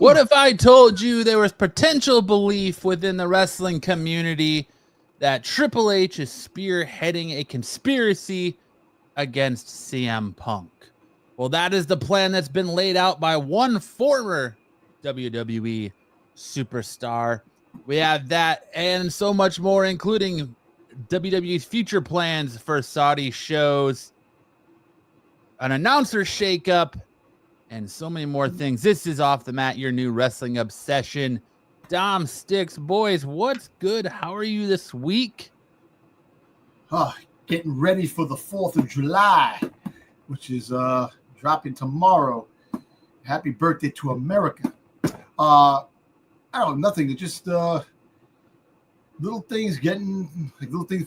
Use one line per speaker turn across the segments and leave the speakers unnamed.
What if I told you there was potential belief within the wrestling community that Triple H is spearheading a conspiracy against CM Punk? Well, that is the plan that's been laid out by one former WWE superstar. We have that and so much more, including WWE's future plans for Saudi shows, an announcer shakeup, and so many more things. This is Off the Mat, your new wrestling obsession. Dom, Styx, boys, what's good? How are you this week?
Getting ready for the 4th of July, which is dropping tomorrow. Happy birthday to America. I don't know, nothing. Just little things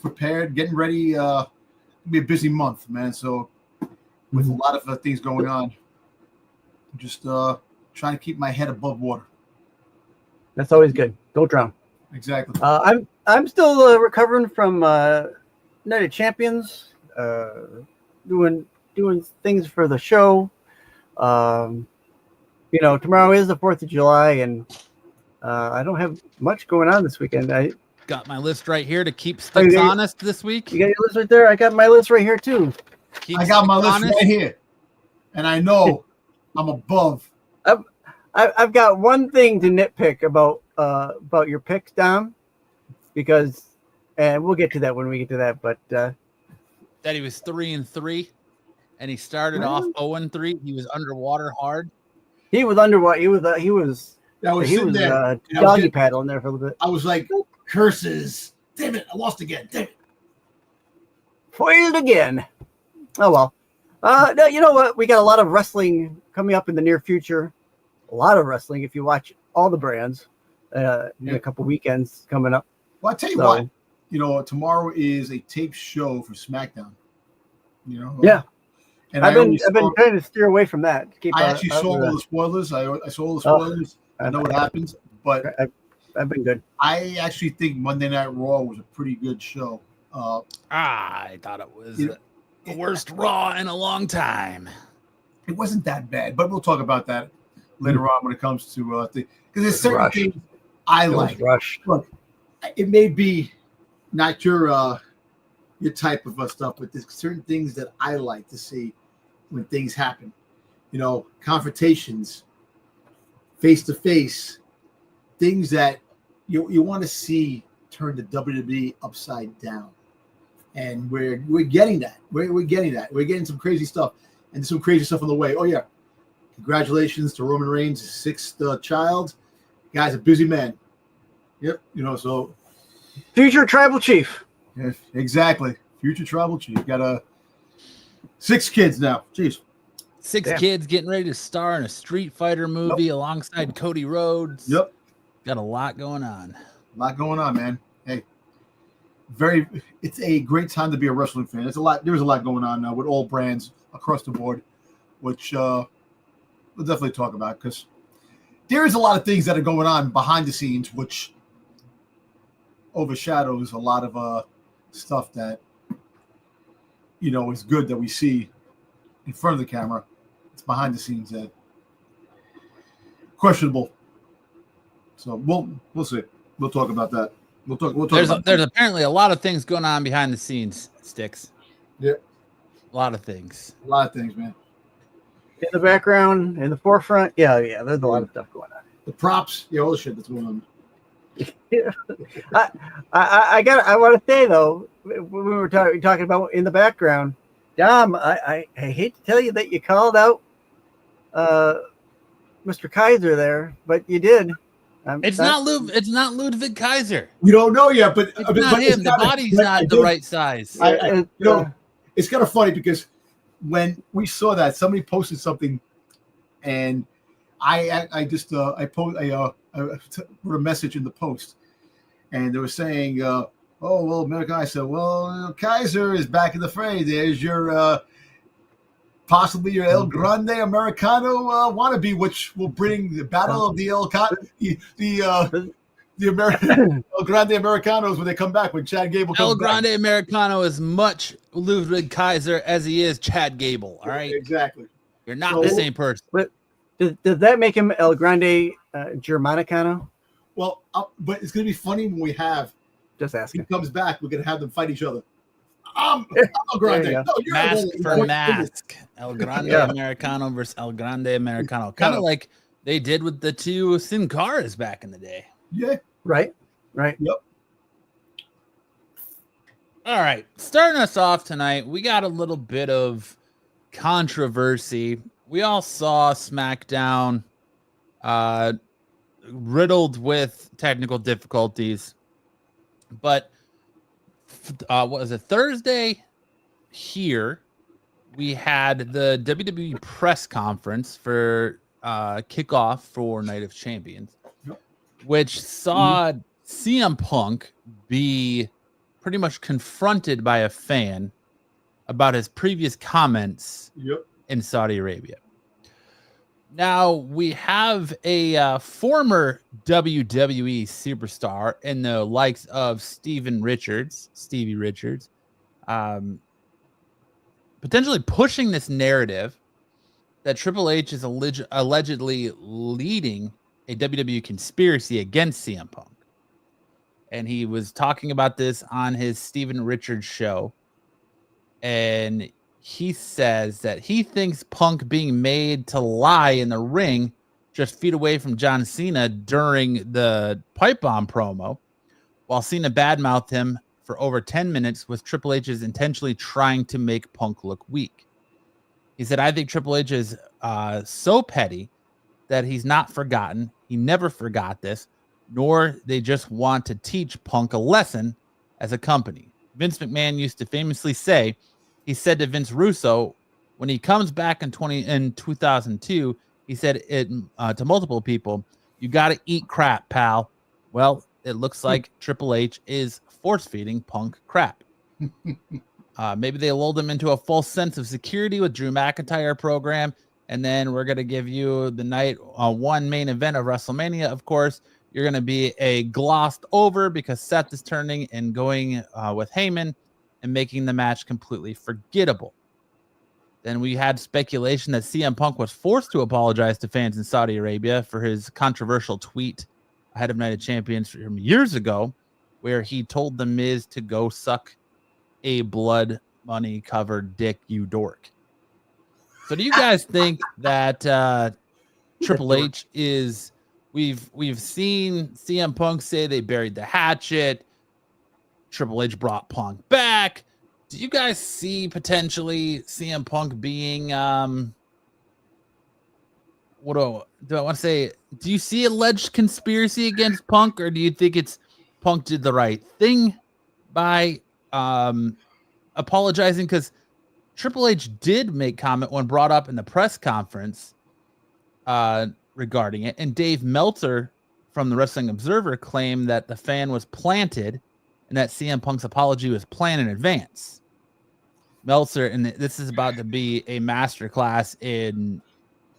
prepared, getting ready. It'll be a busy month, man. So with a lot of things going on, just trying to keep my head above water.
That's always good. Don't drown.
Exactly.
I'm still recovering from Night of Champions, doing things for the show. Tomorrow is the 4th of July, and I don't have much going on this weekend. I
got my list right here to keep Styx honest this week.
You got your list right there? I got my list right here, too.
I got my list right here, and I know I'm above.
I've got one thing to nitpick about your picks, Dom, because, and we'll get to that when we get to that, but
that he was 3-3, and he started off 0-3. He was underwater hard.
He was underwater. He was doggy paddling there for a little bit.
I was like, curses! Damn it! I lost again. Damn it!
Foiled again. Oh well. No, you know what? We got a lot of wrestling coming up in the near future. A lot of wrestling if you watch all the brands in a couple weekends coming up.
Well, I tell you what, tomorrow is a taped show for SmackDown.
Yeah.
And
I've been trying to steer away from that.
I actually saw all the spoilers. I saw all the spoilers. I know what happens, but
I've been good.
I actually think Monday Night Raw was a pretty good show.
I thought it was the worst Raw in a long time.
It wasn't that bad, but we'll talk about that later on when it comes to because there's certain things I like. Look, it may be not your type of stuff, but there's certain things that I like to see when things happen. Confrontations, face to face, things that you want to see turn the WWE upside down, and we're getting that. We're getting that. We're getting some crazy stuff, and there's some crazy stuff on the way. Oh yeah. Congratulations to Roman Reigns' 6th child. Guy's a busy man. Yep, so
future tribal chief.
Yeah, exactly. Future tribal chief. Got 6 kids now. Jeez.
6 kids getting ready to star in a Street Fighter movie alongside Cody Rhodes.
Yep.
Got a lot going on.
A lot going on, man. Hey, it's a great time to be a wrestling fan. There's a lot going on now with all brands across the board, which we'll definitely talk about because there is a lot of things that are going on behind the scenes, which overshadows a lot of stuff that is good that we see in front of the camera. It's behind the scenes that questionable. So we'll see. We'll talk about that. We'll talk.
There's apparently a lot of things going on behind the scenes, Styx.
Yeah,
a lot of things.
A lot of things, man.
In the background, in the forefront, yeah. There's a lot of stuff going on.
The props, all the shit that's going on.
I want to say though, when we were talking about in the background, Dom, I hate to tell you that you called out Mr. Kaiser there, but you did.
It's not Ludwig Kaiser.
We don't know yet, but
it's not him. The body's not the right size.
It's kind of funny because when we saw that, somebody posted something, and I wrote a message in the post, and they were saying, "Oh well, America." I said, "Well, Kaiser is back in the fray. There's your possibly your El Grande Americano wannabe, which will bring the battle of the American El Grande Americanos when they come back, when Chad Gable comes
El Grande
back.
Americano is much Ludwig Kaiser as he is Chad Gable. All right,
exactly.
You're not the same person.
Does that make him El Grande Germanicano?
Well, but it's going to be funny when we have.
Just
He
asking.
comes back. We're going to have them fight each other. I'm El
There you
Grande.
go.
No, you're
Mask
El
for
Grande.
mask. El Grande
Yeah.
Americano versus El Grande Americano. Kind of like they did with the two Sin Caras back in the day.
Yeah.
Right.
Yep.
All right. Starting us off tonight, we got a little bit of controversy. We all saw SmackDown riddled with technical difficulties. But what was it? Thursday here, we had the WWE press conference for kickoff for Night of Champions, which saw CM Punk be pretty much confronted by a fan about his previous comments in Saudi Arabia. Now, we have a former WWE superstar in the likes of Stevie Richards, potentially pushing this narrative that Triple H is allegedly leading a WWE conspiracy against CM Punk. And he was talking about this on his Stephen Richards show. And he says that he thinks Punk being made to lie in the ring just feet away from John Cena during the pipe bomb promo, while Cena badmouthed him for over 10 minutes, with Triple H is intentionally trying to make Punk look weak. He said, I think Triple H is so petty that he's not forgotten. He never forgot this, nor they just want to teach Punk a lesson as a company. Vince McMahon used to famously say, he said to Vince Russo, when he comes back in 2002, he said it to multiple people, you got to eat crap, pal. Well, it looks like Triple H is force-feeding Punk crap. Maybe they lulled him into a false sense of security with Drew McIntyre program, and then we're going to give you the night one main event of WrestleMania, of course. You're going to be glossed over because Seth is turning and going with Heyman and making the match completely forgettable. Then we had speculation that CM Punk was forced to apologize to fans in Saudi Arabia for his controversial tweet ahead of Night of Champions from years ago, where he told The Miz to go suck a blood money covered dick, you dork. So do you guys think that Triple H is... We've seen CM Punk say they buried the hatchet. Triple H brought Punk back. Do you guys see potentially CM Punk being what do I want to say? Do you see alleged conspiracy against Punk, or do you think it's Punk did the right thing by apologizing? Because Triple H did make comment when brought up in the press conference regarding it, and Dave Meltzer from the Wrestling Observer claimed that the fan was planted and that CM Punk's apology was planned in advance. Meltzer, and this is about to be a masterclass in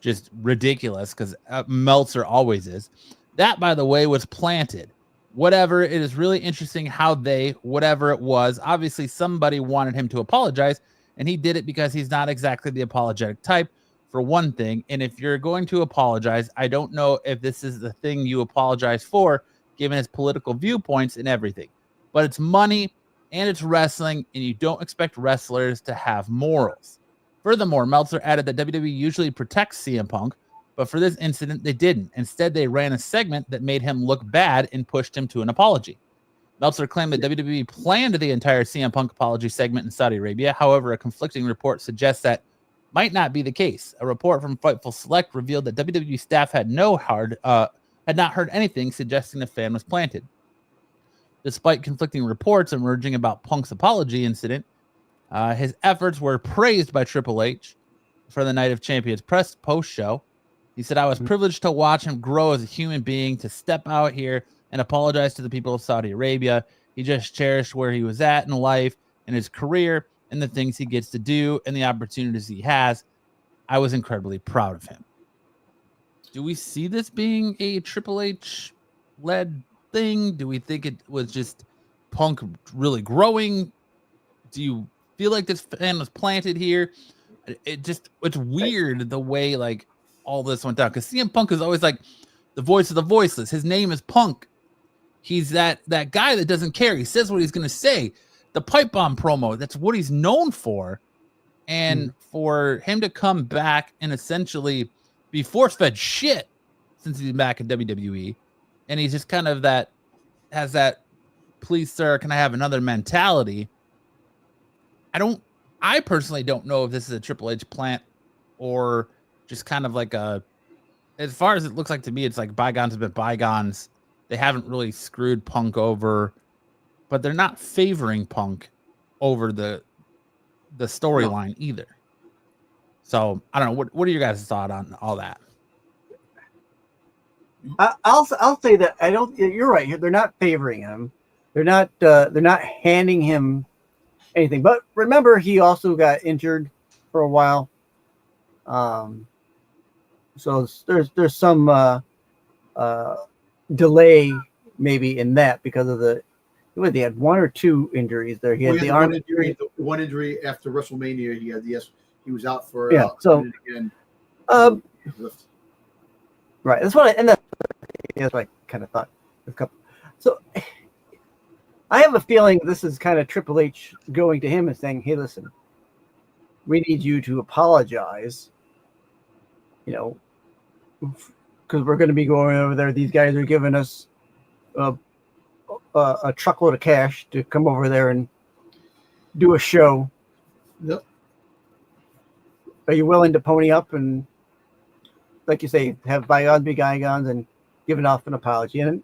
just ridiculous, because Meltzer always is. That, by the way, was planted. Whatever, it is really interesting how whatever it was, obviously somebody wanted him to apologize, and he did it because he's not exactly the apologetic type, for one thing. And if you're going to apologize, I don't know if this is the thing you apologize for, given his political viewpoints and everything. But it's money and it's wrestling, and you don't expect wrestlers to have morals. Furthermore, Meltzer added that WWE usually protects CM Punk, but for this incident, they didn't. Instead, they ran a segment that made him look bad and pushed him to an apology. Meltzer claimed that WWE planned the entire CM Punk apology segment in Saudi Arabia. However, a conflicting report suggests that might not be the case. A report from Fightful Select revealed that WWE staff had not heard anything suggesting the fan was planted. Despite conflicting reports emerging about Punk's apology incident, his efforts were praised by Triple H for the Night of Champions press post show. He said, I was privileged to watch him grow as a human being, to step out here and apologize to the people of Saudi Arabia. He just cherished where he was at in life and his career and the things he gets to do and the opportunities he has. I was incredibly proud of him. Do we see this being a Triple H led thing? Do we think it was just Punk really growing? Do you feel like this fan was planted here? It's weird the way, like, all this went down, because CM Punk is always like the voice of the voiceless. His name is Punk. He's that guy that doesn't care. He says what he's going to say. The pipe bomb promo, that's what he's known for. And for him to come back and essentially be force-fed shit since he's been back in WWE, and he's just kind of has that, please, sir, can I have another mentality? I personally don't know if this is a Triple H plant or just kind of like as far as it looks like to me, it's like bygones have been bygones. They haven't really screwed Punk over, but they're not favoring Punk over the storyline either. So I don't know. What are your guys' thoughts on all that?
I'll say that I don't. You're right. They're not favoring him. They're not handing him anything. But remember, he also got injured for a while. So there's some delay maybe in that because of they had 1 or 2 injuries there. He had the arm injury.
One injury after WrestleMania. He was out for
So
again.
Right. That's what I kind of thought. So I have a feeling this is kind of Triple H going to him and saying, "Hey, listen, we need you to apologize. Because we're going to be going over there. These guys are giving us a truckload of cash to come over there and do a show.
Yep.
Are you willing to pony up and, like you say, have bygones be bygones and give off an apology?" And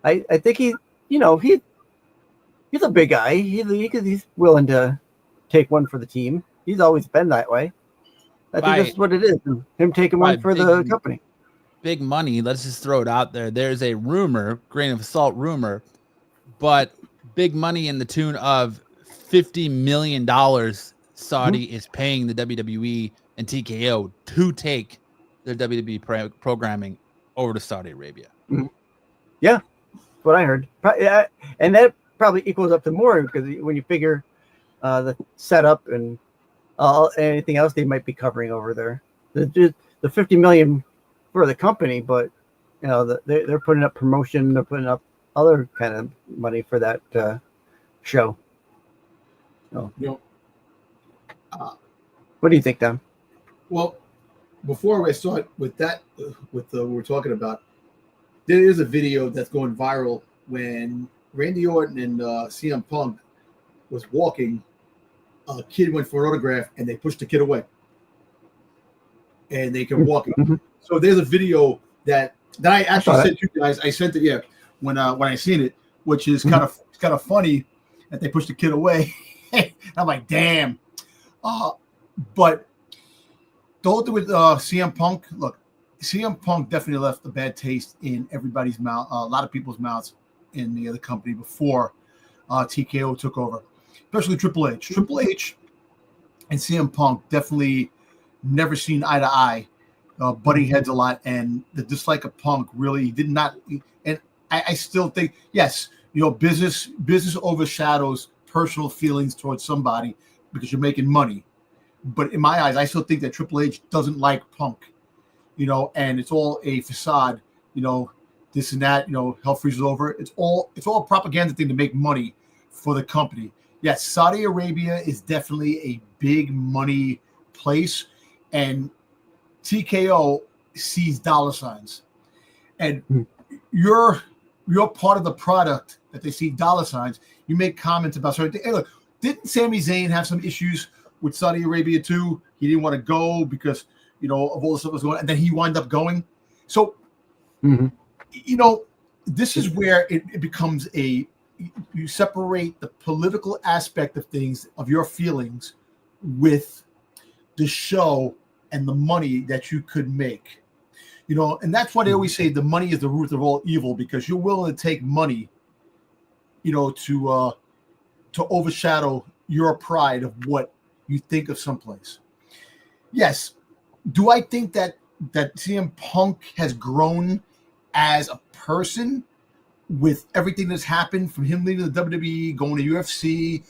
I think he's a big guy. He's willing to take one for the team. He's always been that way. I think that's what it is. Him taking one for the company.
Big money. Let's just throw it out there. There's a rumor, grain of salt rumor, but big money in the tune of $50 million Saudi is paying the WWE and TKO to take their WWE programming over to Saudi Arabia.
Mm-hmm. Yeah, that's what I heard. And that probably equals up to more, because when you figure the setup and anything else they might be covering over there, the $50 million for the company, but they're putting up promotion, they're putting up other kind of money for that show. So, what do you think, Dom?
Well, before I start with that, what we're talking about, there is a video that's going viral when Randy Orton and CM Punk was walking. A kid went for an autograph, and they pushed the kid away, and they kept walking.
Mm-hmm.
So there's a video that I actually sent you guys. I sent it, when I seen it, which is kind of funny that they pushed the kid away. I'm like, damn. But the whole thing with CM Punk, look, CM Punk definitely left a bad taste in everybody's mouth, a lot of people's mouths in the other company before TKO took over, especially Triple H. Triple H and CM Punk definitely never seen eye to eye, butting heads a lot, and the dislike of Punk really did not. And I still think, yes, business overshadows personal feelings towards somebody because you're making money. But in my eyes, I still think that Triple H doesn't like Punk, and it's all a facade, this and that, hell freezes over. It's all a propaganda thing to make money for the company. Yes, Saudi Arabia is definitely a big money place, and TKO sees dollar signs, and you're part of the product that they see dollar signs. You make comments about certain things. Hey, look, didn't Sami Zayn have some issues with Saudi Arabia too? He didn't want to go because of all the stuff that was going on, and then he wound up going. So, this is where it becomes you separate the political aspect of things, of your feelings, with the show and the money that you could make. And that's why they always say the money is the root of all evil, because you're willing to take money, to overshadow your pride of what you think of someplace. Yes. Do I think that CM Punk has grown as a person with everything that's happened from him leaving the WWE, going to UFC,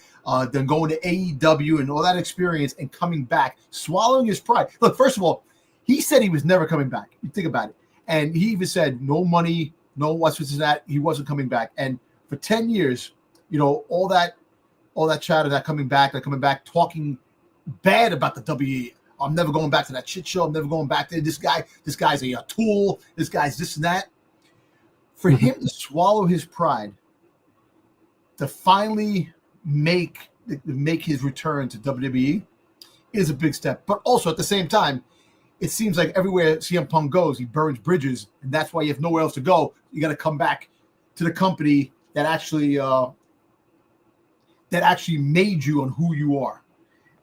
then going to AEW and all that experience and coming back, swallowing his pride? Look, first of all, He said he was never coming back. You think about it. And he even said no money, no what's this and that. He wasn't coming back. And for 10 years, all that chatter, that coming back, talking bad about the WWE. I'm never going back to that shit show. I'm never going back there. This guy's a tool. This guy's this and that. For him to swallow his pride, to finally make his return to WWE is a big step. But also at the same time, it seems like everywhere CM Punk goes, he burns bridges, and that's why you have nowhere else to go. You got to come back to the company that actually made you on who you are.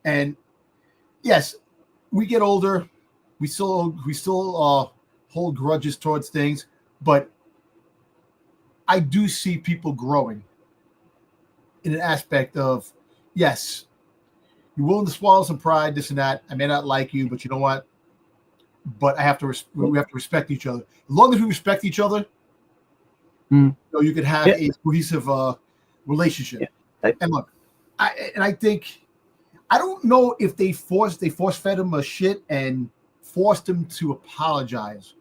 And yes, we get older, we still hold grudges towards things, but I do see people growing in an aspect of, yes, you're willing to swallow some pride, this and that. I may not like you, but you know what? But we have to respect each other. As long as we respect each other, you can have a cohesive relationship.
Yeah.
And look, I think, I don't know if they force-fed him a shit and forced him to apologize.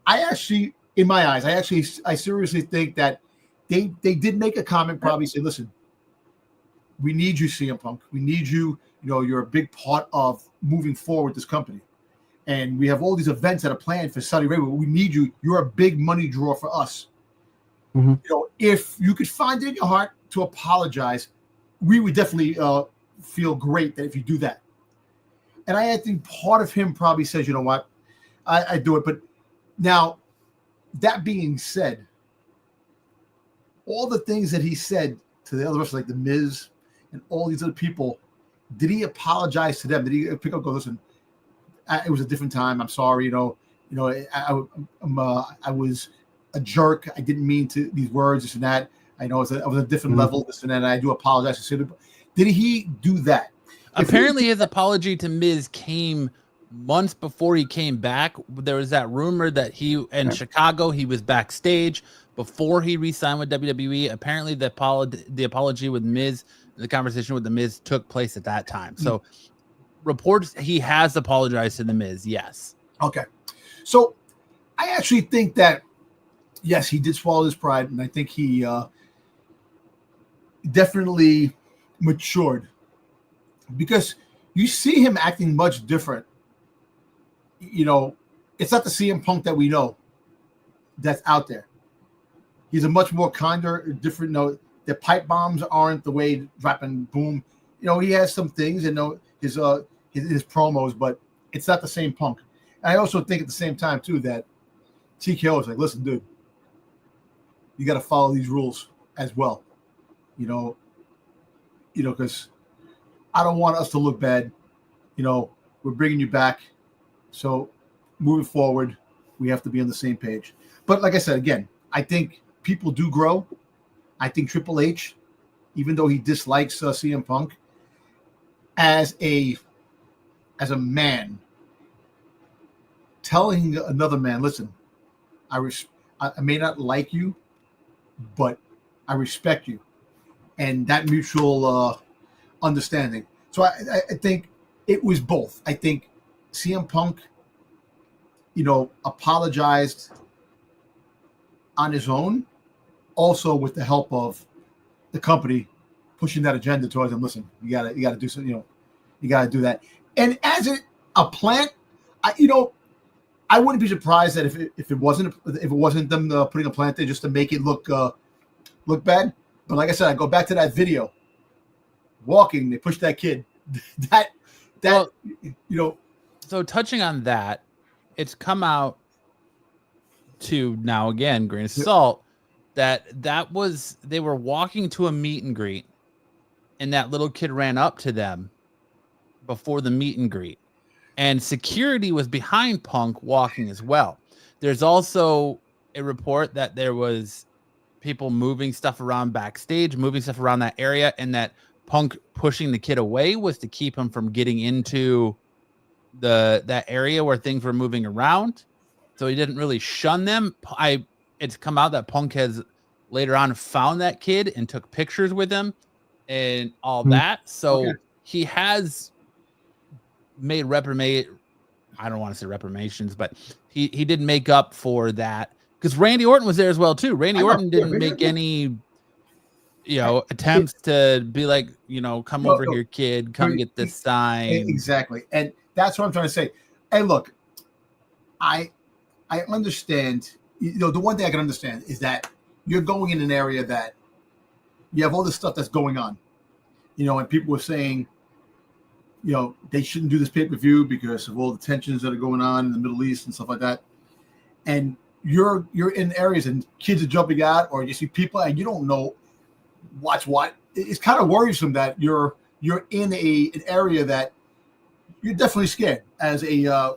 In my eyes, I seriously think that they did make a comment, probably say, listen, we need you, CM Punk. We need you. You're a big part of moving forward this company. And we have all these events that are planned for Saudi Arabia. We need you. You're a big money draw for us. If you could find it in your heart to apologize, we would definitely feel great that if you do that. And I think part of him probably says, you know what, I do it. But now, that being said, all the things that he said to the other wrestlers, like The Miz and all these other people, did he apologize to them? Did he pick up and go, listen, it was a different time. I'm sorry. I was a jerk. I didn't mean to these words, this and that. I know I was a different level, this and that. And I do apologize. Did he do that?
Apparently, his apology to Miz came months before he came back. There was that rumor that in Chicago, he was backstage before he re-signed with WWE. Apparently, the apology with Miz, the conversation with the Miz took place at that time. So, reports he has apologized to the Miz. Yes.
Okay. So, I actually think that yes, he did swallow his pride, and I think he definitely matured, because you see him acting much different. It's not the CM Punk that we know that's out there. He's a much more kinder, different. The pipe bombs aren't the way dropping boom. He has some things and his promos, but it's not the same Punk. And I also think at the same time too that TKO is like, listen, dude, you got to follow these rules as well. Because I don't want us to look bad. We're bringing you back. So moving forward, we have to be on the same page. But like I said, again, I think people do grow. I think Triple H, even though he dislikes CM Punk, as a man, telling another man, listen, I may not like you, but I respect you. And that mutual understanding. So I think it was both. I think CM Punk, apologized on his own, also with the help of the company pushing that agenda towards him. Listen, you gotta do something. You gotta do that. And as a plant, I wouldn't be surprised that if it wasn't them putting a plant there just to make it look bad. But like I said, I go back to that video. Walking, they push that kid.
So touching on that, it's come out to now again, grain of salt, that was they were walking to a meet and greet, and that little kid ran up to them before the meet and greet, and security was behind Punk walking as well. There's also a report that there was people moving stuff around backstage, moving stuff around that area, and that Punk pushing the kid away was to keep him from getting into that area where things were moving around. So he didn't really shun them. It's come out that Punk has later on found that kid and took pictures with him and all that. So he has made I don't want to say reprimations, but he did make up for that because Randy Orton was there as well too. Randy Orton didn't make any, attempts to be like, come over here, kid, come get this sign.
Exactly, and that's what I'm trying to say. And look, I understand. The one thing I can understand is that you're going in an area that you have all this stuff that's going on, and people were saying, they shouldn't do this pay-per-view because of all the tensions that are going on in the Middle East and stuff like that. And you're in areas and kids are jumping out, or you see people and you don't know what's what. It's kind of worrisome that you're in an area that you're definitely scared as a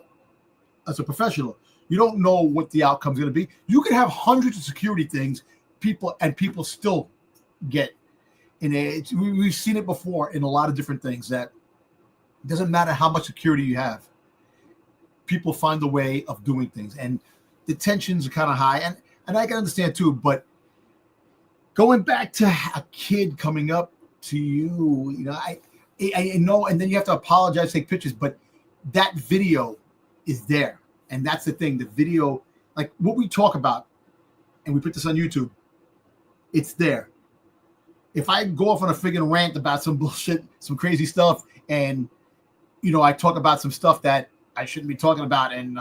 professional. You don't know what the outcome is going to be. You can have hundreds of security things, people still get in it. We've seen it before in a lot of different things that it doesn't matter how much security you have. People find a way of doing things, and the tensions are kind of high. And I can understand too, but going back to a kid coming up to you, I know, and then you have to apologize, take pictures, but that video is there. And that's the thing. The video, like what we talk about, and we put this on YouTube, it's there. If I go off on a friggin' rant about some bullshit, some crazy stuff, and I talk about some stuff that I shouldn't be talking about, and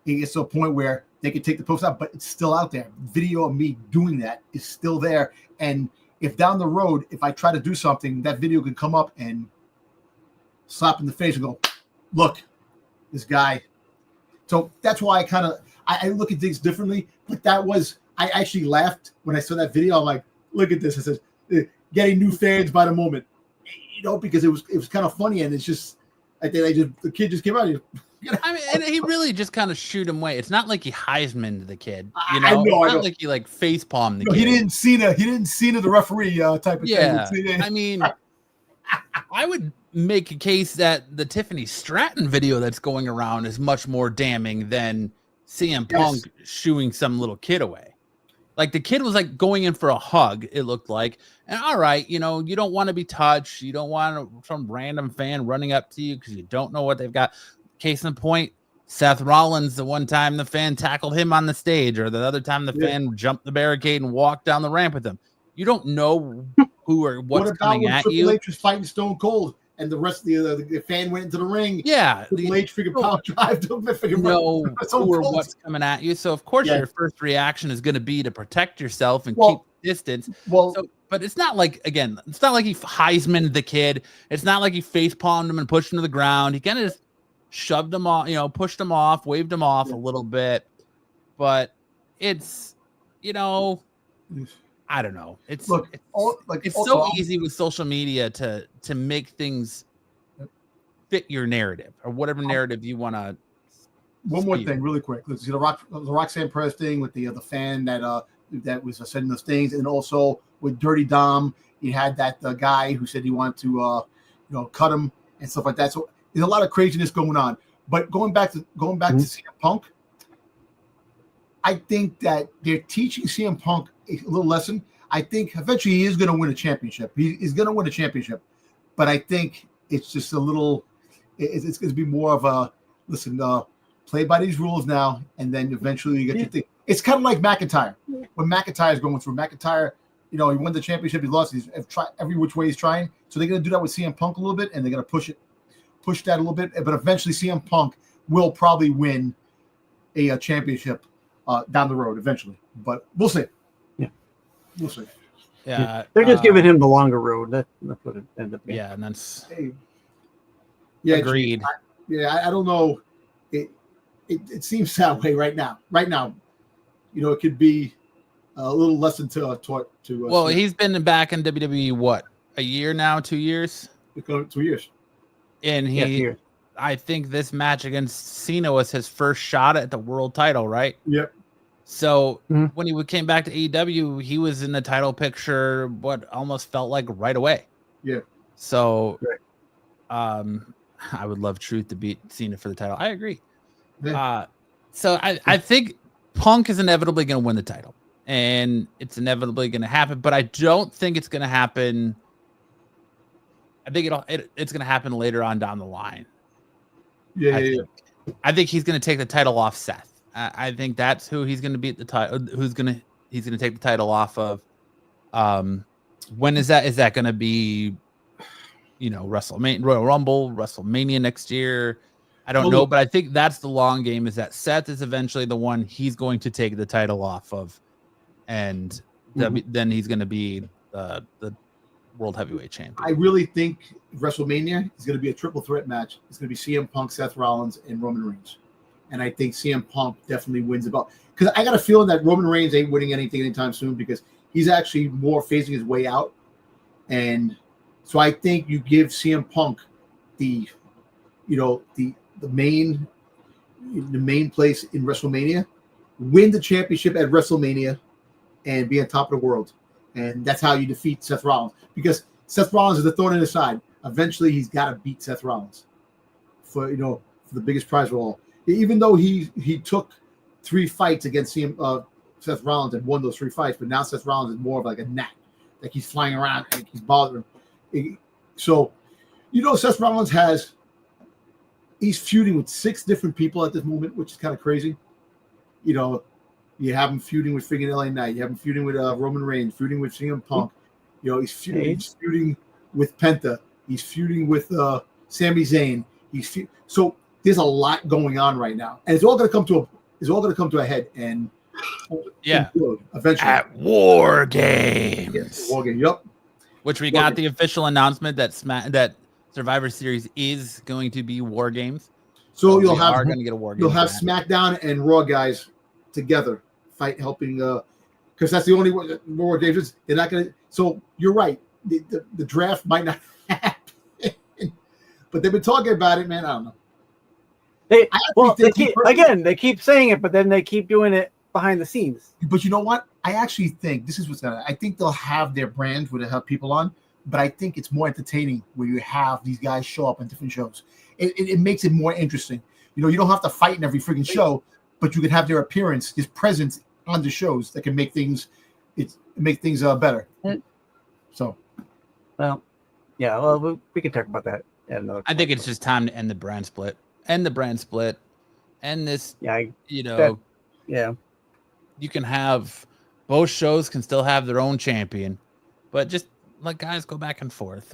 it gets to a point where they can take the post out, but it's still out there. Video of me doing that is still there. And if down the road, if I try to do something, that video can come up and slap in the face and go, look, this guy. So that's why I look at things differently. But I actually laughed when I saw that video. I'm like, look at this. It says, getting new fans by the moment, because it was kind of funny. And it's just, I think the kid just came out here.
I mean, and he really just kind of shoot him away. It's not like he Heisman'd the kid,
I know.
It's not like he like face palmed the kid.
He didn't Cena the referee type of thing.
I mean, I would make a case that the Tiffany Stratton video that's going around is much more damning than CM Punk shooing some little kid away. Like the kid was like going in for a hug, it looked like. And all right, you don't want to be touched. You don't want some random fan running up to you because you don't know what they've got. Case in point, Seth Rollins, the one time the fan tackled him on the stage, or the other time the fan jumped the barricade and walked down the ramp with him. You don't know who or what's coming at you.
Triple H was fighting Stone Cold, and the rest of the fan went into the ring.
Yeah,
Triple H freaking power drive to
know who or what's coming at you. So of course your first reaction is going to be to protect yourself and keep distance. But it's not like he Heisman'd the kid. It's not like he face palmed him and pushed him to the ground. He kind of just shoved him off, pushed him off, waved him off a little bit. But it's, I don't know. It's so easy with social media to make things fit your narrative or whatever narrative you want to.
One more thing, really quick. Let's see the Roxanne Perez thing with the fan that was sending those things, and also with Dirty Dom, he had that guy who said he wanted to cut him and stuff like that. So there's a lot of craziness going on. But going back to CM Punk, I think that they're teaching CM Punk a little lesson. I think eventually he is going to win a championship. He's going to win a championship. But I think it's just a little it's going to be more of a, listen, play by these rules now, and then eventually you get your thing. It's kind of like McIntyre. When McIntyre is going through, McIntyre, he won the championship, he lost, he's tried every which way he's trying. So they're going to do that with CM Punk a little bit, and they're going to push that a little bit. But eventually CM Punk will probably win a championship down the road eventually. But we'll see.
Yeah.
We'll see.
Yeah.
They're just giving him the longer road. That's what it ended up being.
Yeah, and that's
agreed. I don't know. It seems that way right now. Right now, it could be a little lesson to.
Well, he's been back in WWE what, a year now, 2 years? 2
years.
And I think this match against Cena was his first shot at the world title, right?
Yep.
So when he came back to AEW, he was in the title picture what almost felt like right away.
Yeah.
So, I would love Truth to beat Cena for the title. I agree. Yeah. So I think Punk is inevitably going to win the title, and it's inevitably going to happen. But I don't think it's going to happen. I think it's going to happen later on down the line.
Yeah.
I think he's going to take the title off Seth. I think that's who he's going to beat the title. He's going to take the title off of. When is that? Is that going to be, WrestleMania, Royal Rumble, WrestleMania next year? I don't know, but I think that's the long game. Is that Seth is eventually the one he's going to take the title off of, and then he's going to be the World Heavyweight Champion.
I really think WrestleMania is going to be a triple threat match. It's going to be CM Punk, Seth Rollins, and Roman Reigns. And I think CM Punk definitely wins the belt. Because I got a feeling that Roman Reigns ain't winning anything anytime soon because he's actually more phasing his way out. And so I think you give CM Punk the main place in WrestleMania, win the championship at WrestleMania, and be on top of the world. And that's how you defeat Seth Rollins. Because Seth Rollins is the thorn in his side. Eventually, he's got to beat Seth Rollins for the biggest prize of all. Even though he took 3 fights against Seth Rollins and won those 3 fights, but now Seth Rollins is more of like a gnat. Like he's flying around and he's bothering him. So, Seth Rollins he's feuding with 6 different people at this moment, which is kind of crazy. You have him feuding with freaking LA Knight. You have him feuding with Roman Reigns, feuding with CM Punk. He's feuding with Penta. He's feuding with Sami Zayn. So there's a lot going on right now, and it's all going to come to a head. And eventually
at War Games.
Yes, War Games. Yep.
Which we got the official announcement that Survivor Series is going to be War Games.
So
you'll have going to get a War Games.
You'll have SmackDown and Raw guys together fight, helping because that's the only War Games is. They're not going to. So you're right. The draft might not happen, but they've been talking about it, man. I don't know.
They keep saying it, but then they keep doing it behind the scenes.
But you know what? I actually think this is what's gonna. I think they'll have their brands where they have people on, but I think it's more entertaining where you have these guys show up on different shows. It makes it more interesting. You don't have to fight in every freaking show, but you can have their appearance, his presence on the shows that can make things better. So,
well, yeah. Well, we can talk about that.
I think it's just time to end the brand split. End this.
Yeah.
You can have both shows can still have their own champion, but just let guys go back and forth.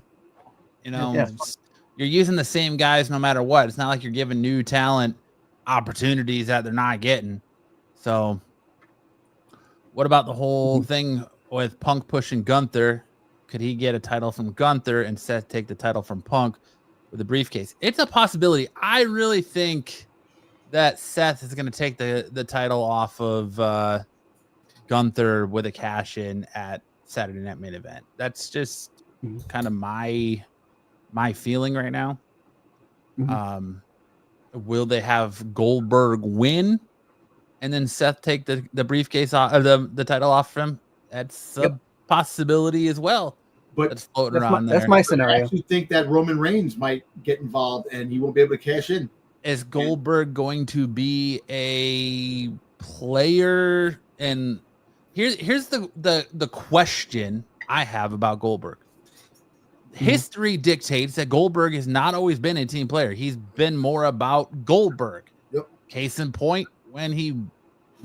You're using the same guys no matter what. It's not like you're giving new talent opportunities that they're not getting. So what about the whole thing with Punk pushing Gunther? Could he get a title from Gunther and Seth take the title from Punk with a briefcase? It's a possibility. I really think that Seth is going to take the title off of Gunther with a cash in at Saturday Night Main Event. That's just kind of my feeling right now. Will they have Goldberg win and then Seth take the briefcase off, the title off from him? That's a possibility as well.
But
that's floating around
there. That's my scenario.
I actually think that Roman Reigns might get involved and he won't be able to cash in.
Is Goldberg going to be a player? And here's the question I have about Goldberg. History dictates that Goldberg has not always been a team player. He's been more about Goldberg.
Yep.
Case in point, when he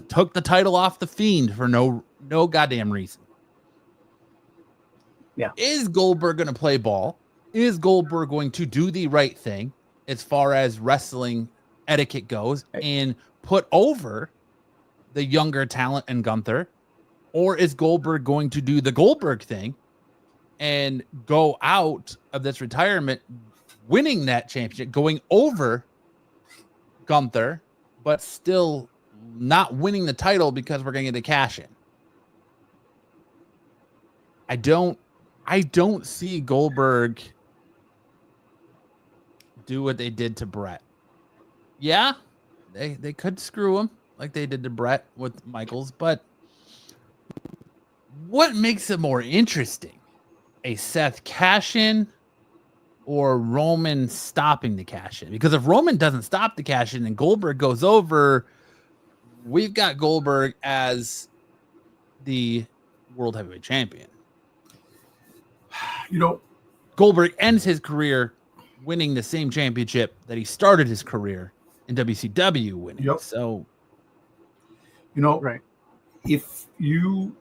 took the title off the Fiend for no goddamn reason.
Yeah.
Is Goldberg going to play ball? Is Goldberg going to do the right thing as far as wrestling etiquette goes and put over the younger talent and Gunther? Or is Goldberg going to do the Goldberg thing and go out of this retirement winning that championship, going over Gunther, but still not winning the title because we're going to get a cash in? I don't see Goldberg do what they did to Brett. Yeah, they could screw him like they did to Brett with Michaels, but what makes it more interesting? A Seth cash-in or Roman stopping the cash-in? Because if Roman doesn't stop the cash-in and Goldberg goes over, we've got Goldberg as the World Heavyweight Champion. Goldberg ends his career winning the same championship that he started his career in WCW winning.
Yep.
So,
Right.
if you,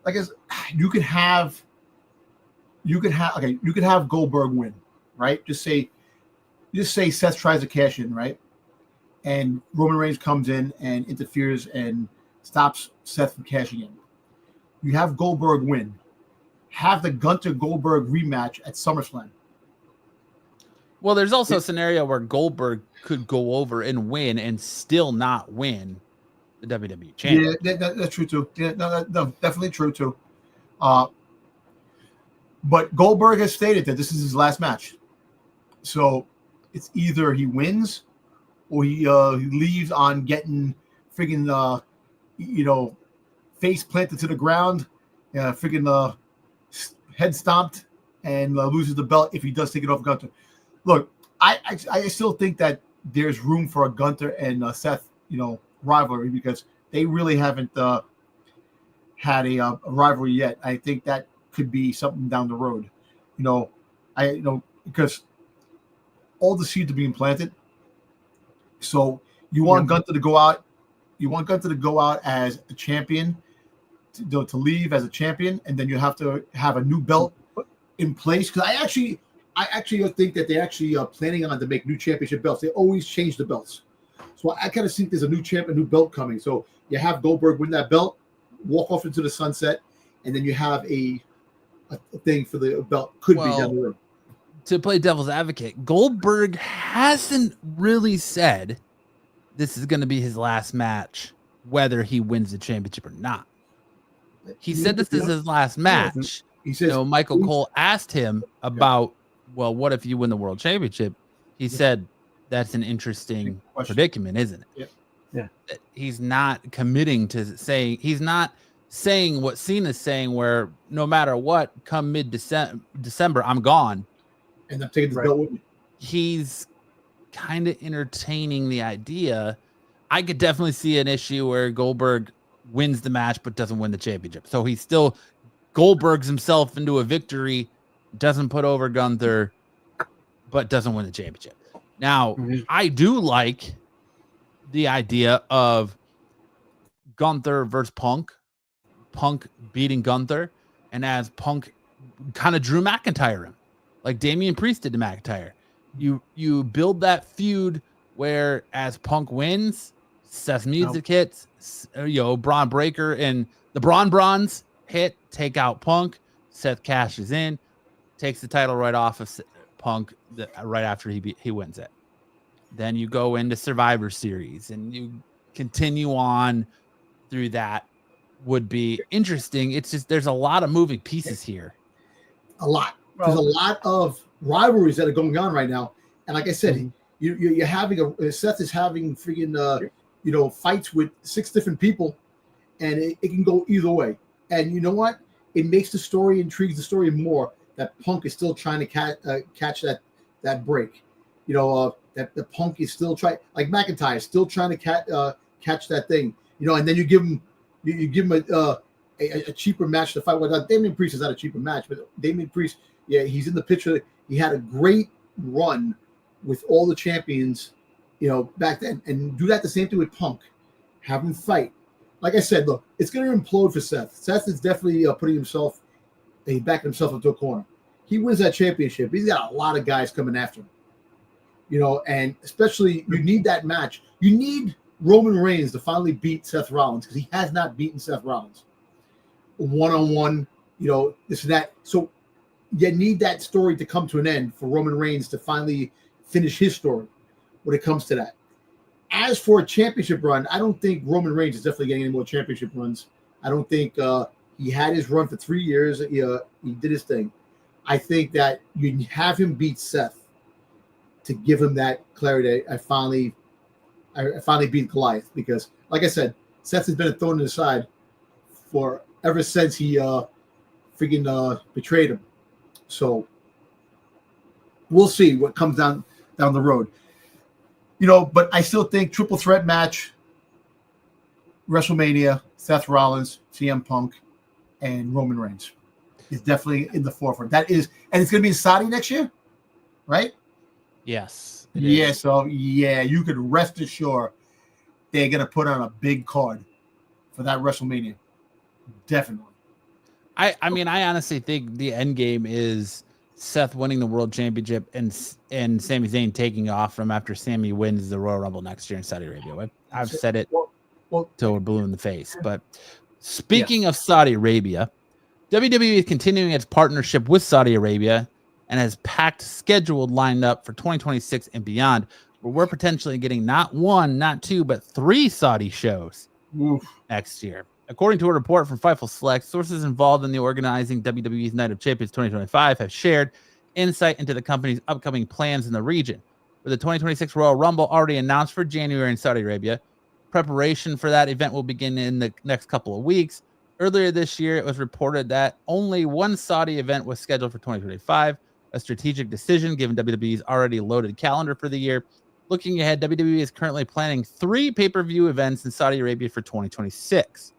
I guess you could have Goldberg win, right? Just say Seth tries to cash in, right? And Roman Reigns comes in and interferes and stops Seth from cashing in. You have Goldberg win. Have the Gunther Goldberg rematch at SummerSlam.
well, there's also a scenario where Goldberg could go over and win and still not win the WWE championship.
Yeah, that's true too. Yeah, no, definitely true too. But Goldberg has stated that this is his last match. So it's either he wins or he leaves on getting friggin' face planted to the ground, friggin' head stomped, and loses the belt if he does take it off Gunther. Look, I still think that there's room for a Gunther and Seth, rivalry, because they really haven't had a rivalry yet. I think that could be something down the road. Because all the seeds are being planted. So you want Gunther to go out. You want Gunther to go out as a champion, to leave as a champion, and then you have to have a new belt in place. Because I actually think that they actually are planning on to make new championship belts. They always change the belts. So I kind of think there's a new belt coming. So you have Goldberg win that belt, walk off into the sunset, and then you have a thing for the belt. Could be down the road.
To play devil's advocate, Goldberg hasn't really said this is going to be his last match, whether he wins the championship or not. He said this is his last match.
He says,
Michael Cole asked him about, well, what if you win the world championship? He said, that's an interesting predicament, isn't it?
Yeah.
He's not committing to saying, he's not saying what Cena's saying, where no matter what, come mid-December, I'm gone.
And I'm taking the belt with me.
He's kind of entertaining the idea. I could definitely see an issue where Goldberg wins the match but doesn't win the championship. So he still Goldbergs himself into a victory, doesn't put over Gunther, but doesn't win the championship. Now, I do like the idea of Gunther versus Punk beating Gunther, and as Punk kind of Drew McIntyre him, like Damian Priest did to McIntyre. You build that feud where as Punk wins, Seth Music hits, Braun Breaker and the Bronze hit, take out Punk. Seth cashes in, takes the title right off of Punk right after he wins it. Then you go into Survivor Series and you continue on through that. Would be interesting. It's just there's a lot of moving pieces here.
A lot. There's a lot of rivalries that are going on right now, and like I said, you're having Seth is having freaking fights with 6 different people, and it can go either way. And you know what? It makes the story, intrigues the story more that Punk is still trying to catch that break. That the Punk is still trying, like McIntyre is still trying to catch that thing. And then you give him a cheaper match to fight with. Damian Priest is not a cheaper match, but Damian Priest, he's in the picture. He had a great run with all the champions, back then, and do that the same thing with Punk. Have him fight. Like I said, look, it's going to implode for Seth. Seth is definitely backing himself into a corner. He wins that championship. He's got a lot of guys coming after him. And especially you need that match. You need Roman Reigns to finally beat Seth Rollins, because he has not beaten Seth Rollins one-on-one, this and that. So you need that story to come to an end for Roman Reigns to finally finish his story when it comes to that. As for a championship run, I don't think Roman Reigns is definitely getting any more championship runs. I don't think he had his run for 3 years. He did his thing. I think that you have him beat Seth to give him that clarity. I finally beat Goliath, because, like I said, Seth has been a thorn in the side for ever since he betrayed him. So we'll see what comes down the road. But I still think triple threat match, WrestleMania, Seth Rollins, CM Punk, and Roman Reigns is definitely in the forefront. That is, and it's going to be in Saudi next year, right?
Yes.
Yeah, so yeah, you could rest assured they're gonna put on a big card for that WrestleMania. Definitely.
I mean, I honestly think the end game is Seth winning the world championship and Sami Zayn taking off from after Sami wins the Royal Rumble next year in Saudi Arabia. I've said it till we're blue in the face. But speaking of Saudi Arabia, WWE is continuing its partnership with Saudi Arabia and has packed scheduled lined up for 2026 and beyond, where we're potentially getting not one, not two, but 3 Saudi shows next year. According to a report from Fightful Select, sources involved in the organizing WWE's Night of Champions 2025 have shared insight into the company's upcoming plans in the region. With the 2026 Royal Rumble already announced for January in Saudi Arabia, preparation for that event will begin in the next couple of weeks. Earlier this year, it was reported that only one Saudi event was scheduled for 2025, a strategic decision given WWE's already loaded calendar for the year. Looking ahead, WWE is currently planning 3 pay-per-view events in Saudi Arabia for 2026.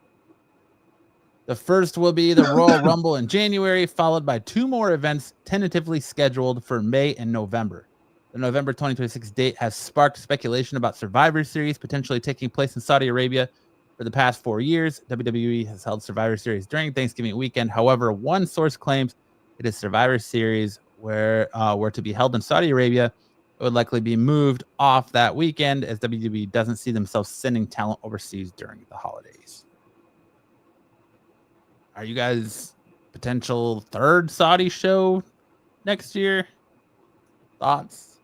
The first will be the Royal Rumble in January, followed by 2 more events tentatively scheduled for May and November. The November 2026 date has sparked speculation about Survivor Series potentially taking place in Saudi Arabia. For the past 4 years, WWE has held Survivor Series during Thanksgiving weekend. However, one source claims it is Survivor Series were to be held in Saudi Arabia. It would likely be moved off that weekend as WWE doesn't see themselves sending talent overseas during the holidays. Are you guys potential 3rd Saudi show next year? Thoughts?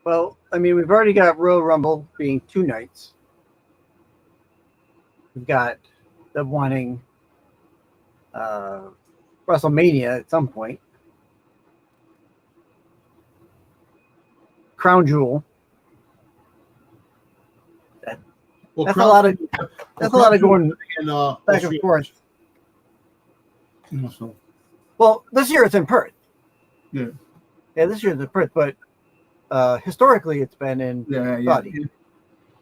Well, I mean, we've already got Royal Rumble being 2 nights. We've got them wanting WrestleMania at some point. Crown Jewel. That's a lot of going back and forth. Well, this year it's in Perth.
Yeah,
this year it's in Perth, but historically it's been in Saudi. Yeah.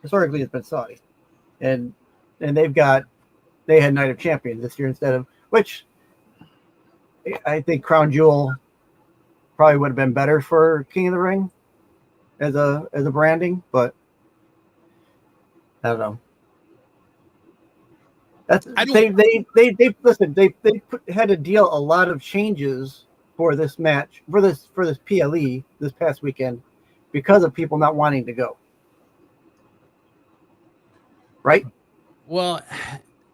Historically it's been Saudi, and they had Night of Champions this year instead of, which I think Crown Jewel probably would have been better for King of the Ring as a branding, but I don't know. Had to deal a lot of changes for this match, for this PLE this past weekend because of people not wanting to go. Right?
Well,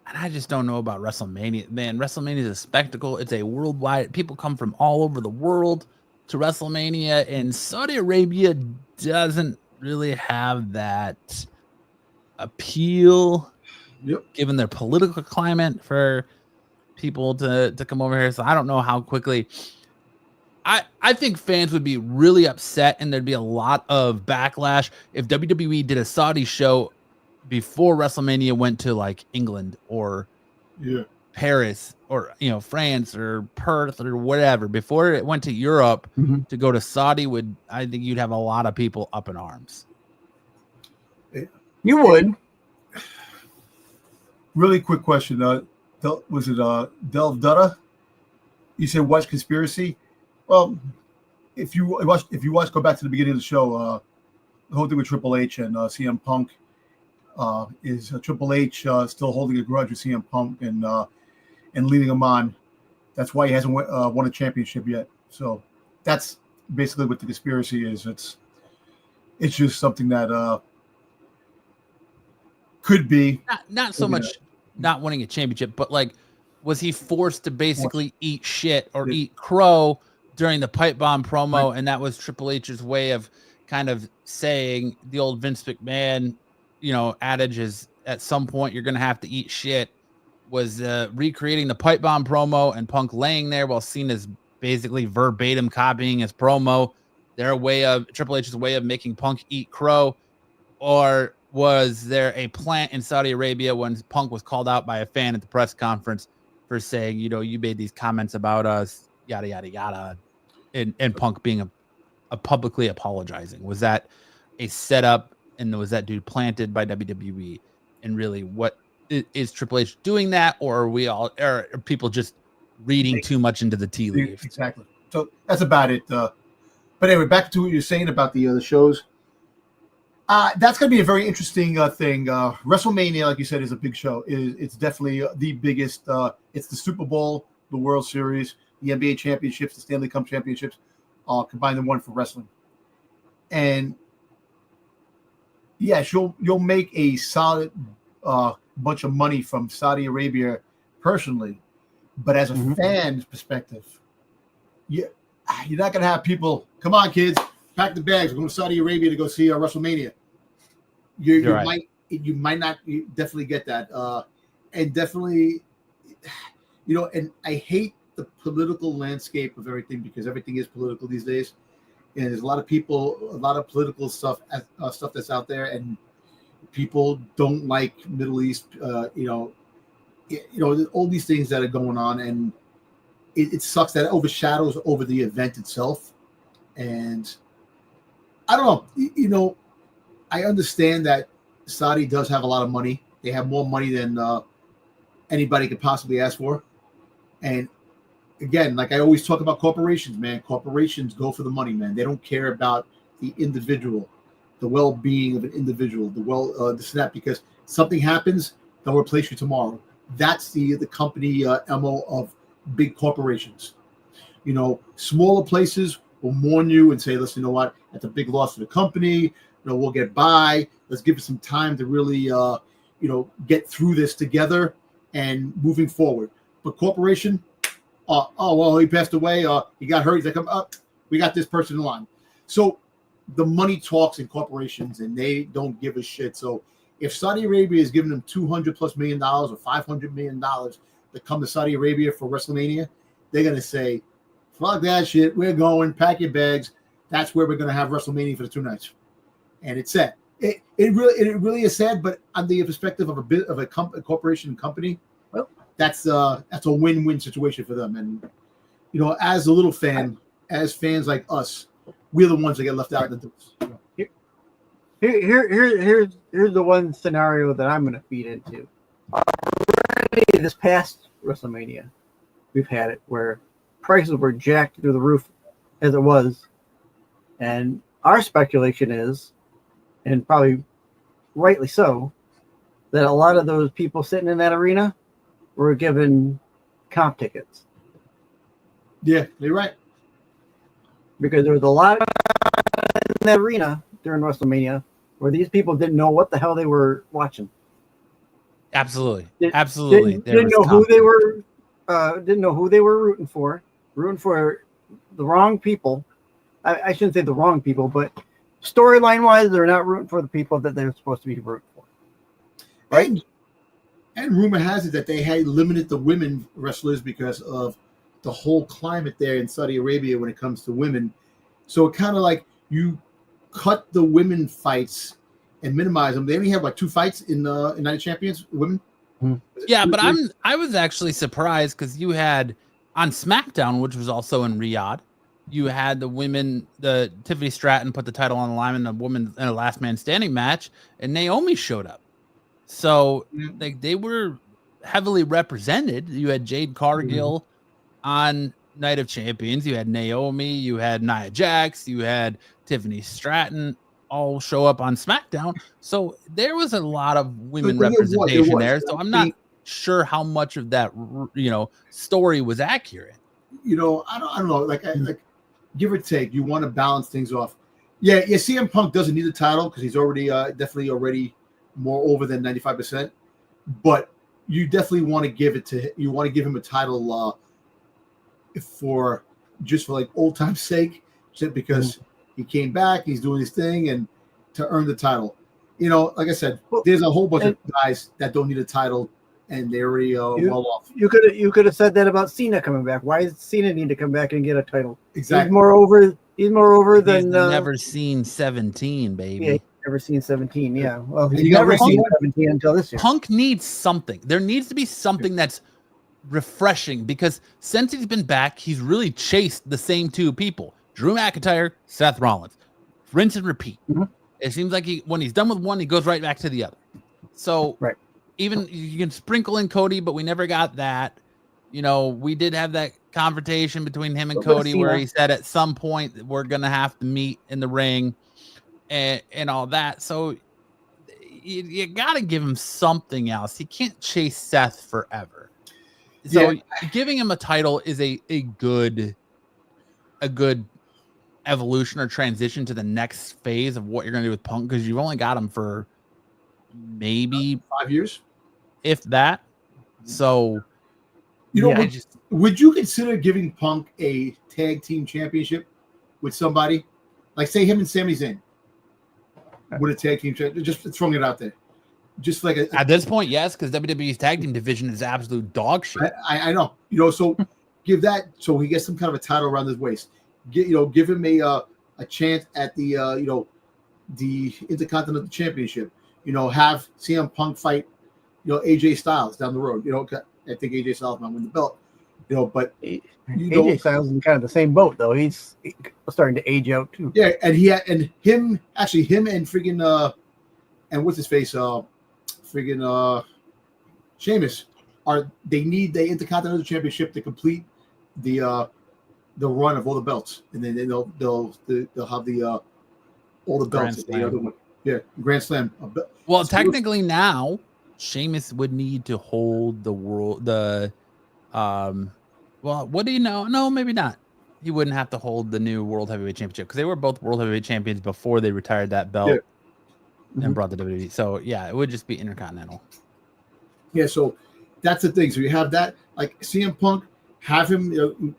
I just don't know about WrestleMania. Man, WrestleMania is a spectacle. It's a worldwide. People come from all over the world to WrestleMania, and Saudi Arabia doesn't really have that appeal.
Yep.
Given their political climate for people to come over here. So I don't know how quickly. I think fans would be really upset and there'd be a lot of backlash if WWE did a Saudi show before WrestleMania went to like England or Paris or France or Perth or whatever. Before it went to Europe to go to Saudi, I think you'd have a lot of people up in arms.
You would.
Really quick question. Was it Del Dutta? You said watch Conspiracy. Well, if you watch, go back to the beginning of the show. The whole thing with Triple H and CM Punk is Triple H still holding a grudge with CM Punk and leading him on. That's why he hasn't won a championship yet. So that's basically what the conspiracy is. It's just something that could be
not so much not winning a championship, but like, was he forced to basically eat shit or eat crow during the pipe bomb promo? Right. And that was Triple H's way of kind of saying the old Vince McMahon, adage is at some point you're going to have to eat shit, was recreating the pipe bomb promo and Punk laying there while Cena's basically verbatim copying his promo. Triple H's way of making Punk eat crow. Or was there a plant in Saudi Arabia when Punk was called out by a fan at the press conference for saying, you made these comments about us, yada, yada, yada, and Punk being a publicly apologizing? Was that a setup, and was that dude planted by WWE? And really, what is Triple H doing that, or are people just reading too much into the tea leaves?
Exactly. So that's about it. But anyway, back to what you're saying about the shows. That's going to be a very interesting thing. WrestleMania, like you said, is a big show. It's definitely the biggest. It's the Super Bowl, the World Series, the NBA championships, the Stanley Cup championships, combined in one for wrestling. And yes, you'll make a solid bunch of money from Saudi Arabia personally, but as a fan's perspective, you're not going to have people. Come on, kids, pack the bags. We're going to Saudi Arabia to go see WrestleMania. You right. might not definitely get that, and definitely, and I hate the political landscape of everything because everything is political these days, and there's a lot of people, a lot of political stuff that's out there, and people don't like Middle East, all these things that are going on, and it sucks that it overshadows over the event itself, and I don't know, I understand that Saudi does have a lot of money. They have more money than anybody could possibly ask for. And again, like I always talk about corporations, man. Corporations go for the money, man. They don't care about the individual, the well-being of an individual, this and that, because something happens, they'll replace you tomorrow. That's the company MO of big corporations. Smaller places will mourn you and say, listen, you know what? That's a big loss for the company. We'll get by. Let's give it some time to really, get through this together and moving forward. But corporation, well, he passed away. He got hurt. He's like, we got this person in line. So the money talks in corporations, and they don't give a shit. So if Saudi Arabia is giving them $200+ million or $500 million to come to Saudi Arabia for WrestleMania, they're gonna say, fuck that shit. We're going. Pack your bags. That's where we're gonna have WrestleMania for the 2 nights. And it's sad. It really is sad. But on the perspective of a corporation and company, well, that's a win-win situation for them. And as a little fan, as fans like us, we're the ones that get left out in the deuce.
Here's the one scenario that I'm going to feed into. Already this past WrestleMania, we've had it where prices were jacked through the roof as it was, and our speculation is, and probably rightly so, that a lot of those people sitting in that arena were given comp tickets.
Yeah, you're right.
Because there was a lot in that arena during WrestleMania where these people didn't know what the hell they were watching.
Absolutely.
Didn't know who they were. Didn't know who they were rooting for the wrong people. I shouldn't say the wrong people, but storyline wise, they're not rooting for the people that they're supposed to be rooting for. Right?
And rumor has it that they had limited the women wrestlers because of the whole climate there in Saudi Arabia when it comes to women. So it kind of like you cut the women fights and minimize them. They only have 2 fights in Night of Champions, women.
Yeah, but I was actually surprised because you had on SmackDown, which was also in Riyadh, you had the women, the Tiffany Stratton put the title on the line in the women in a last man standing match, and Naomi showed up. So they were heavily represented. You had Jade Cargill on Night of Champions. You had Naomi. You had Nia Jax. You had Tiffany Stratton all show up on SmackDown. So there was a lot of women representation there. So I'm not sure how much of that story was accurate.
I don't know. Like give or take, you want to balance things off. Yeah. CM Punk doesn't need the title because he's already definitely already more over than 95%. But you definitely want to give him a title for like old time's sake, just because he came back, he's doing his thing, and to earn the title. Like I said, there's a whole bunch of guys that don't need a title, and they're already well off.
You could have said that about Cena coming back. Why does Cena need to come back and get a title?
Exactly.
He's more over than
never seen 17, baby.
Yeah, never seen 17. Yeah. Well, he's never seen 17 until this year.
Punk needs something. There needs to be something that's refreshing, because since he's been back, he's really chased the same 2 people: Drew McIntyre, Seth Rollins. Rinse and repeat. It seems like when he's done with one, he goes right back to the other. So even you can sprinkle in Cody, but we never got that. We did have that confrontation between him and
Little bit of
Cody, where
Cena.
he said at some point we're gonna have to meet in the ring, and all that. So you got to give him something else. He can't chase Seth forever. So giving him a title is a good evolution or transition to the next phase of what you're going to do with Punk, because you've only got him for maybe
5 years,
if that. So
would you consider giving Punk a tag team championship with somebody like, say, him and Sami Zayn? With a tag team, just throwing it out there, just like
at this point, yes, because WWE's tag team division is absolute dog shit.
I know, so give that, so he gets some kind of a title around his waist. Give him a chance at the the Intercontinental Championship. Have CM Punk fight AJ Styles down the road. I think AJ Styles might win the belt. But
AJ Styles is in kind of the same boat though. He's starting to age out too.
Yeah, and him and friggin' and what's his face, Sheamus they need the Intercontinental Championship to complete the run of all the belts, and then they'll have the all the belts. Grand Slam.
Well, technically now Sheamus would need to hold the world. Well, what do you know? No, maybe not. He wouldn't have to hold the new World Heavyweight Championship because they were both World Heavyweight Champions before they retired that belt and brought the WWE. So yeah, it would just be Intercontinental.
Yeah, so that's the thing. So you have that, like CM Punk, have him him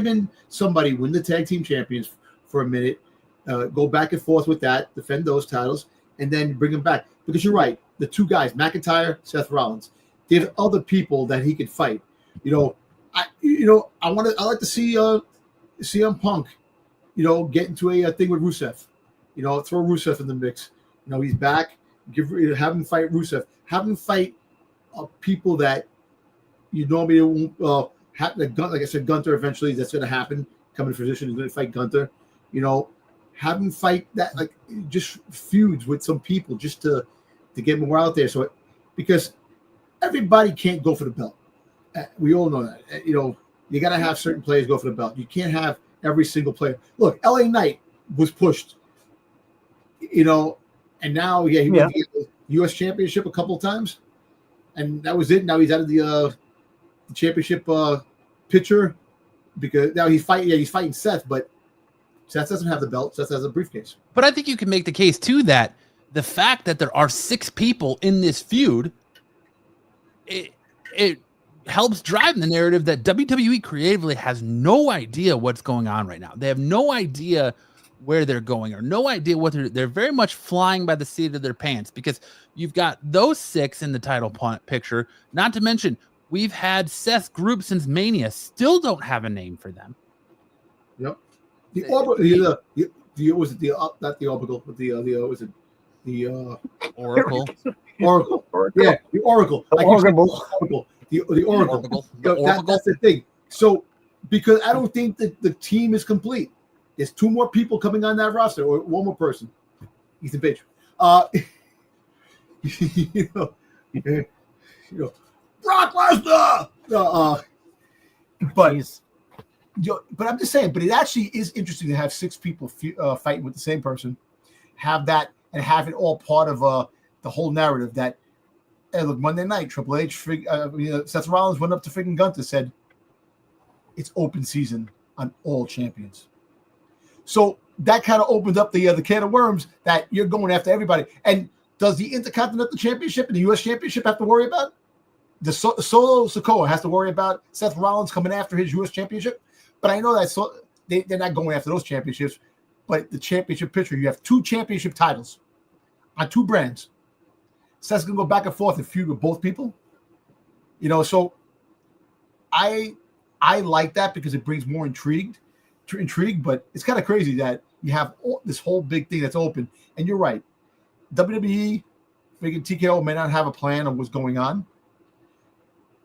and somebody win the tag team champions for a minute, go back and forth with that, defend those titles, and then bring them back. Because you're right, the two guys, McIntyre, Seth Rollins, there's other people that he could fight. I like to see CM Punk, get into a thing with Rusev. Throw Rusev in the mix. He's back. Have him fight Rusev. Have him fight people that you normally won't have. Like I said, Gunther. Eventually, that's going to happen. Coming to fruition, he's going to fight Gunther. Have him fight that, like, just feuds with some people just to get more out there. So, because everybody can't go for the belt. We all know that. You got to have certain players go for the belt. You can't have every single player. Look, LA Knight was pushed, and now, he won the U.S. Championship a couple of times, and that was it. Now he's out of the championship picture because now he's fighting Seth, but Seth doesn't have the belt. Seth has a briefcase.
But I think you can make the case too that the fact that there are 6 people in this feud, it helps drive the narrative that WWE creatively has no idea what's going on right now. They have no idea where they're going or no idea what they're very much flying by the seat of their pants, because you've got those 6 in the title picture. Not to mention, we've had Seth's group since Mania, still don't have a name for them.
Yep. The Oracle. Yeah, the Oracle. The Oracle. That's the thing. So, because I don't think that the team is complete. There's 2 more people coming on that roster, or 1 more person. Ethan Page. Brock Lesnar. But I'm just saying. But it actually is interesting to have 6 people fighting with the same person, have that, and have it all part of the whole narrative. That, hey, look, Monday night, Triple H, Seth Rollins went up to freaking Gunther, said, "It's open season on all champions." So that kind of opened up the can of worms that you're going after everybody. And does the Intercontinental Championship and the U.S. Championship have to worry about? The Solo Sikoa has to worry about Seth Rollins coming after his U.S. Championship. But I know that they're not going after those championships. But the championship picture, you have 2 championship titles on 2 brands. Seth's going to go back and forth and feud with both people. So I like that because it brings more intrigue, but it's kind of crazy that you have this whole big thing that's open. And you're right. WWE, freaking TKO may not have a plan of what's going on,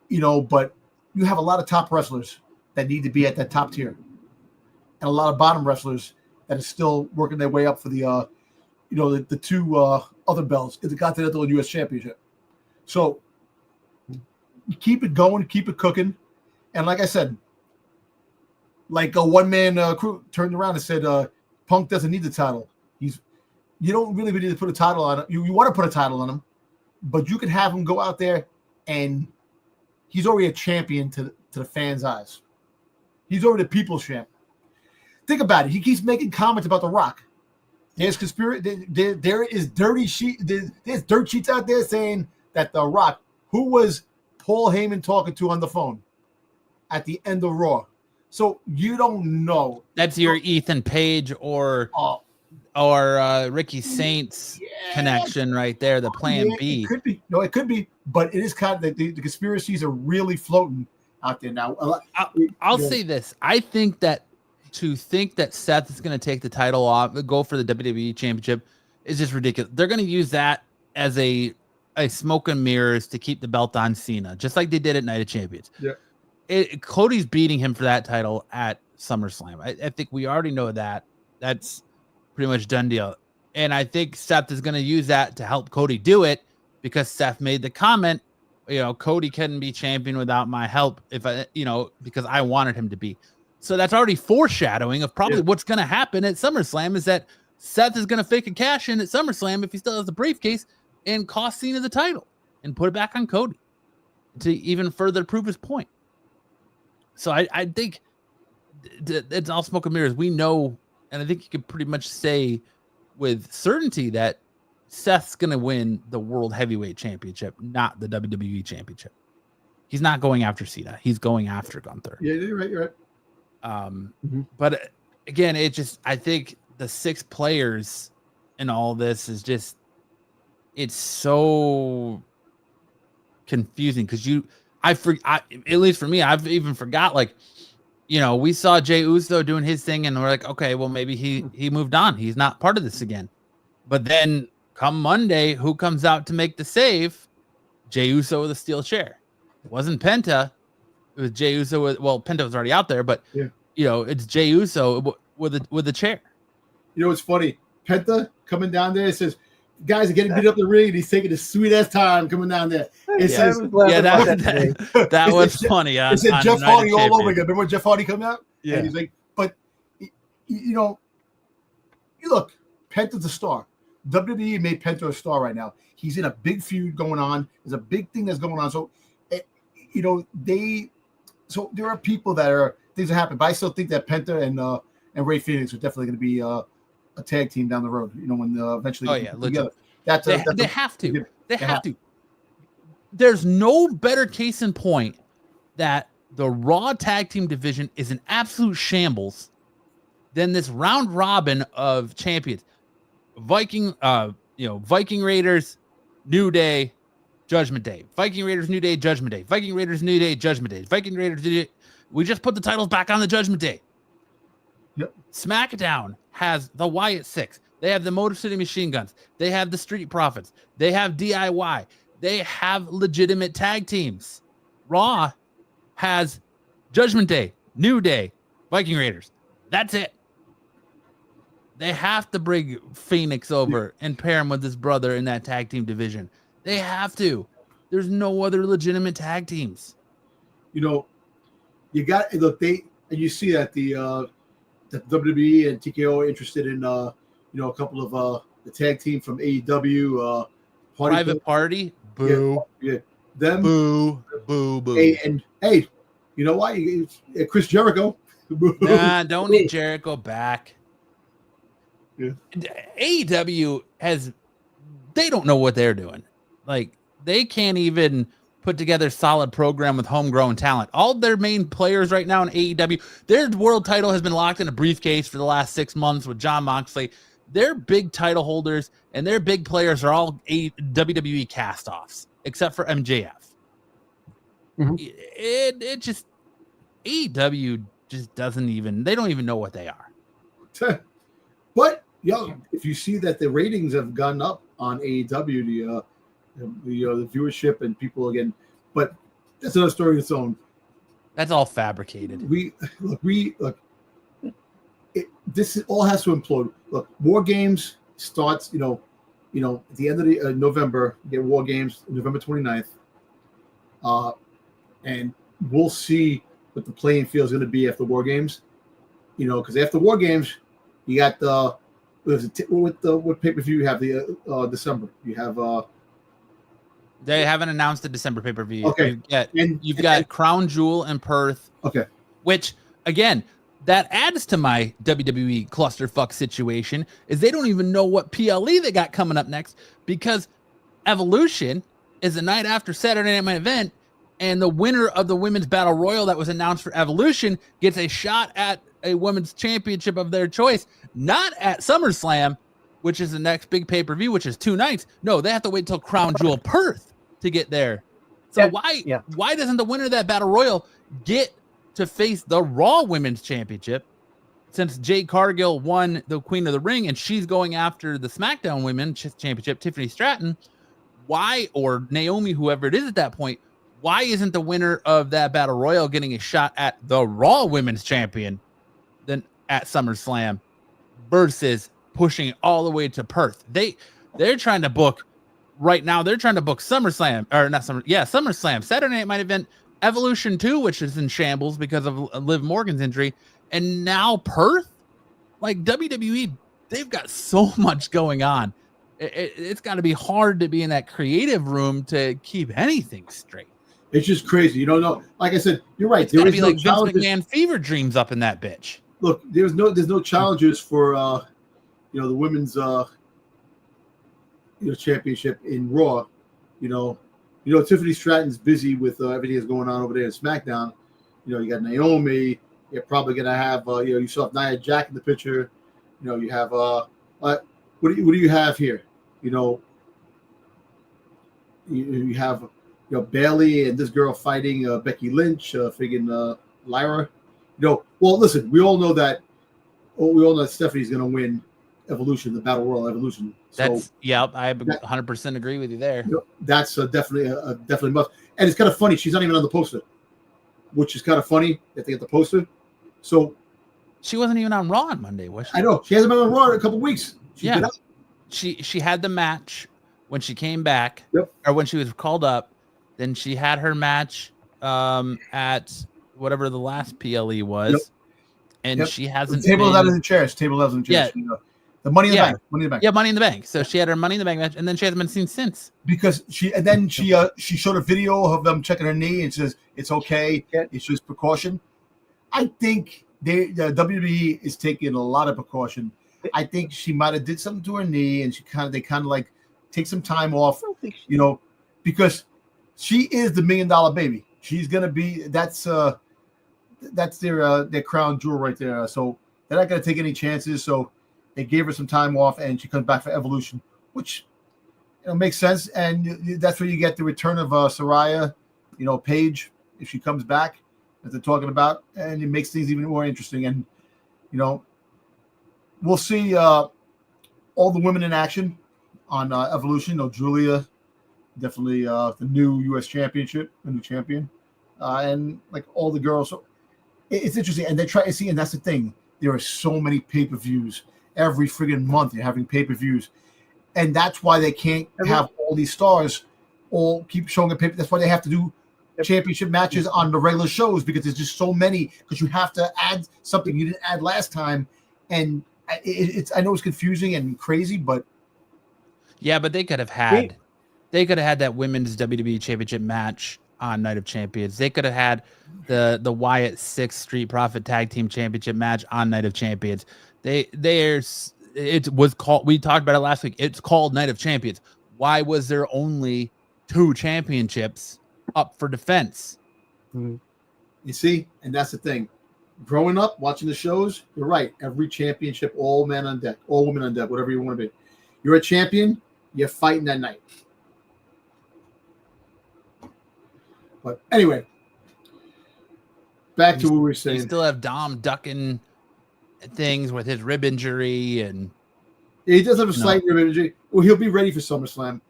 but you have a lot of top wrestlers that need to be at that top tier, and a lot of bottom wrestlers that are still working their way up for the, the 2 other belts, the Continental and U.S. Championship. So you keep it going, keep it cooking, And like I said, like a one-man crew turned around and said, Punk doesn't need the title. You don't really need to put a title on him. You want to put a title on him, but you can have him go out there and he's already a champion to the fans' eyes. He's already the people's champ. Think about it. He keeps making comments about The Rock. There's conspiracy. There is dirty sheet. There's dirt sheets out there saying that The Rock, who was Paul Heyman talking to on the phone at the end of Raw. So you don't know.
That's your Ethan Page or Ricky Saints connection right there. The Plan B.
It could be. No, it could be. But it is kind of the conspiracies are really floating out there now.
I'll say this. I think that to think that Seth is going to take the title off, go for the WWE Championship, is just ridiculous. They're going to use that as a smoke and mirrors to keep the belt on Cena, just like they did at Night of Champions.
Yeah.
Cody's beating him for that title at SummerSlam. I think we already know that. That's pretty much done deal. And I think Seth is going to use that to help Cody do it because Seth made the comment, Cody couldn't be champion without my help because I wanted him to be. So that's already foreshadowing of probably what's going to happen at SummerSlam is that Seth is going to fake a cash in at SummerSlam if he still has the briefcase and cost Cena the title and put it back on Cody to even further prove his point. So I think it's all smoke and mirrors. We know, and I think you could pretty much say with certainty that Seth's going to win the World Heavyweight Championship, not the WWE Championship. He's not going after Cena. He's going after Gunther.
Yeah, you're right.
But again, I think the 6 players in all this is just, it's so confusing because at least for me, I've even forgot, we saw Jey Uso doing his thing and we're like, okay, well, maybe he moved on. He's not part of this again. But then come Monday, who comes out to make the save? Jey Uso with a steel chair. It wasn't Penta. It was Jey Uso Penta was already out there, but it's Jey Uso with a chair.
It's funny. Penta coming down there, it says, guys are getting beat up the ring, and he's taking a sweet ass time coming down there.
That was funny.
It said Jeff Hardy all over again. Remember when Jeff Hardy come out?
Yeah.
And he's like, but you look, Penta's a star. WWE made Penta a star right now. He's in a big feud going on. There's a big thing that's going on. So, there are people that are things that happen. But I still think that Penta and Ray Phoenix are definitely going to be a tag team down the road. When eventually together.
They have to. They have to. There's no better case in point that the Raw tag team division is an absolute shambles than this round robin of champions. Viking Raiders, New Day, Judgment Day. Viking Raiders, New Day, Judgment Day. Viking Raiders, New Day, Judgment Day. Viking Raiders, New Day. We just put the titles back on the Judgment Day.
Yep.
SmackDown has the Wyatt Six. They have the Motor City Machine Guns. They have the Street Profits. They have DIY. They have legitimate tag teams. Raw has Judgment Day, New Day, Viking Raiders. That's it. They have to bring Phoenix over and pair him with his brother in that tag team division. They have to. There's no other legitimate tag teams.
You got you see that the WWE and TKO are interested in a couple of the tag team from AEW.
Private Party. Boo.
Yeah. Them.
Boo. Boo. Boo.
Hey, you know why? Chris Jericho.
Nah, don't need Jericho back.
Yeah.
AEW they don't know what they're doing. They can't even put together a solid program with homegrown talent. All their main players right now in AEW, their world title has been locked in a briefcase for the last 6 months with Jon Moxley. Their big title holders and their big players are all WWE cast-offs, except for MJF.
Mm-hmm.
It just, AEW just they don't even know what they are.
But if you see that the ratings have gone up on AEW, the viewership and people again, but that's another story of its own.
That's all fabricated.
This all has to implode. Look, War Games starts, at the end of the November. You get War Games November 29th, and we'll see what the playing field is going to be after War Games. You know, because after War Games, you got what pay-per-view you have the December. You have
They haven't announced the December pay-per-view.
Okay.
You've got Crown Jewel and Perth.
Okay.
Which, again, that adds to my WWE clusterfuck situation, is they don't even know what PLE they got coming up next, because Evolution is the night after Saturday Night Main Event, and the winner of the Women's Battle Royal that was announced for Evolution gets a shot at a women's championship of their choice, not at SummerSlam, which is the next big pay-per-view, which is 2 nights. No, they have to wait till Crown Jewel Perth to get there. So why doesn't the winner of that Battle Royal get to face the Raw Women's Championship, since Jade Cargill won the Queen of the Ring and she's going after the SmackDown Women's Championship, Tiffany Stratton? Why, or Naomi, whoever it is at that point, why isn't the winner of that Battle Royal getting a shot at the Raw Women's Champion then at SummerSlam versus pushing it all the way to Perth? They're trying to book right now. They're trying to book SummerSlam, or not SummerSlam, Saturday Night Main Event, Evolution 2, which is in shambles because of Liv Morgan's injury, and now Perth. Like, WWE, they've got so much going on. It's got to be hard to be in that creative room to keep anything straight.
It's just crazy. You don't know. Like I said, you're right.
It's got to be like Vince McMahon fever dreams up in that bitch.
Look, there's no challenges for the women's championship in Raw. You know, Tiffany Stratton's busy with everything that's going on over there in SmackDown. You know, you got Naomi. You're probably gonna have you still have Nia Jax in the picture. You know, you have what do you have here? You know, you have Bailey and this girl fighting Becky Lynch, friggin' Lyra. You know, well, listen, we all know that Stephanie's gonna win Evolution, the Battle Royal Evolution. So,
I 100% agree with you there.
That's definitely must. And it's kind of funny, she's not even on the poster, which is kind of funny that they get the poster. So
she wasn't even on Raw on Monday, was she?
I know, she hasn't been on Raw in a couple weeks.
She had the match when she came back, or when she was called up. Then she had her match at whatever the last PLE was, and she hasn't.
Table 11 chairs. Table 11 chairs.
Yeah.
The Money in the Bank. Money in the Bank.
Yeah, Money in the Bank. So she had her Money in the Bank match, and then she hasn't been seen since.
Because she showed a video of them checking her knee and says it's okay. It's just precaution. I think the WWE is taking a lot of precaution. I think she might have did something to her knee, and they kind of like take some time off. Because she is the $1 million baby. She's gonna be that's their crown jewel right there. So they're not gonna take any chances. So they gave her some time off, and she comes back for Evolution, which makes sense. And that's where you get the return of Saraya, Paige, if she comes back, as they're talking about, and it makes things even more interesting. And we'll see all the women in action on Evolution. Julia, definitely the new U.S. championship, the new champion, and like all the girls. So it's interesting, and they try to see, and that's the thing. There are so many pay-per-views. Every friggin' month you're having pay-per-views, and that's why they can't have all these stars all keep showing a pay-per. That's why they have to do championship matches on the regular shows, because there's just so many, because you have to add something you didn't add last time. And I know it's confusing and crazy, but
they could have had that women's WWE championship match on Night of Champions. They could have had the Wyatt 6th Street Profit Tag Team Championship match on Night of Champions. It was called, we talked about it last week, it's called Night of Champions. Why was there only 2 championships up for defense?
You see, and that's the thing. Growing up, watching the shows, you're right. Every championship, all men on deck, all women on deck, whatever you want to be. You're a champion, you're fighting that night. But anyway, back to what we were saying.
You still have Dom ducking things with his rib injury, and
he does have a slight rib injury. Well, he'll be ready for SummerSlam.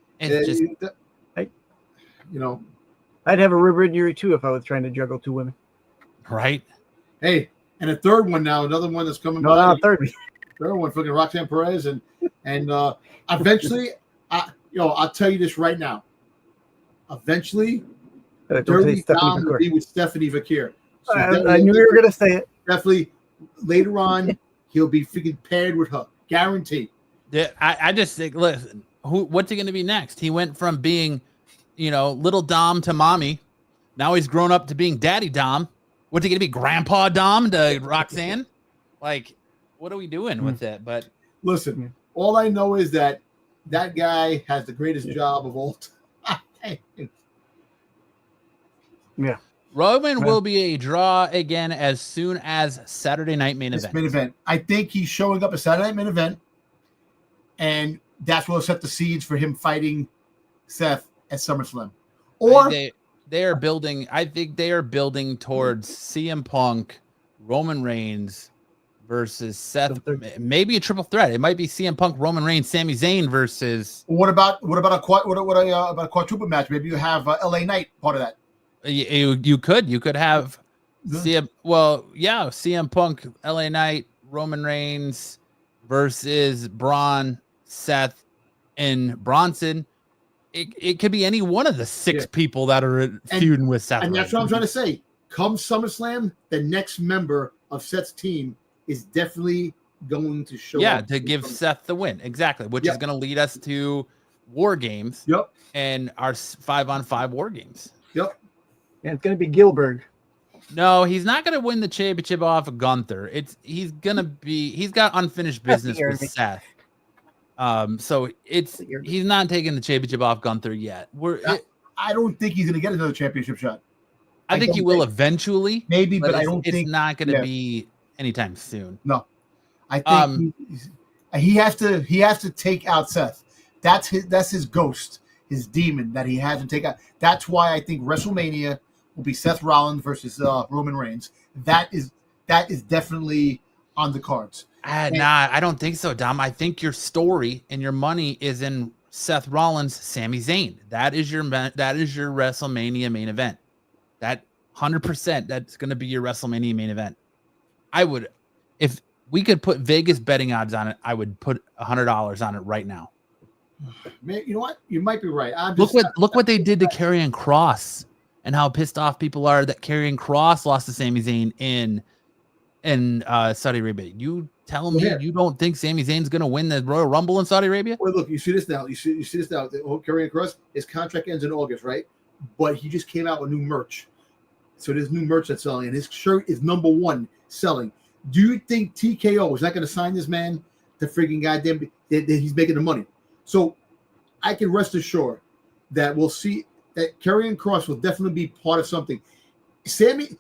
I'd have a rib injury too if I was trying to juggle 2 women.
Right.
Hey, and a third one now, another one that's coming.
Not a third
one, fucking Roxanne Perez, and eventually, I'll tell you this right now. Eventually, Dirty Dom will be with Stephanie Vakir. So
I knew you were going to say it.
definitely later on he'll be freaking paired with her, guaranteed.
Yeah, I just think, listen, what's he going to be next? He went from being, little Dom to mommy. Now he's grown up to being Daddy Dom. What's he going to be, Grandpa Dom to Roxanne? Like, what are we doing with it? But
listen, all I know is that guy has the greatest job of all time.
Yeah.
Roman will be a draw again as soon as Saturday night main event.
I think he's showing up at Saturday night main event, and that's what will set the seeds for him fighting Seth at SummerSlam. Or
they are building. I think they are building towards CM Punk, Roman Reigns versus Seth. Maybe a triple threat. It might be CM Punk, Roman Reigns, Sami Zayn versus.
What about a quadruple match? Maybe you have LA Knight part of that.
You could have CM Punk, LA Knight, Roman Reigns versus Braun, Seth, and Bronson. It could be any one of the six people that are feuding with Seth.
And that's what I'm trying to say. Come SummerSlam, the next member of Seth's team is definitely going to show up.
Yeah, to give Seth the win. Exactly. Which is going to lead us to War Games.
Yep.
And our 5-on-5 War Games.
Yep.
And it's going to be Gilbert.
No, he's not going to win the championship off of Gunther. He's got unfinished business with Seth. So he's not taking the championship off Gunther yet.
I don't think he's going to get another championship shot.
I think he will eventually.
Maybe, but I don't think
it's not going to be anytime soon.
No, I think he has to take out Seth. That's his ghost, his demon that he has to take out. That's why I think WrestleMania will be Seth Rollins versus Roman Reigns. That is definitely on the cards.
I don't think so, Dom. I think your story and your money is in Seth Rollins, Sami Zayn. That is your WrestleMania main event. That 100%. That's going to be your WrestleMania main event. If we could put Vegas betting odds on it, I would put $100 on it right now.
Man, you know what? You might be right.
Look what they did to Karrion Kross and how pissed off people are that Karrion Kross lost to Sami Zayn in Saudi Arabia. You telling me you don't think Sami Zayn's going to win the Royal Rumble in Saudi Arabia?
Well, look, you see this now. The whole Karrion Kross, his contract ends in August, right? But he just came out with new merch. So there's new merch that's selling, and his shirt is #1 selling. Do you think TKO is not going to sign this man to freaking goddamn that he's making the money? So I can rest assured that we'll see that Karrion Kross will definitely be part of something. Karrion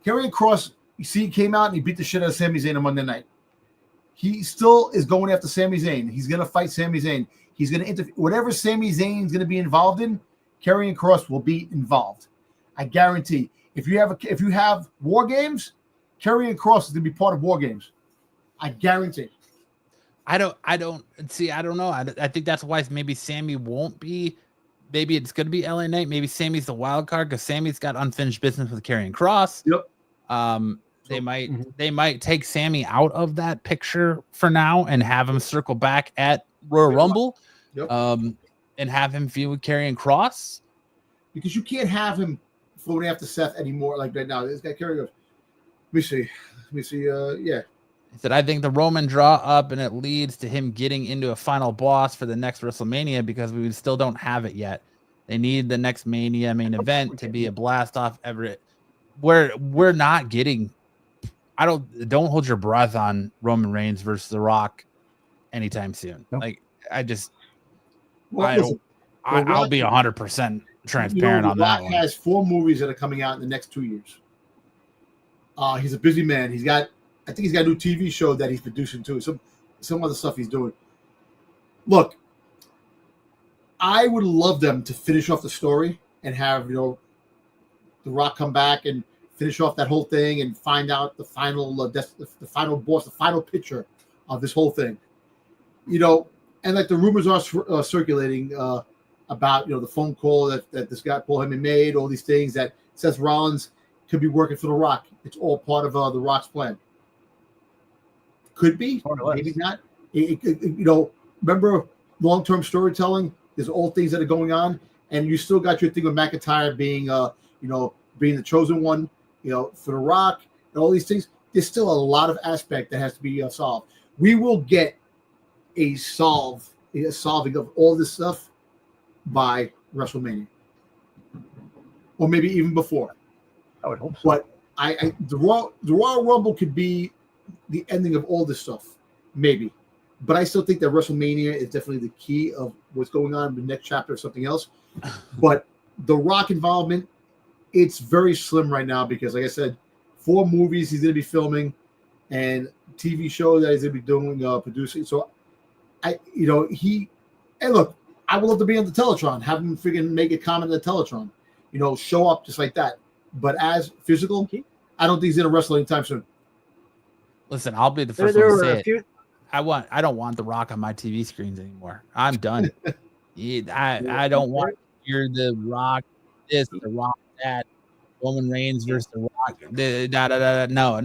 Kross, you see, he came out and he beat the shit out of Sami Zayn on Monday night. He still is going after Sami Zayn. He's going to fight Sami Zayn. He's going to interfere. Whatever Sami Zayn is going to be involved in, Karrion Kross will be involved. I guarantee. If you have War Games, Karrion Kross is going to be part of War Games. I guarantee.
I don't know. I think that's why maybe Sammy won't be. Maybe it's going to be LA Knight. Maybe Sammy's the wild card because Sammy's got unfinished business with Karrion Kross.
Yep.
They might take Sammy out of that picture for now and have him circle back at Royal Rumble.
Yep.
And have him feud with Karrion Kross.
Because you can't have him floating after Seth anymore. Like right now, this guy Karrion goes. Let me see. Yeah.
He said, I think the Roman draw up and it leads to him getting into a final boss for the next WrestleMania because we still don't have it yet. They need the next Mania main event to be a blast off Everett. We're not getting. Don't hold your breath on Roman Reigns versus The Rock anytime soon. Nope. Like I'll be 100% transparent on that one.
He has 4 movies that are coming out in the next 2 years. He's a busy man. I think he's got a new TV show that he's producing too. Some other stuff he's doing. Look, I would love them to finish off the story and have The Rock come back and finish off that whole thing and find out the final boss, the final picture of this whole thing. And like the rumors are circulating about the phone call that this guy Paul Heyman made, all these things that Seth Rollins could be working for The Rock. It's all part of The Rock's plan. Could be, maybe not. Remember long-term storytelling? There's all things that are going on, and you still got your thing with McIntyre being, being the chosen one. for The Rock and all these things, there's still a lot of aspect that has to be solved. We will get a solving of all this stuff by WrestleMania, or maybe even before.
I would hope so.
But the Royal Rumble could be the ending of all this stuff, maybe. But I still think that WrestleMania is definitely the key of what's going on in the next chapter or something else. But The Rock involvement, it's very slim right now because, like I said, 4 movies he's going to be filming and TV show that he's going to be doing, producing. So, and look, I would love to be on the Teletron, have him freaking make a comment on the Teletron, show up just like that. But as physical, I don't think he's going to wrestle anytime soon.
Listen, I'll be the first one to say it. I don't want The Rock on my TV screens anymore. I'm done. I don't want you're The Rock this, The Rock that, Roman Reigns versus The Rock. No.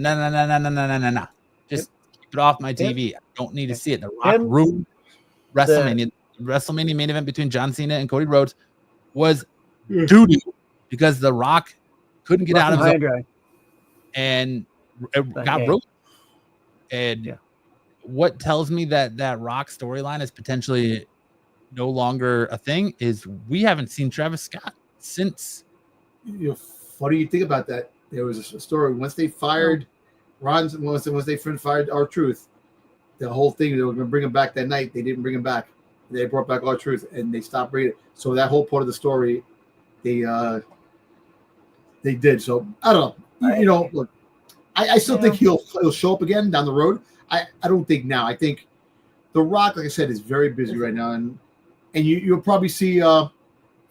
Just keep it off my TV. I don't need to see it. The Rock ruined WrestleMania. WrestleMania main event between John Cena and Cody Rhodes was doo-doo because The Rock couldn't get out of his own, and it got ruined. And what tells me that Rock storyline is potentially no longer a thing is we haven't seen Travis Scott since.
What do you think about that? There was a story once they fired once they fired R-Truth, the whole thing they were going to bring him back that night. They didn't bring him back. They brought back R-Truth and they stopped bringing it. So that whole part of the story, they did. So I don't know. Look, I still think he'll show up again down the road. I don't think now. I think The Rock, like I said, is very busy right now, and you'll probably see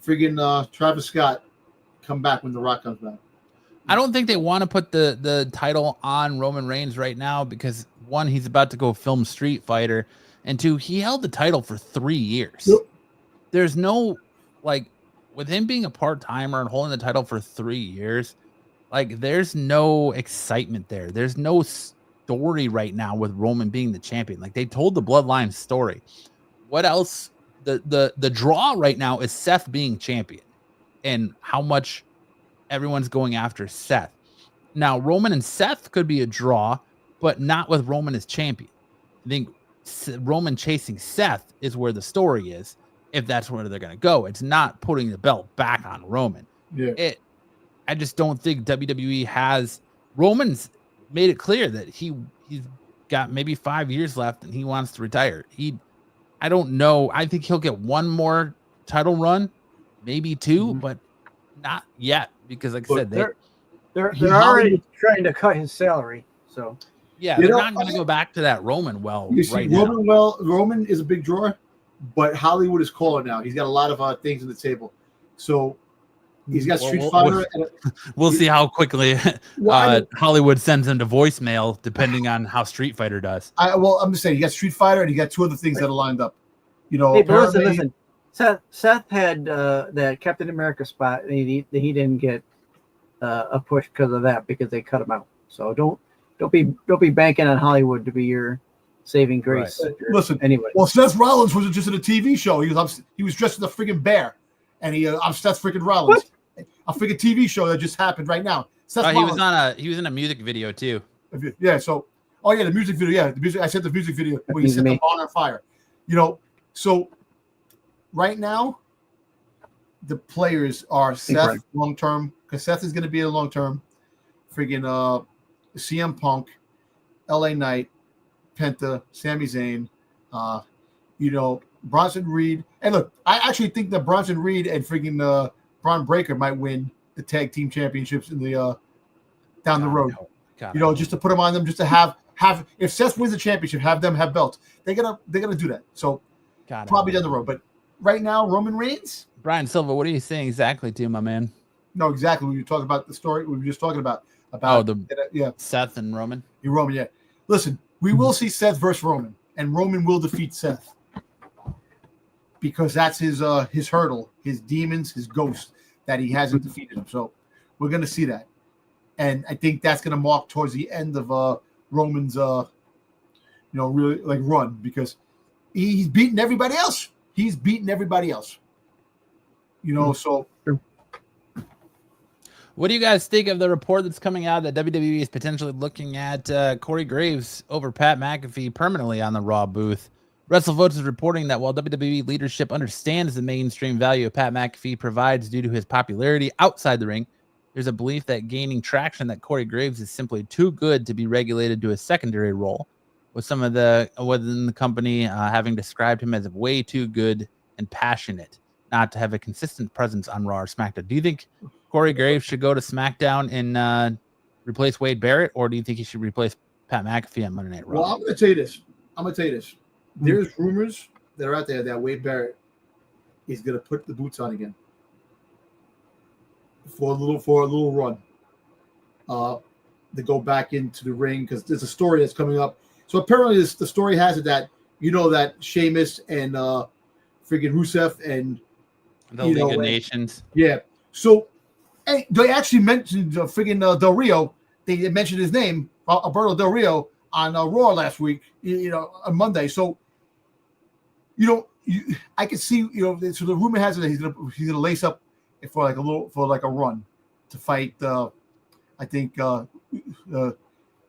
Travis Scott come back when The Rock comes back.
I don't think they want to put the title on Roman Reigns right now because 1, he's about to go film Street Fighter, and 2, he held the title for 3 years.
Yep.
There's no with him being a part-timer and holding the title for 3 years, there's no excitement there. There's no story right now with Roman being the champion. They told the Bloodline story. What else? The draw right now is Seth being champion and how much everyone's going after Seth. Now, Roman and Seth could be a draw, but not with Roman as champion. I think Roman chasing Seth is where the story is, if that's where they're going to go. It's not putting the belt back on Roman.
Yeah.
I just don't think WWE has. Roman's made it clear that he's got maybe 5 years left and he wants to retire. I don't know. I think he'll get 1 more title run, maybe 2, but not yet because, like I said,
they're already trying to cut his salary. So
they're not going to go back to that Roman right now.
Roman is a big drawer, but Hollywood is calling now. He's got a lot of things on the table. So he's got Street Fighter.
We'll see how quickly Hollywood sends him to voicemail, depending on how Street Fighter does.
I'm just saying, you got Street Fighter and you got 2 other things that are lined up.
Hey, but listen. Seth had that Captain America spot, and he didn't get a push because of that because they cut him out. So don't be banking on Hollywood to be your saving grace.
Right. Listen,
anyway.
Well, Seth Rollins wasn't just in a TV show. He was dressed as a freaking bear, and I'm Seth freaking Rollins. What? A freaking TV show that just happened right now.
He was in a music video too.
Yeah. So, the music video. Yeah, the music. I said the music video where he set the barn on fire. So right now, the players are Seth long term because Seth is going to be a long term. Freaking CM Punk, LA Knight, Penta, Sami Zayn, Bronson Reed. And look, I actually think that Bronson Reed and freaking Braun Breaker might win the tag team championships in the down the road. Just to put them on them, just to have if Seth wins the championship, have them have belts. They're gonna do that. So probably down the road. But right now, Roman Reigns.
Brian Silva, what are you saying exactly to my man?
No, exactly. We were talking about the story. We were just talking about
Seth and Roman.
Roman, yeah. Listen, we will see Seth versus Roman, and Roman will defeat Seth because that's his hurdle, his demons, his ghost that he hasn't defeated him. So we're gonna see that, and I think that's gonna mark towards the end of Roman's really run because he's beaten everybody else. So.
What do you guys think of the report that's coming out that WWE is potentially looking at Corey Graves over Pat McAfee permanently on the Raw booth? WrestleVotes is reporting that while WWE leadership understands the mainstream value Pat McAfee provides due to his popularity outside the ring, there's a belief that gaining traction that Corey Graves is simply too good to be regulated to a secondary role, with some of the within the company having described him as way too good and passionate not to have a consistent presence on Raw or SmackDown. Do you think Corey Graves should go to SmackDown and replace Wade Barrett, or do you think he should replace Pat McAfee on Monday Night Raw?
Well, I'm going to tell you this. There's rumors that are out there that Wade Barrett is going to put the boots on again for a little run. To go back into the ring because there's a story that's coming up. So apparently, the story has it that that Sheamus and friggin' Rusev and
the League of Nations.
Yeah. So they actually mentioned friggin' Del Rio. They mentioned his name, Alberto Del Rio, on Raw last week. On Monday. So I could see So the rumor has it that he's gonna lace up for like a run to fight. I think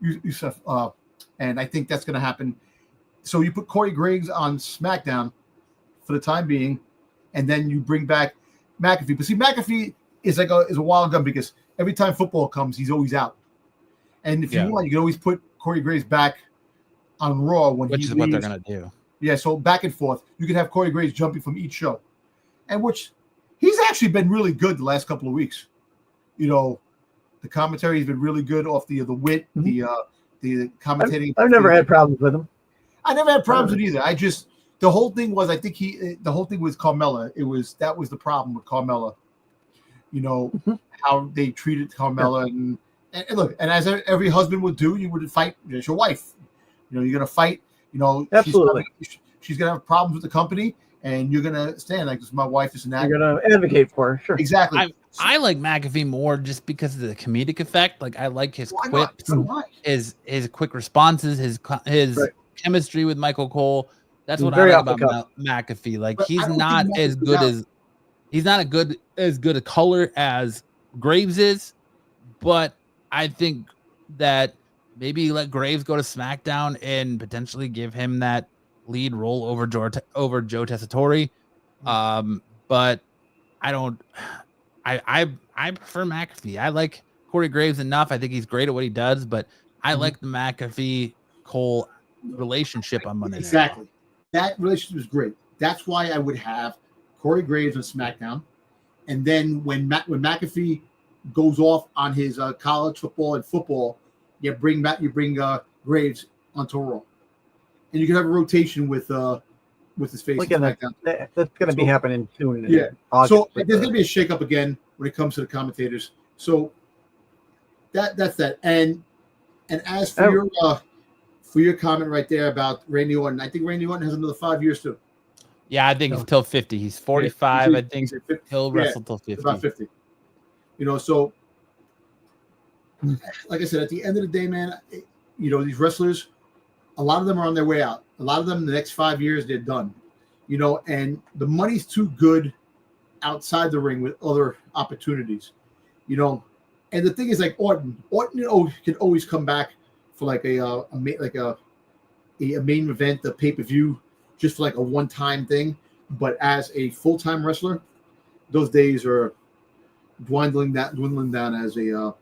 Rusev, and I think that's gonna happen. So you put Corey Graves on SmackDown for the time being, and then you bring back McAfee. But see, McAfee is a wild gun because every time football comes, he's always out. And if you want, you can always put Corey Graves back on Raw when
which is what they're gonna do.
Yeah, so back and forth. You can have Corey Graves jumping from each show, and which he's actually been really good the last couple of weeks. The commentary has been really good off the wit, the commentating.
I've never had problems with him.
I never had problems with either. The whole thing was, I think the whole thing was Carmella. That was the problem with Carmella. How they treated Carmella, and look, and as every husband would do, you would fight your wife. You're gonna fight.
Absolutely.
She's gonna have problems with the company, and you're gonna stand like this. My wife is an actor.
You're gonna advocate for her, sure.
Exactly.
I like McAfee more just because of the comedic effect. Like I like his quips, his quick responses, his chemistry with Michael Cole. That's what I like about McAfee. Like he's not as good a color as Graves is, but I think that maybe let Graves go to SmackDown and potentially give him that lead role over Joe Tessitore. But I prefer McAfee. I like Corey Graves enough. I think he's great at what he does, but I like the McAfee Cole relationship on Monday Night.
Exactly. That relationship is great. That's why I would have Corey Graves on SmackDown. And then when McAfee goes off on his college football and football, you bring Graves onto Raw. And you can have a rotation with his face.
That's going to be happening soon.
Yeah. So there's going to be a shakeup again when it comes to the commentators. So that's that. And as for your comment right there about Randy Orton, I think Randy Orton has another 5 years too.
Yeah, I think until 50. He's 45. I think he'll wrestle till 50.
About 50. So like I said, at the end of the day, man, these wrestlers, a lot of them are on their way out. A lot of them in the next 5 years, they're done. And the money's too good outside the ring with other opportunities. And the thing is, like Orton can always come back for like a main event, a pay-per-view, just for like a one-time thing. But as a full-time wrestler, those days are dwindling down as a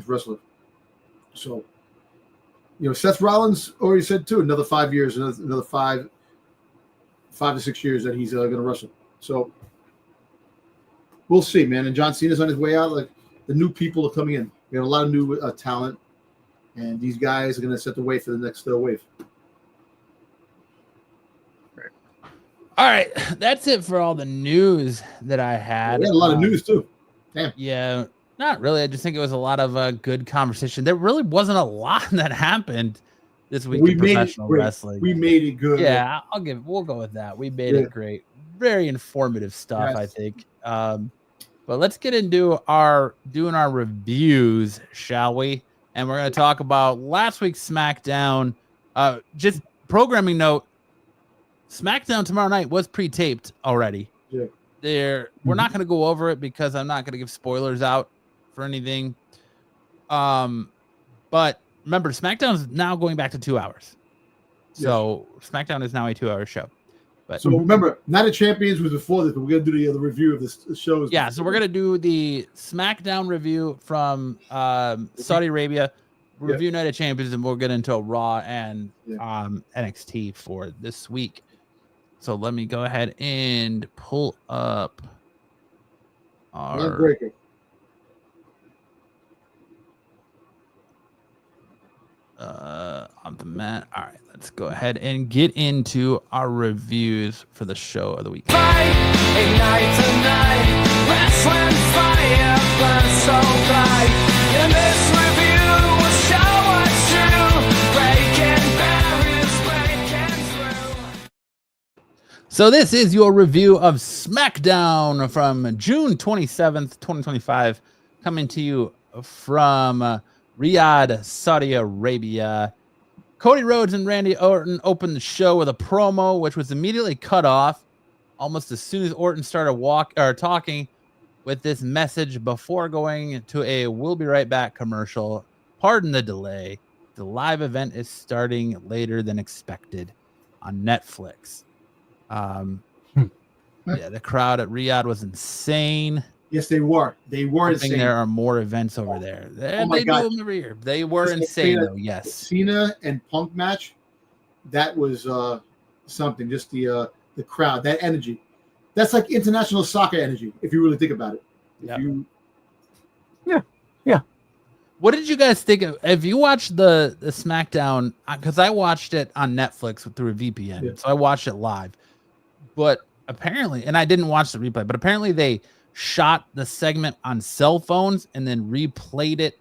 wrestler. So, Seth Rollins already said too, another 5 years, another 5 to 6 years that he's going to wrestle. So we'll see, man. And John Cena's on his way out. Like the new people are coming in. We have a lot of new talent, and these guys are going to set the way for the next wave.
All right, that's it for all the news that I had.
We had a lot of news too. Damn.
Yeah, not really. I just think it was a lot of good conversation. There really wasn't a lot that happened this week in professional wrestling.
We made it good.
Yeah, we'll go with that. We made it great. Very informative stuff, I think. But let's get into doing our reviews, shall we? And we're going to talk about last week's SmackDown. Just programming note, SmackDown tomorrow night was pre-taped already.
Yeah.
We're not going to go over it because I'm not going to give spoilers out for anything. But remember, SmackDown is now going back to 2 hours. So SmackDown is now a 2-hour show. But
so remember, Night of Champions was before this, but we're gonna do the review of the shows.
Yeah, so we're gonna do the SmackDown review from Saudi Arabia, review Night of Champions, and we'll get into Raw and NXT for this week. So let me go ahead and pull up our on the mat. All right, let's go ahead and get into our reviews for the show of the week.
Fight, ignite tonight, wrestling fire burns so bright. In this review, we'll show what's true, breaking barriers, breaking through.
So this is your review of SmackDown from June 27th, 2025, coming to you from Riyadh, Saudi Arabia. Cody Rhodes and Randy Orton opened the show with a promo, which was immediately cut off almost as soon as Orton started talking with this message before going to a "We'll be right back" commercial. Pardon the delay. The live event is starting later than expected on Netflix. Yeah, the crowd at Riyadh was insane.
Yes, they were. They were insane.
There are more events over there.
My God.
Do them every year. They were insane, though. Yes.
Cena and Punk match, that was something. Just the crowd, that energy. That's like international soccer energy, if you really think about it.
Yeah.
What did you guys think of? If you watched the SmackDown, because I watched it on Netflix through a VPN, so I watched it live. But apparently, and I didn't watch the replay, but apparently they shot the segment on cell phones and then replayed it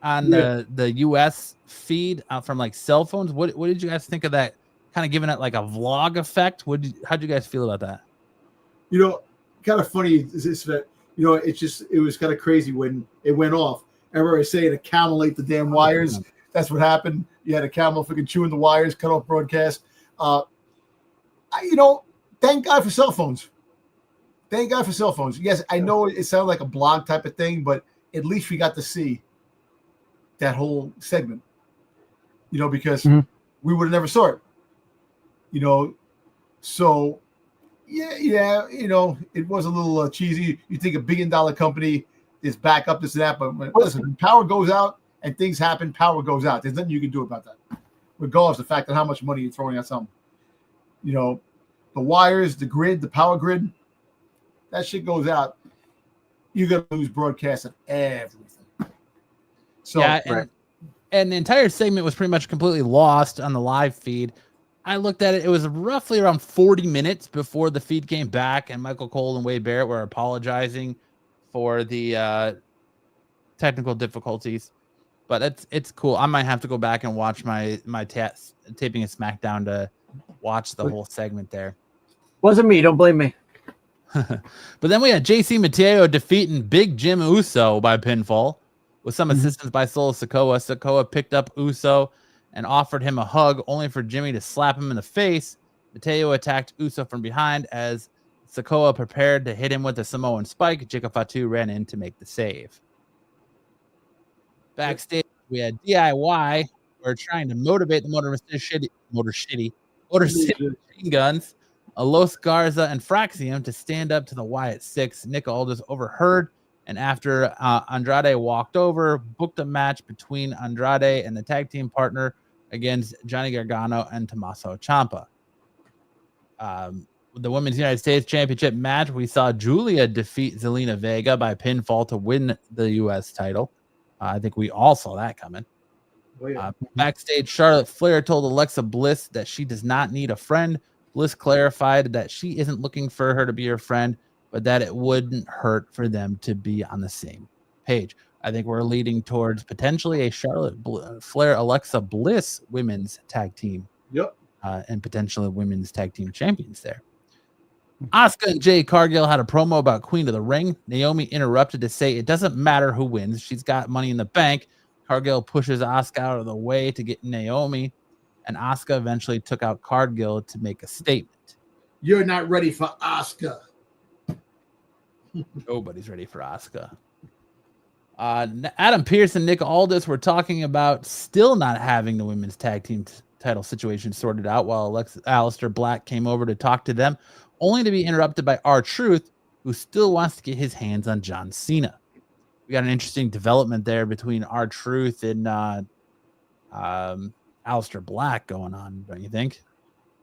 on the US feed from like cell phones. What did you guys think of that? Kind of giving it like a vlog effect. How'd you guys feel about that?
Kind of funny is that it was kind of crazy when it went off. Everybody was saying a camel ate the damn wires. That's what happened. You had a camel freaking chewing the wires, cut off broadcast. Thank God for cell phones. Thank God for cell phones. Yes, I know it sounded like a blog type of thing, but at least we got to see that whole segment, because we would have never saw it, So, it was a little cheesy. You think $1 billion company is back up, this and that, but listen, when power goes out and things happen, power goes out. There's nothing you can do about that, regardless of the fact that how much money you're throwing at something. The wires, the grid, the power grid, that shit goes out, you're going to lose broadcast of everything. So,
and the entire segment was pretty much completely lost on the live feed. I looked at it. It was roughly around 40 minutes before the feed came back, and Michael Cole and Wade Barrett were apologizing for the technical difficulties. But it's cool. I might have to go back and watch my taping of SmackDown to watch the whole segment there.
Wasn't me. Don't blame me.
But then we had JC Mateo defeating Big Jim Uso by pinfall with some assistance by Solo Sikoa. Sikoa picked up Uso and offered him a hug, only for Jimmy to slap him in the face. Mateo attacked Uso from behind as Sikoa prepared to hit him with a Samoan spike. Jika Fatu ran in to make the save. Backstage, we had DIY. We're trying to motivate the Motor City Machine Guns, Los Garza and Fraxium to stand up to the Wyatt Six. Nick Aldis overheard, and after Andrade walked over, booked a match between Andrade and the tag team partner against Johnny Gargano and Tommaso Ciampa. The Women's United States Championship match, we saw Julia defeat Zelina Vega by pinfall to win the U.S. title. I think we all saw that coming. Backstage, Charlotte Flair told Alexa Bliss that she does not need a friend. Bliss clarified that she isn't looking for her to be her friend, but that it wouldn't hurt for them to be on the same page. I think we're leading towards potentially a Charlotte Flair Alexa Bliss women's tag team.
Yep.
And potentially women's tag team champions there. Asuka and Jade Cargill had a promo about Queen of the Ring. Naomi interrupted to say it doesn't matter who wins. She's got money in the bank. Cargill pushes Asuka out of the way to get Naomi, and Asuka eventually took out Cargill to make a statement.
You're not ready for Asuka.
Nobody's ready for Asuka. Adam Pearce and Nick Aldis were talking about still not having the women's tag team title situation sorted out while Aleister Black came over to talk to them, only to be interrupted by R-Truth, who still wants to get his hands on John Cena. We got an interesting development there between R-Truth and Aleister Black going on, don't you think?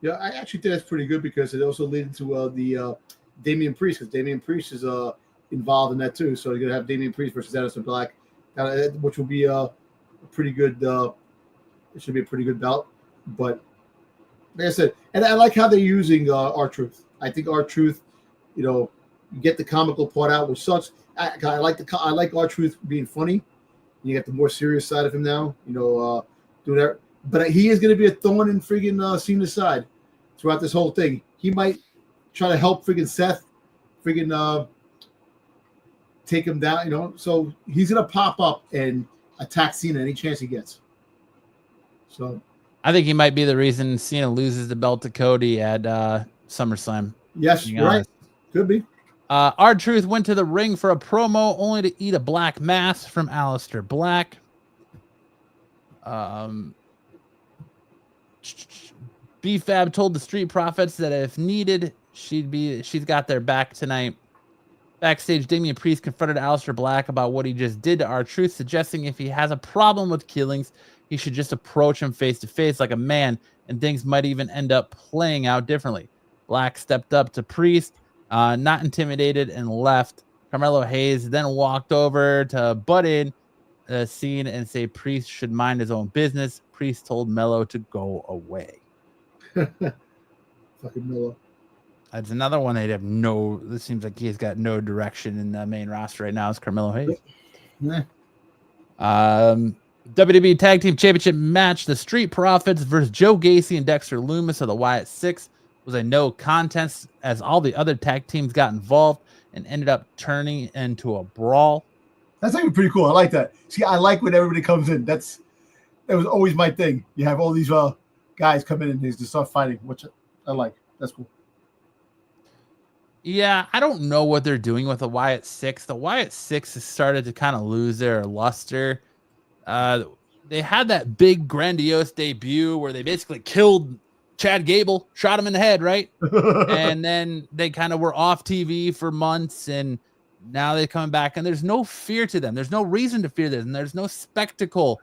Yeah, I actually think that's pretty good because it also leads to the Damian Priest, because Damian Priest is involved in that too. So you're gonna have Damian Priest versus Aleister Black, which will be a pretty good. It should be a pretty good bout. But like I said, and I like how they're using R-Truth. I think R-Truth, you get the comical part out, which sucks. I like R-Truth being funny. You get the more serious side of him now. Doing that, but he is going to be a thorn in friggin' Cena's side throughout this whole thing. He might try to help friggin' Seth, take him down. So he's going to pop up and attack Cena any chance he gets. So
I think he might be the reason Cena loses the belt to Cody at SummerSlam.
Yes, you're right. Could be.
R-Truth went to the ring for a promo only to eat a black mass from Aleister Black. B-Fab told the Street Profits that if needed, she's got their back tonight. Backstage, Damian Priest confronted Aleister Black about what he just did to R-Truth, suggesting if he has a problem with killings, he should just approach him face to face like a man, and things might even end up playing out differently. Black stepped up to Priest, not intimidated, and left. Carmelo Hayes then walked over to butt in the scene and say Priest should mind his own business. Priest told Melo to go away.
Fucking Melo.
That's another one they'd have no. This seems like he's got no direction in the main roster right now. It's Carmelo Hayes.
Yeah.
WWE Tag Team Championship match: The Street Profits versus Joe Gacy and Dexter Lumis of the Wyatt Six was a no contest, as all the other tag teams got involved and ended up turning into a brawl.
That's actually pretty cool. I like that. See, I like when everybody comes in. That was always my thing. You have all these guys come in and they just start fighting, which I like. That's cool.
Yeah, I don't know what they're doing with the Wyatt Six. The Wyatt Six has started to kind of lose their luster. They had that big grandiose debut where they basically killed Chad Gable, shot him in the head, right? And then they kind of were off TV for months, and now they're coming back, and there's no fear to them. There's no reason to fear them, and there's no spectacle.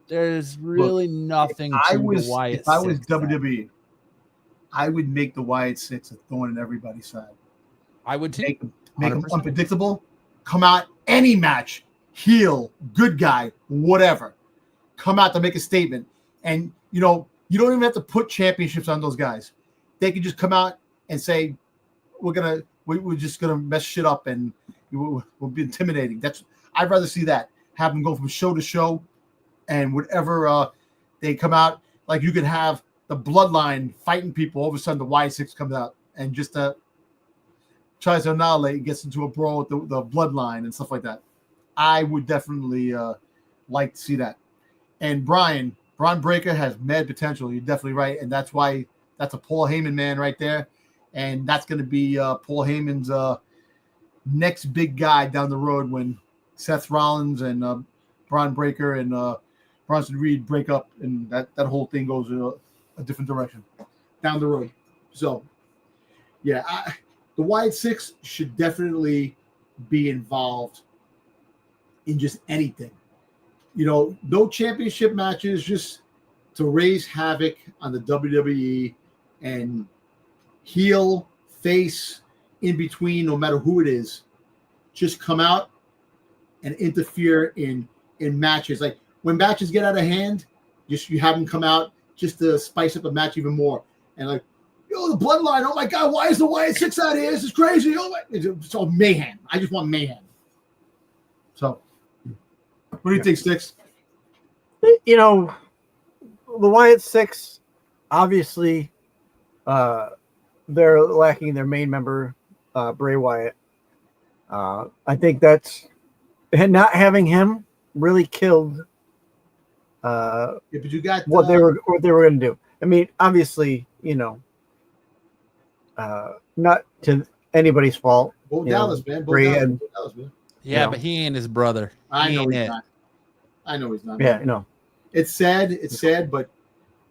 There's really nothing to the Wyatt Six.
If I was WWE, I would make the Wyatt Six a thorn in everybody's side.
I would too.
Make them unpredictable. Come out any match, heel, good guy, whatever. Come out to make a statement, and you don't even have to put championships on those guys. They can just come out and say, "We're just gonna mess shit up, and we'll be intimidating." I'd rather see that. Have them go from show to show, and whatever they come out, like you could have the Bloodline fighting people. All of a sudden, the Y6 comes out and just tries to annihilate, gets into a brawl with the Bloodline and stuff like that. I would definitely like to see that. And Braun Breaker has mad potential. You're definitely right, and that's why that's a Paul Heyman man right there, and that's going to be Paul Heyman's next big guy down the road when Seth Rollins and Braun Breaker and Bronson Reed break up, and that whole thing goes in a different direction down the road. So, yeah, the Wyatt Six should definitely be involved in just anything. No championship matches, just to raise havoc on the WWE and heel, face, in between, no matter who it is, just come out and interfere in matches. Like when matches get out of hand, you have them come out just to spice up a match even more. And like, the Bloodline, oh my God, why is the Wyatt Six out here? This is crazy. It's all mayhem. I just want mayhem. So, what do you think, Styx?
The Wyatt Six, obviously, they're lacking their main member, Bray Wyatt. I think and not having him really killed
But you got
what they were going to do. I mean, obviously, not to anybody's fault.
Dallas, man.
Bray and
Dallas, man.
Yeah,
know.
but he ain't his brother.
I
He
know
ain't
he's
it.
not. I know he's not.
Yeah, no.
It's sad. It's sad, but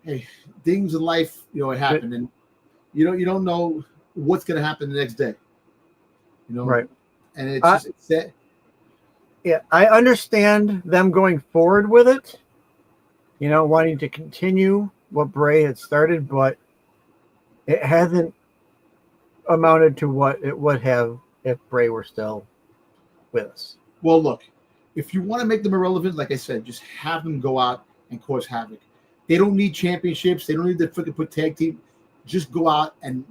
hey, things in life, it happen, and you don't know what's going to happen the next day.
Right.
And it's sad.
Yeah, I understand them going forward with it, wanting to continue what Bray had started, but it hasn't amounted to what it would have if Bray were still with us.
Well, look, if you want to make them irrelevant, like I said, just have them go out and cause havoc. They don't need championships. They don't need to freaking put tag team. Just go out and